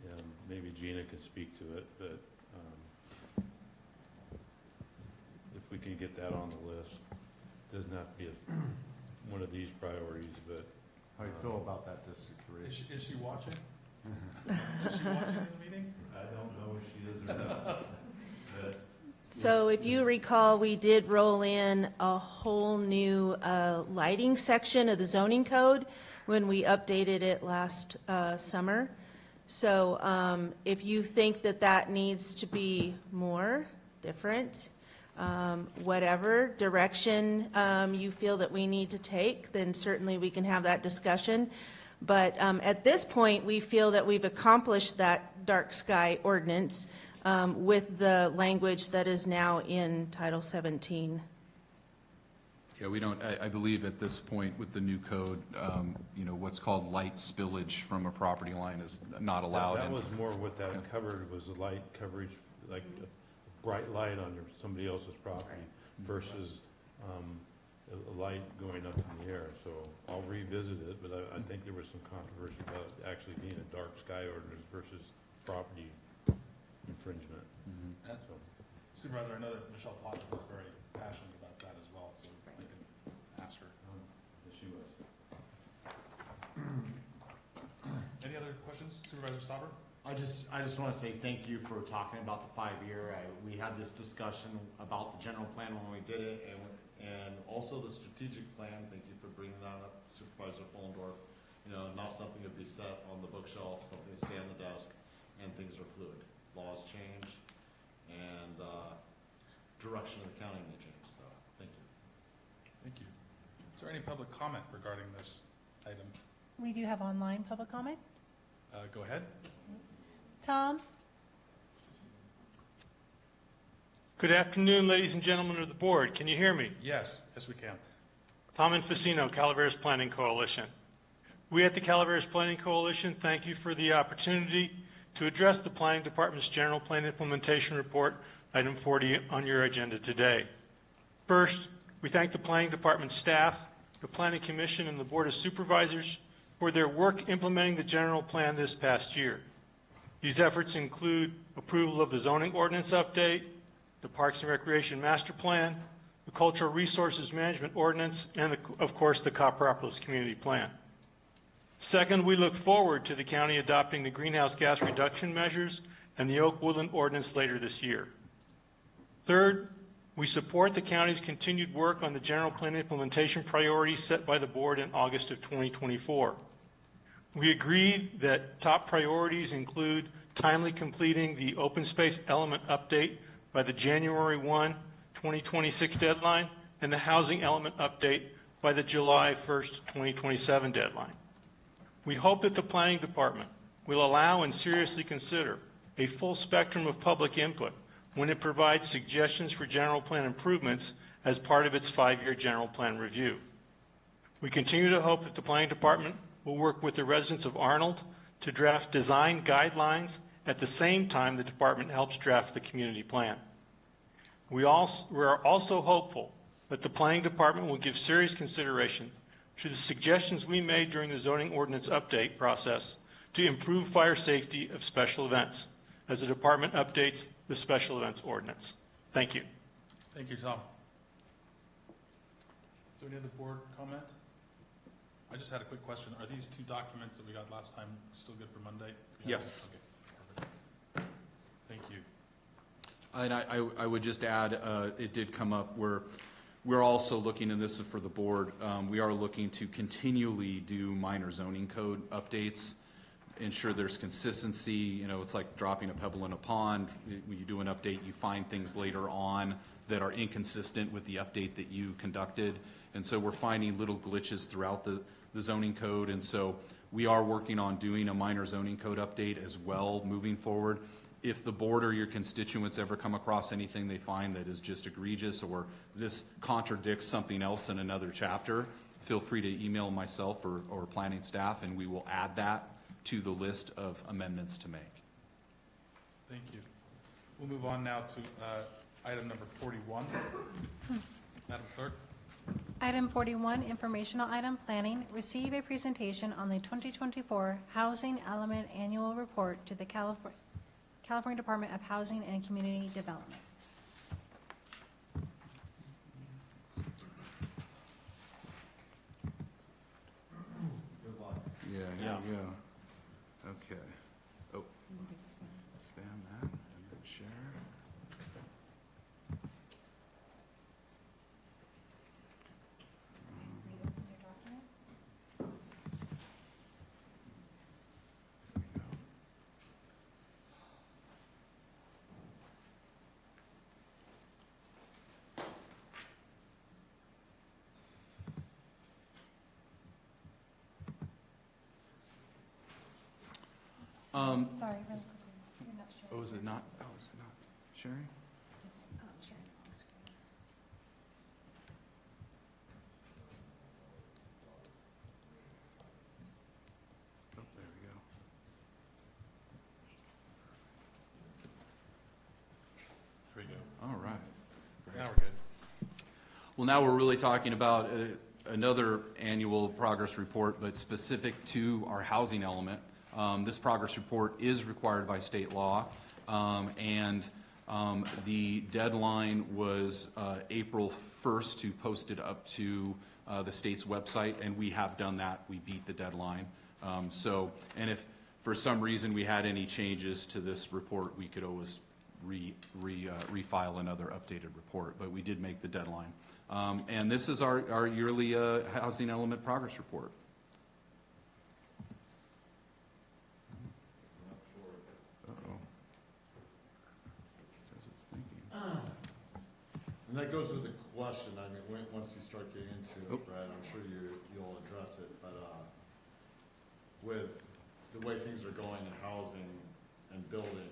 And maybe Gina can speak to it, but if we can get that on the list, doesn't have to be one of these priorities, but. How do you feel about that District 3? Is she watching? Is she watching the meeting? I don't know if she is or not. But So if you recall, we did roll in a whole new lighting section of the zoning code when we updated it last summer. So if you think that that needs to be more, different, whatever direction you feel that we need to take, then certainly we can have that discussion. But at this point, we feel that we've accomplished that dark sky ordinance with the language that is now in Title 17. Yeah, we don't, I believe at this point with the new code, you know, what's called light spillage from a property line is not allowed. That was more what that covered, was the light coverage, like a bright light on somebody else's property versus a light going up in the air. So I'll revisit it, but I think there was some controversy about it actually being a dark sky ordinance versus property infringement. So, Supervisor, I know that Michelle Plotnick was very passionate about that as well, so I can ask her. Yes, she was. Any other questions? Supervisor Stauber? I just want to say thank you for talking about the 5-year. We had this discussion about the general plan when we did it, and also the strategic plan. Thank you for bringing that up, Supervisor Fullendorf. You know, not something to be set on the bookshelf, something to stay on the desk, and things are fluid. Laws change, and direction of the county may change. So, thank you. Thank you. Is there any public comment regarding this item? We do have online public comment. Go ahead. Tom? Good afternoon, ladies and gentlemen of the board. Can you hear me? Yes, yes we can. Tom Infacino, Calaveras Planning Coalition. We at the Calaveras Planning Coalition thank you for the opportunity to address the Planning Department's General Plan Implementation Report, item 40 on your agenda today. First, we thank the Planning Department staff, the Planning Commission, and the Board of Supervisors for their work implementing the general plan this past year. These efforts include approval of the zoning ordinance update, the Parks and Recreation Master Plan, the Cultural Resources Management Ordinance, and, of course, the Copperopolis Community Plan. Second, we look forward to the county adopting the greenhouse gas reduction measures and the Oak Woodland Ordinance later this year. Third, we support the county's continued work on the general plan implementation priorities set by the board in August of 2024. We agree that top priorities include timely completing the open space element update by the January 1, 2026 deadline and the housing element update by the July 1st, 2027 deadline. We hope that the Planning Department will allow and seriously consider a full spectrum of public input when it provides suggestions for general plan improvements as part of its 5-year general plan review. We continue to hope that the Planning Department will work with the residents of Arnold to draft design guidelines at the same time the department helps draft the community plan. We are also hopeful that the Planning Department will give serious consideration to the suggestions we made during the zoning ordinance update process to improve fire safety of special events as the department updates the special events ordinance. Thank you. Thank you, Tom. Is there any other board comment? I just had a quick question. Are these 2 documents that we got last time still good for Monday? Yes. Okay, perfect. Thank you. And I would just add, it did come up where we're also looking, and this is for the board, we are looking to continually do minor zoning code updates, ensure there's consistency. You know, it's like dropping a pebble in a pond. When you do an update, you find things later on that are inconsistent with the update that you conducted. And so we're finding little glitches throughout the zoning code. And so we are working on doing a minor zoning code update as well moving forward. If the board or your constituents ever come across anything they find that is just egregious or this contradicts something else in another chapter, feel free to email myself or planning staff, and we will add that to the list of amendments to make. Thank you. We'll move on now to item number 41. Madam Clerk. Item 41, informational item, planning. Receive a presentation on the 2024 Housing Element Annual Report to the California Department of Housing and Community Development. Yeah, here we go. Okay. Oh, spam that and then share. Sorry, really quickly. You're not sharing. Oh, is it not? Oh, is it not sharing? It's sharing on the screen. Oh, there we go. There we go. All right. Now we're good. Well, now we're really talking about another annual progress report, but specific to our housing element. This progress report is required by state law, and the deadline was April 1st to post it up to the state's website, and we have done that. We beat the deadline. And if for some reason we had any changes to this report, we could always refile another updated report, but we did make the deadline. And this is our yearly housing element progress report. And that goes with the question, I mean, once you start getting into it, Brad, I'm sure you'll address it, but with the way things are going in housing and building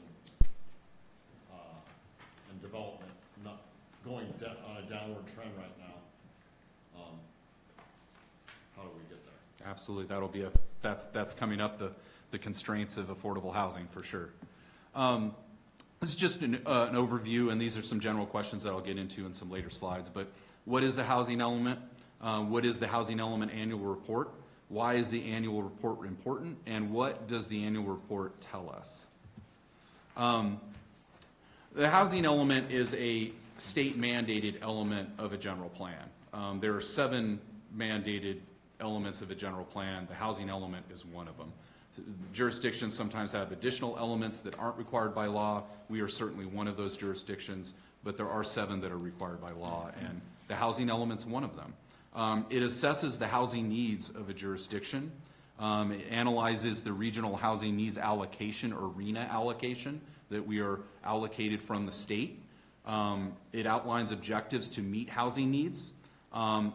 and development, not going on a downward trend right now, how do we get there? Absolutely, that'll be that's coming up, the constraints of affordable housing for sure. This is just an overview, and these are some general questions that I'll get into in some later slides. But what is the housing element? What is the housing element annual report? Why is the annual report important? And what does the annual report tell us? The housing element is a state mandated element of a general plan. There are 7 mandated elements of a general plan. The housing element is one of them. Jurisdictions sometimes have additional elements that aren't required by law. We are certainly one of those jurisdictions, but there are 7 that are required by law, and the housing element's one of them. It assesses the housing needs of a jurisdiction. It analyzes the regional housing needs allocation or RENA allocation that we are allocated from the state. It outlines objectives to meet housing needs.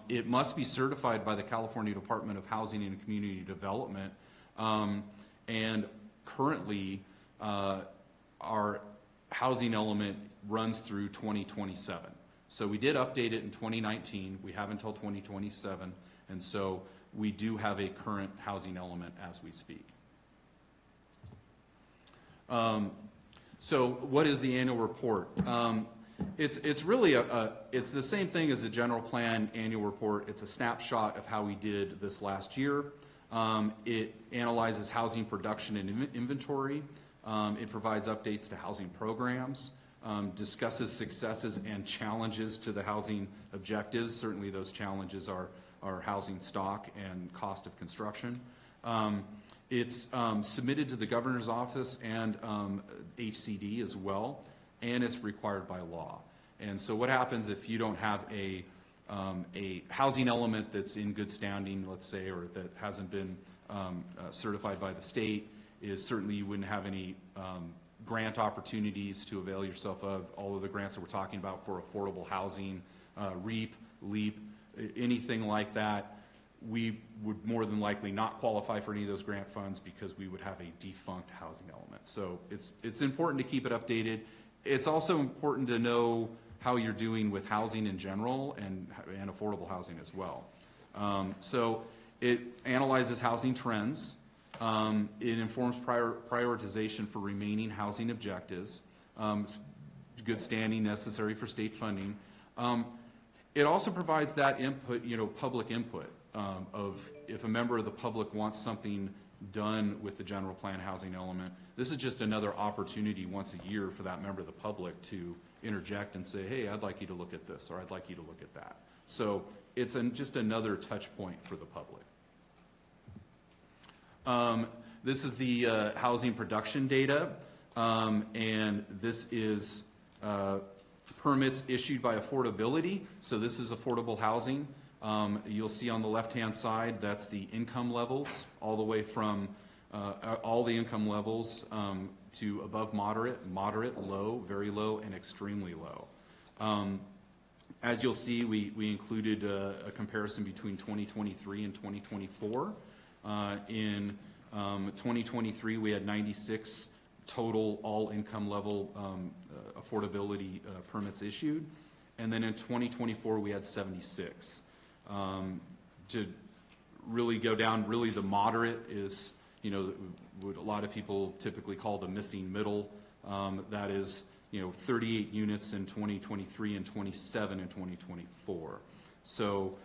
It must be certified by the California Department of Housing and Community Development. And currently, our housing element runs through 2027. So we did update it in 2019. We have until 2027. And so we do have a current housing element as we speak. So what is the annual report? It's really it's the same thing as the general plan annual report. It's a snapshot of how we did this last year. It analyzes housing production and inventory. It provides updates to housing programs, discusses successes and challenges to the housing objectives. Certainly those challenges are housing stock and cost of construction. It's submitted to the governor's office and HCD as well, and it's required by law. And so what happens if you don't have a housing element that's in good standing, let's say, or that hasn't been certified by the state, is certainly you wouldn't have any grant opportunities to avail yourself of. All of the grants that we're talking about for affordable housing, REAP, LEAP, anything like that, we would more than likely not qualify for any of those grant funds because we would have a defunct housing element. So it's important to keep it updated. It's also important to know how you're doing with housing in general and affordable housing as well. So it analyzes housing trends. It informs prioritization for remaining housing objectives, good standing necessary for state funding. It also provides that input, public input of if a member of the public wants something done with the general plan housing element. This is just another opportunity once a year for that member of the public to interject and say, hey, I'd like you to look at this, or I'd like you to look at that. So it's just another touch point for the public. This is the housing production data, and this is permits issued by affordability. So this is affordable housing. You'll see on the left-hand side, that's the income levels, all the way from all the income levels to above moderate, moderate, low, very low, and extremely low. As you'll see, we included a comparison between 2023 and 2024. In 2023, we had 96 total all income level affordability permits issued. And then in 2024, we had 76. To really go down, really the moderate is, what a lot of people typically call the missing middle. That is, 38 units in 2023 and 27 in 2024. So,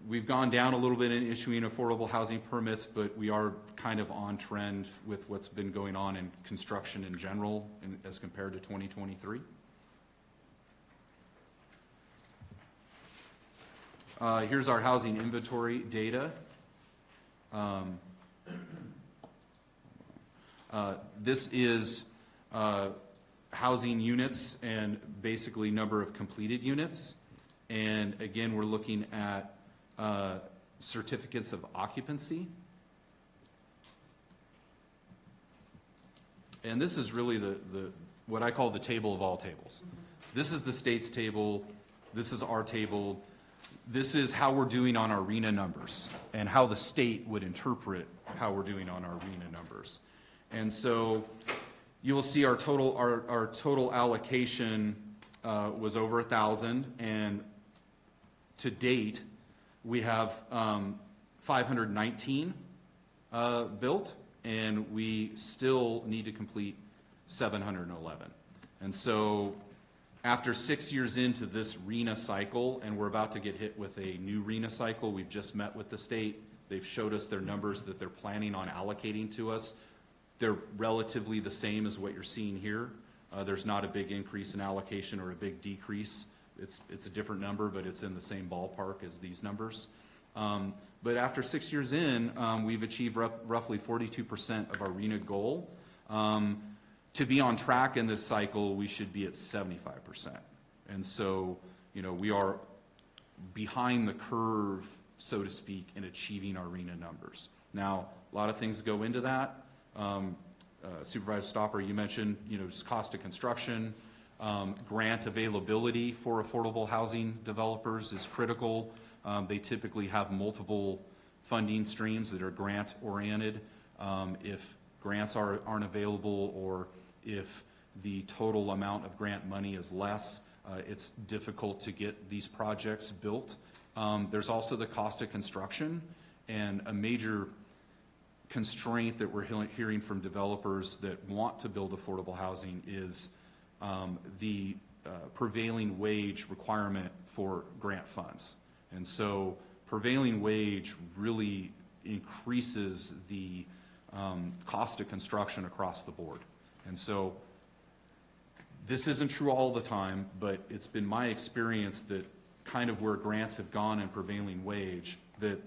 we've gone down a little bit in issuing affordable housing permits, but we are kind of on trend with what's been going on in construction in general as compared to 2023. Here's our housing inventory data. This is housing units and basically number of completed units. And again, we're looking at certificates of occupancy. And this is really the what I call the table of all tables. This is the state's table. This is our table. This is how we're doing on our RENA numbers and how the state would interpret how we're doing on our RENA numbers. And so you will see our total allocation was over 1,000, and to date we have 519 built, and we still need to complete 711. And so After 6 years into this RENA cycle, and we're about to get hit with a new RENA cycle, we've just met with the state. They've showed us their numbers that they're planning on allocating to us. They're relatively the same as what you're seeing here. There's not a big increase in allocation or a big decrease. It's a different number, but it's in the same ballpark as these numbers. But after 6 years in, we've achieved roughly 42% of our RENA goal. To be on track in this cycle, we should be at 75%. And so, we are behind the curve, so to speak, in achieving our RENA numbers. Now, a lot of things go into that. Supervisor Stopper, you mentioned, just cost of construction, grant availability for affordable housing developers is critical. They typically have multiple funding streams that are grant-oriented. If grants aren't available, or if the total amount of grant money is less, it's difficult to get these projects built. There's also the cost of construction, and a major constraint that we're hearing from developers that want to build affordable housing is the prevailing wage requirement for grant funds. And so prevailing wage really increases the cost of construction across the board. And so this isn't true all the time, but it's been my experience that kind of where grants have gone in prevailing wage, that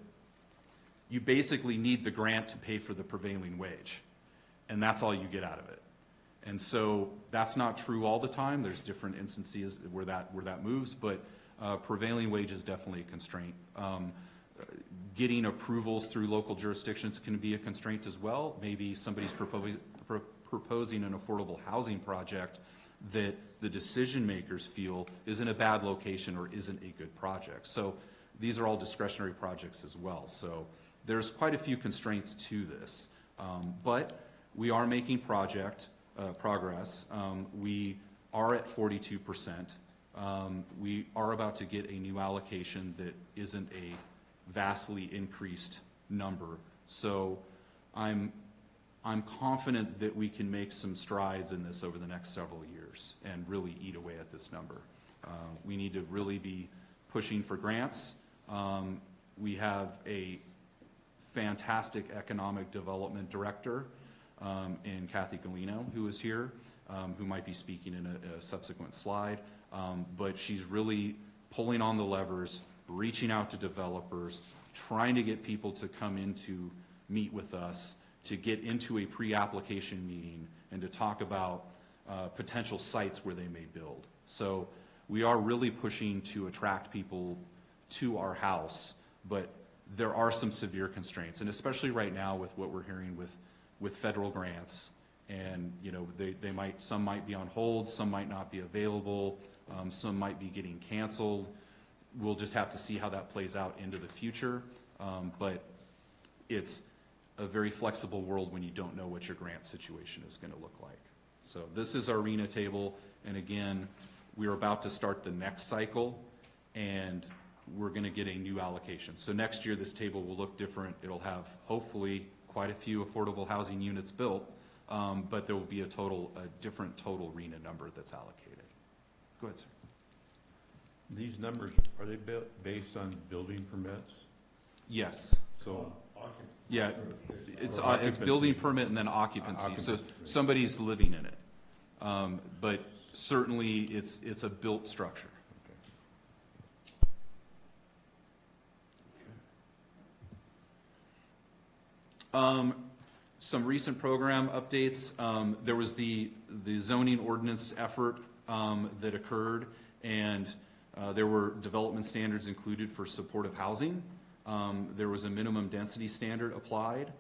you basically need the grant to pay for the prevailing wage, and that's all you get out of it. And so that's not true all the time. There's different instances where that moves, but prevailing wage is definitely a constraint. Getting approvals through local jurisdictions can be a constraint as well. Maybe somebody's proposing an affordable housing project that the decision makers feel is in a bad location or isn't a good project. So these are all discretionary projects as well. So there's quite a few constraints to this, but we are making progress. We are at 42%. We are about to get a new allocation that isn't a vastly increased number. So I'm confident that we can make some strides in this over the next several years and really eat away at this number. We need to really be pushing for grants. We have a fantastic economic development director in Kathy Galino, who is here, who might be speaking in a subsequent slide. But she's really pulling on the levers, reaching out to developers, trying to get people to come in to meet with us, to get into a pre-application meeting, and to talk about potential sites where they may build. So we are really pushing to attract people to our house, but there are some severe constraints, and especially right now with what we're hearing with federal grants, and some might be on hold, some might not be available, some might be getting canceled. We'll just have to see how that plays out into the future, but it's a very flexible world when you don't know what your grant situation is going to look like. So this is our RENA table, and again, we're about to start the next cycle, and we're going to get a new allocation. So next year, this table will look different. It'll have, hopefully, quite a few affordable housing units built, but there will be a different total RENA number that's allocated. Go ahead, sir. These numbers, are they based on building permits? Yes. So, yeah, it's building permit and then occupancy. So somebody's living in it, but certainly it's a built structure. Some recent program updates. There was the zoning ordinance effort that occurred, and there were development standards included for supportive housing. There was a minimum density standard applied.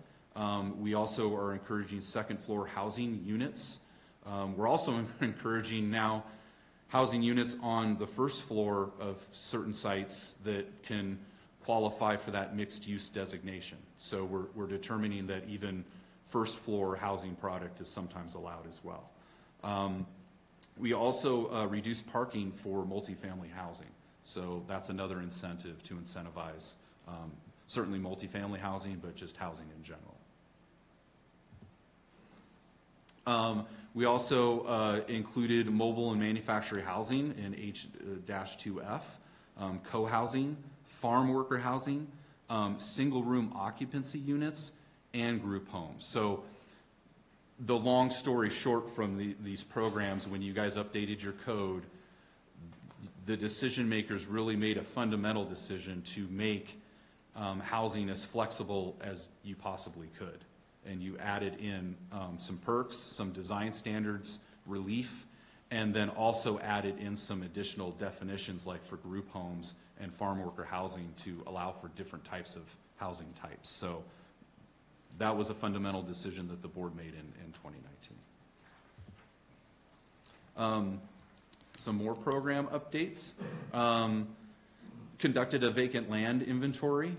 We also are encouraging second floor housing units. We're also encouraging now housing units on the first floor of certain sites that can qualify for that mixed use designation. So we're determining that even first floor housing product is sometimes allowed as well. We also reduced parking for multifamily housing. So that's another incentive to incentivize certainly multifamily housing, but just housing in general. We also included mobile and manufacturing housing in H-2F, co-housing, farm worker housing, single-room occupancy units, and group homes. So the long story short from these programs, when you guys updated your code, the decision makers really made a fundamental decision to make housing as flexible as you possibly could. And you added in some perks, some design standards, relief, and then also added in some additional definitions like for group homes and farm worker housing to allow for different types of housing types. So that was a fundamental decision that the board made in 2019. Some more program updates. Conducted a vacant land inventory.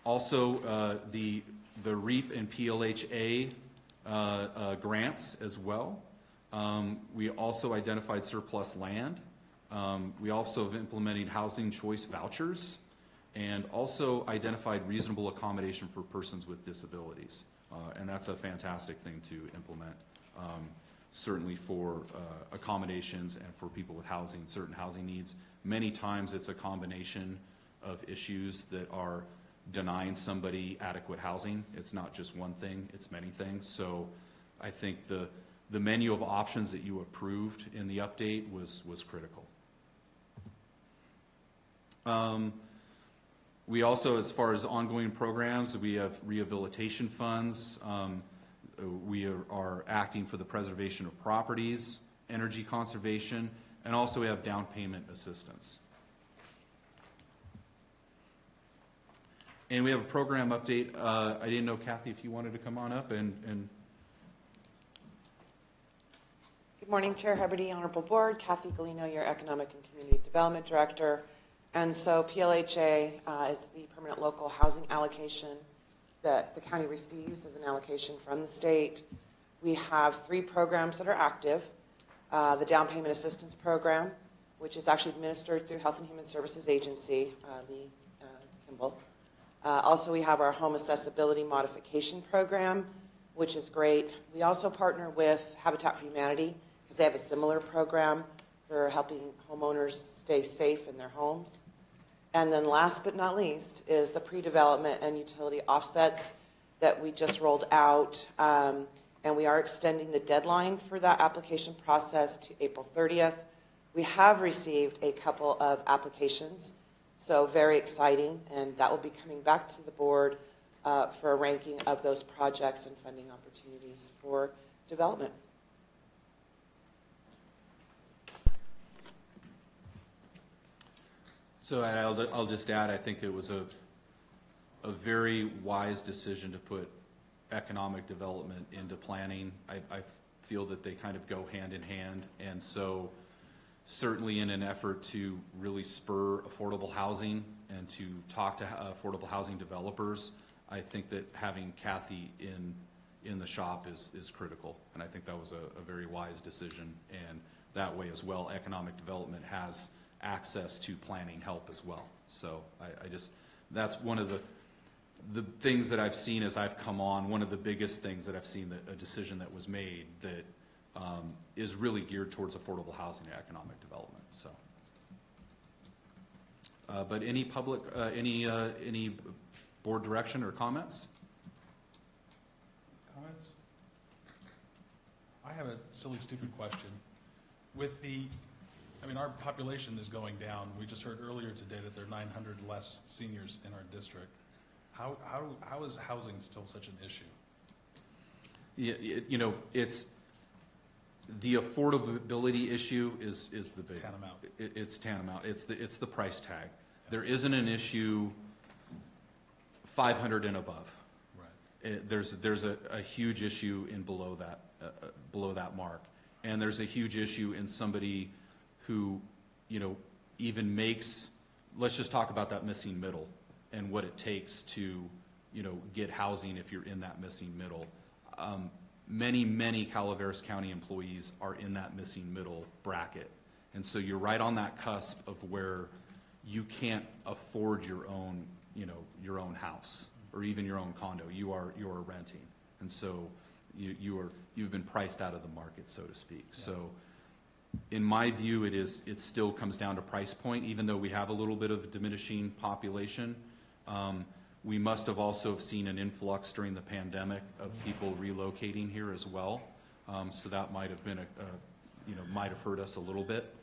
Also, the REAP and PLHA grants as well. We also identified surplus land. We also have implemented housing choice vouchers and also identified reasonable accommodation for persons with disabilities. And that's a fantastic thing to implement, certainly for accommodations and for people with housing, certain housing needs. Many times it's a combination of issues that are denying somebody adequate housing. It's not just one thing, it's many things. So I think the menu of options that you approved in the update was critical. We also, as far as ongoing programs, we have rehabilitation funds. We are acting for the preservation of properties, energy conservation, and also we have down payment assistance. And we have a program update. I didn't know, Kathy, if you wanted to come on up and Good morning, Chair Huberty, Honorable Board. Kathy Galino, your Economic and Community Development Director. And so PLHA is the permanent local housing allocation that the county receives as an allocation from the state. We have 3 programs that are active. The Down Payment Assistance Program, which is actually administered through Health and Human Services Agency, Lee Kimball. Also, we have our Home Accessibility Modification Program, which is great. We also partner with Habitat for Humanity because they have a similar program for helping homeowners stay safe in their homes. And then last but not least is the pre-development and utility offsets that we just rolled out. And we are extending the deadline for that application process to April 30th. We have received a couple of applications, so very exciting, and that will be coming back to the board for a ranking of those projects and funding opportunities for development. So I'll just add, I think it was a very wise decision to put economic development into planning. I feel that they kind of go hand in hand, and so certainly in an effort to really spur affordable housing and to talk to affordable housing developers, I think that having Kathy in the shop is critical, and I think that was a very wise decision. And that way as well, economic development has access to planning help as well. So I just, that's one of the things that I've seen as I've come on, one of the biggest things that I've seen, that a decision that was made that is really geared towards affordable housing and economic development. So, but any public, any board direction or comments? Comments? I have a silly, stupid question. With our population is going down. We just heard earlier today that there are 900 less seniors in our district. How is housing still such an issue? Yeah, it's the affordability issue is the big tantamount. It's tantamount. It's the price tag. There isn't an issue 500 and above. Right. There's a huge issue in below that mark, and there's a huge issue in somebody who even makes. Let's just talk about that missing middle and what it takes to get housing if you're in that missing middle. Many Calaveras County employees are in that missing middle bracket. And so you're right on that cusp of where you can't afford your own house or even your own condo. You are renting. And so you've been priced out of the market, so to speak. So in my view, it still comes down to price point, even though we have a little bit of diminishing population. We must have also seen an influx during the pandemic of people relocating here as well. So that might have been might have hurt us a little bit.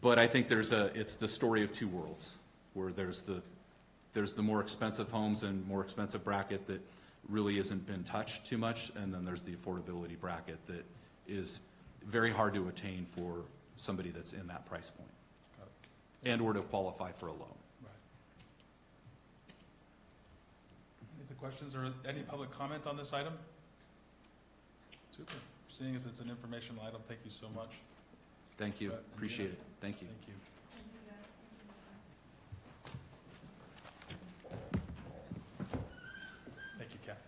But I think it's the story of two worlds, where there's the more expensive homes and more expensive bracket that really hasn't been touched too much, and then there's the affordability bracket that is very hard to attain for somebody that's in that price point, and or to qualify for a loan. Right. Any other questions or any public comment on this item? Super. Seeing as it's an informational item, thank you so much. Thank you. Appreciate it. Thank you. Thank you. Thank you, Kat.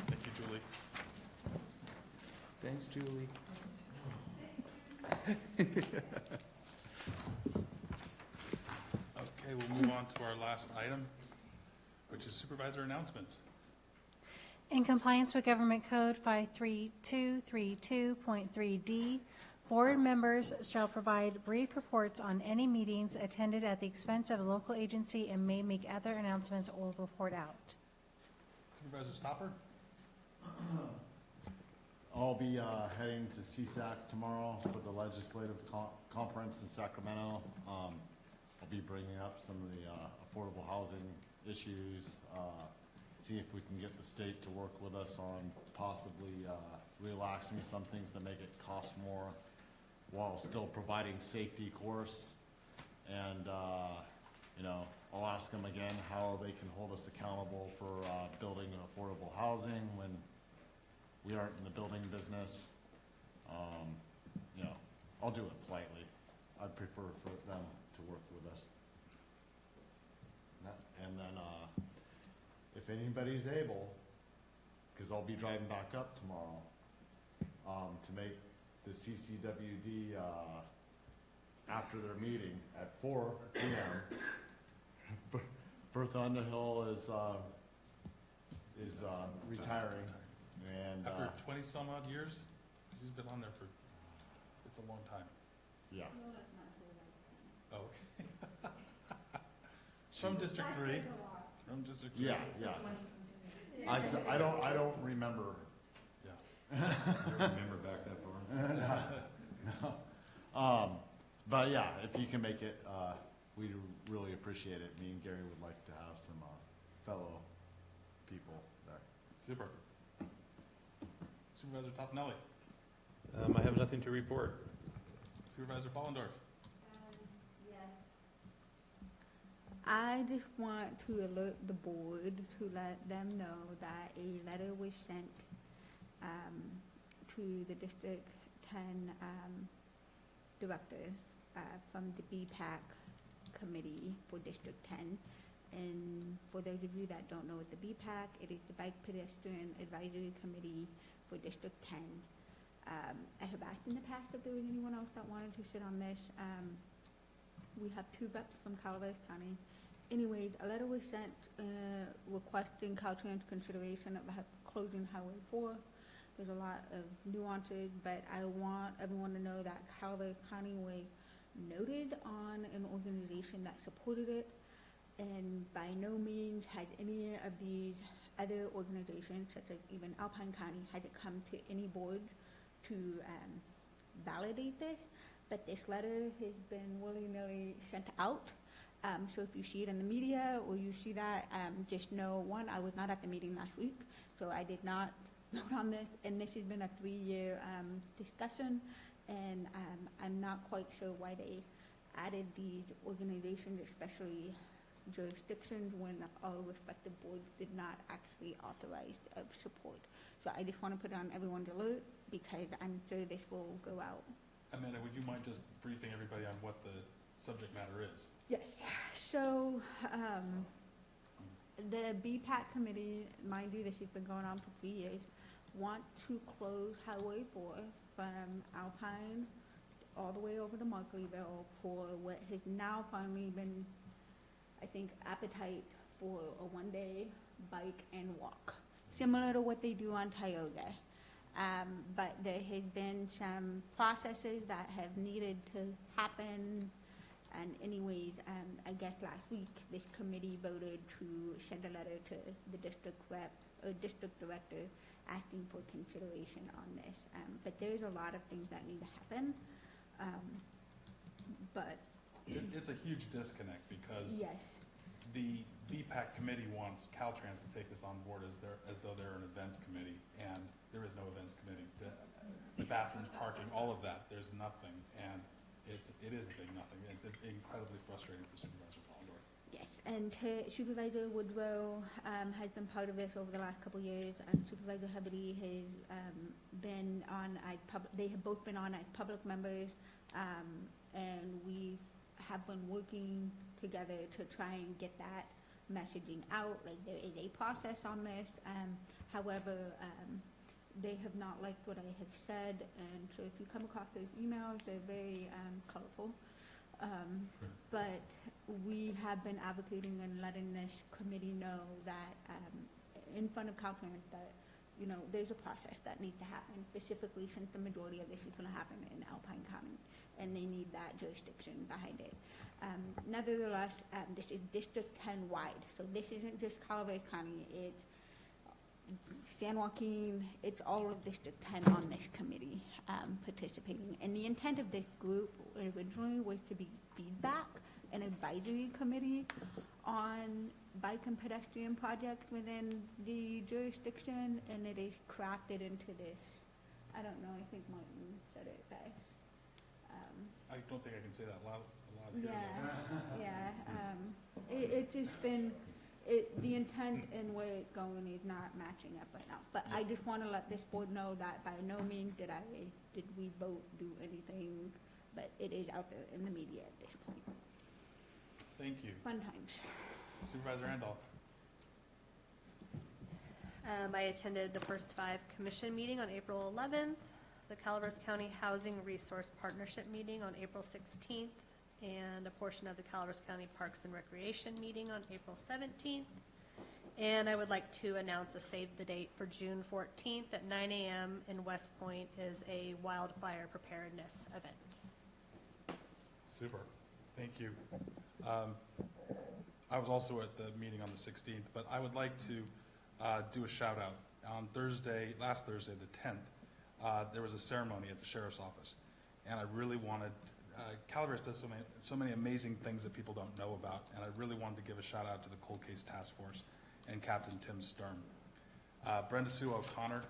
Thank you, Julie. Thanks, Julie. Okay, we'll move on to our last item, which is supervisor announcements. In compliance with Government Code 53232.3D, board members shall provide brief reports on any meetings attended at the expense of a local agency and may make other announcements or report out. Supervisor Stopper? I'll be heading to CSAC tomorrow for the legislative conference in Sacramento. I'll be bringing up some of the affordable housing issues, see if we can get the state to work with us on possibly relaxing some things that make it cost more while still providing safety course. And, I'll ask them again how they can hold us accountable for building affordable housing when we aren't in the building business. I'll do it politely. I'd prefer for them to work with us. And then, if anybody's able, because I'll be driving back up tomorrow, to make the CCWD after their meeting at 4 p.m. Bertha Underhill is retiring, and After 20 some odd years, she's been on there for, it's a long time. yeah. Oh, okay. From District 3. From District 3. Yeah. I don't remember. Yeah. I don't remember back that far. No. But yeah, if you can make it, we'd really appreciate it. Me and Gary would like to have some fellow people there. Super. Supervisor Toffenelli. I have nothing to report. Supervisor Follendorf. Yes. I just want to alert the board to let them know that a letter was sent to the District 10 director from the BPAC committee for District 10. And for those of you that don't know what the BPAC, it is the Bike Pedestrian Advisory Committee for District 10. I have asked in the past if there was anyone else that wanted to sit on this. We have 2 reps from Calaveras County. Anyways, a letter was sent requesting Caltrans consideration of closing Highway 4. There's a lot of nuances, but I want everyone to know that Calaveras County was noted on an organization that supported it, and by no means had any of these other organizations, such as even Alpine County, had to come to any board to validate this. But this letter has been willy-nilly sent out. So if you see it in the media or you see that, just know, one, I was not at the meeting last week, so I did not vote on this, and this has been a 3-year discussion, and I'm not quite sure why they added these organizations, especially jurisdictions, when our respective boards did not actually authorize of support. So I just want to put it on everyone's alert, because I'm sure this will go out. Amanda, would you mind just briefing everybody on what the subject matter is? Yes. So the BPAC committee, mind you, this has been going on for 3 years, want to close Highway 4 from Alpine all the way over to Markleyville for what has now finally been, I think, appetite for a one-day bike and walk. similar to what they do on Tioga. But there has been some processes that have needed to happen. And anyways, I guess last week, this committee voted to send a letter to the district rep, or district director, asking for consideration on this. But there's a lot of things that need to happen. But It's a huge disconnect because yes, the BPAC committee wants Caltrans to take this on board as though they're an events committee, and there is no events committee. The bathrooms, parking, all of that, there's nothing, and it is a big nothing. It's incredibly frustrating for Supervisor Fallendorf. yes. And Supervisor Woodrow has been part of this over the last couple of years. Supervisor Hubbard has been on, they have both been on as public members, and we have been working together to try and get that messaging out. Like, there is a process on this. However, they have not liked what I have said, and so if you come across those emails, they're very colorful. But we have been advocating and letting this committee know that in front of Caltrans that, you know, there's a process that needs to happen, specifically since the majority of this is going to happen in Alpine County, and they need that jurisdiction behind it. Nevertheless, this is District 10 wide, so this isn't just Calaveras County, it's San Joaquin, it's all of District 10 on this committee participating. And the intent of this group originally was to be feedback and advisory committee on bike and pedestrian projects within the jurisdiction, and it is crafted into this. I don't know, I think Martin said it best. I don't think I can say that loud here. It's just been, the intent and where it's going is not matching up right now. But I just want to let this board know that by no means did we vote, do anything, but it is out there in the media at this point. Thank you. Fun times. Supervisor Randolph. I attended the first 5 commission meeting on April 11th, the Calaveras County Housing Resource Partnership meeting on April 16th, and a portion of the Calaveras County Parks and Recreation meeting on April 17th. And I would like to announce a save the date for June 14th at 9 a.m. in West Point is a wildfire preparedness event. Super. Thank you. I was also at the meeting on the 16th, but I would like to do a shout out. On last Thursday, the 10th, there was a ceremony at the Sheriff's Office, and I really wanted, Calaveras does so many amazing things that people don't know about, and I really wanted to give a shout out to the Cold Case Task Force and Captain Tim Sturm. Brenda Sue O'Connor,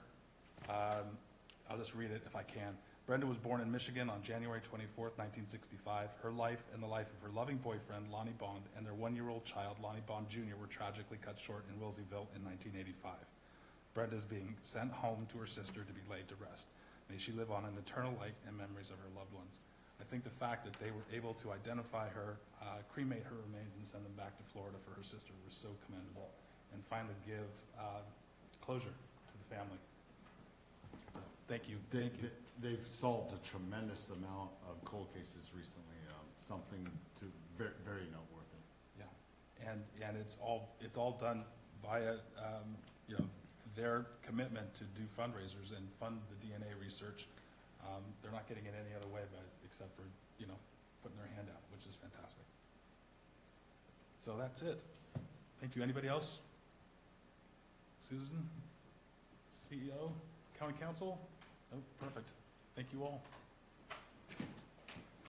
I'll just read it if I can. Brenda was born in Michigan on January 24th, 1965. Her life and the life of her loving boyfriend, Lonnie Bond, and their 1-year-old child, Lonnie Bond Jr., were tragically cut short in Wilseyville in 1985. Brenda is being sent home to her sister to be laid to rest. May she live on in eternal light and memories of her loved ones. I think the fact that they were able to identify her, cremate her remains, and send them back to Florida for her sister was so commendable, and finally give closure to the family. So, thank you. They've solved a tremendous amount of cold cases recently, something to very noteworthy. Yeah, and it's all done via their commitment to do fundraisers and fund the DNA research. They're not getting it any other way, except for putting their hand out, which is fantastic. So that's it. Thank you. Anybody else? Susan, CEO, County Council. Oh, perfect. Thank you all.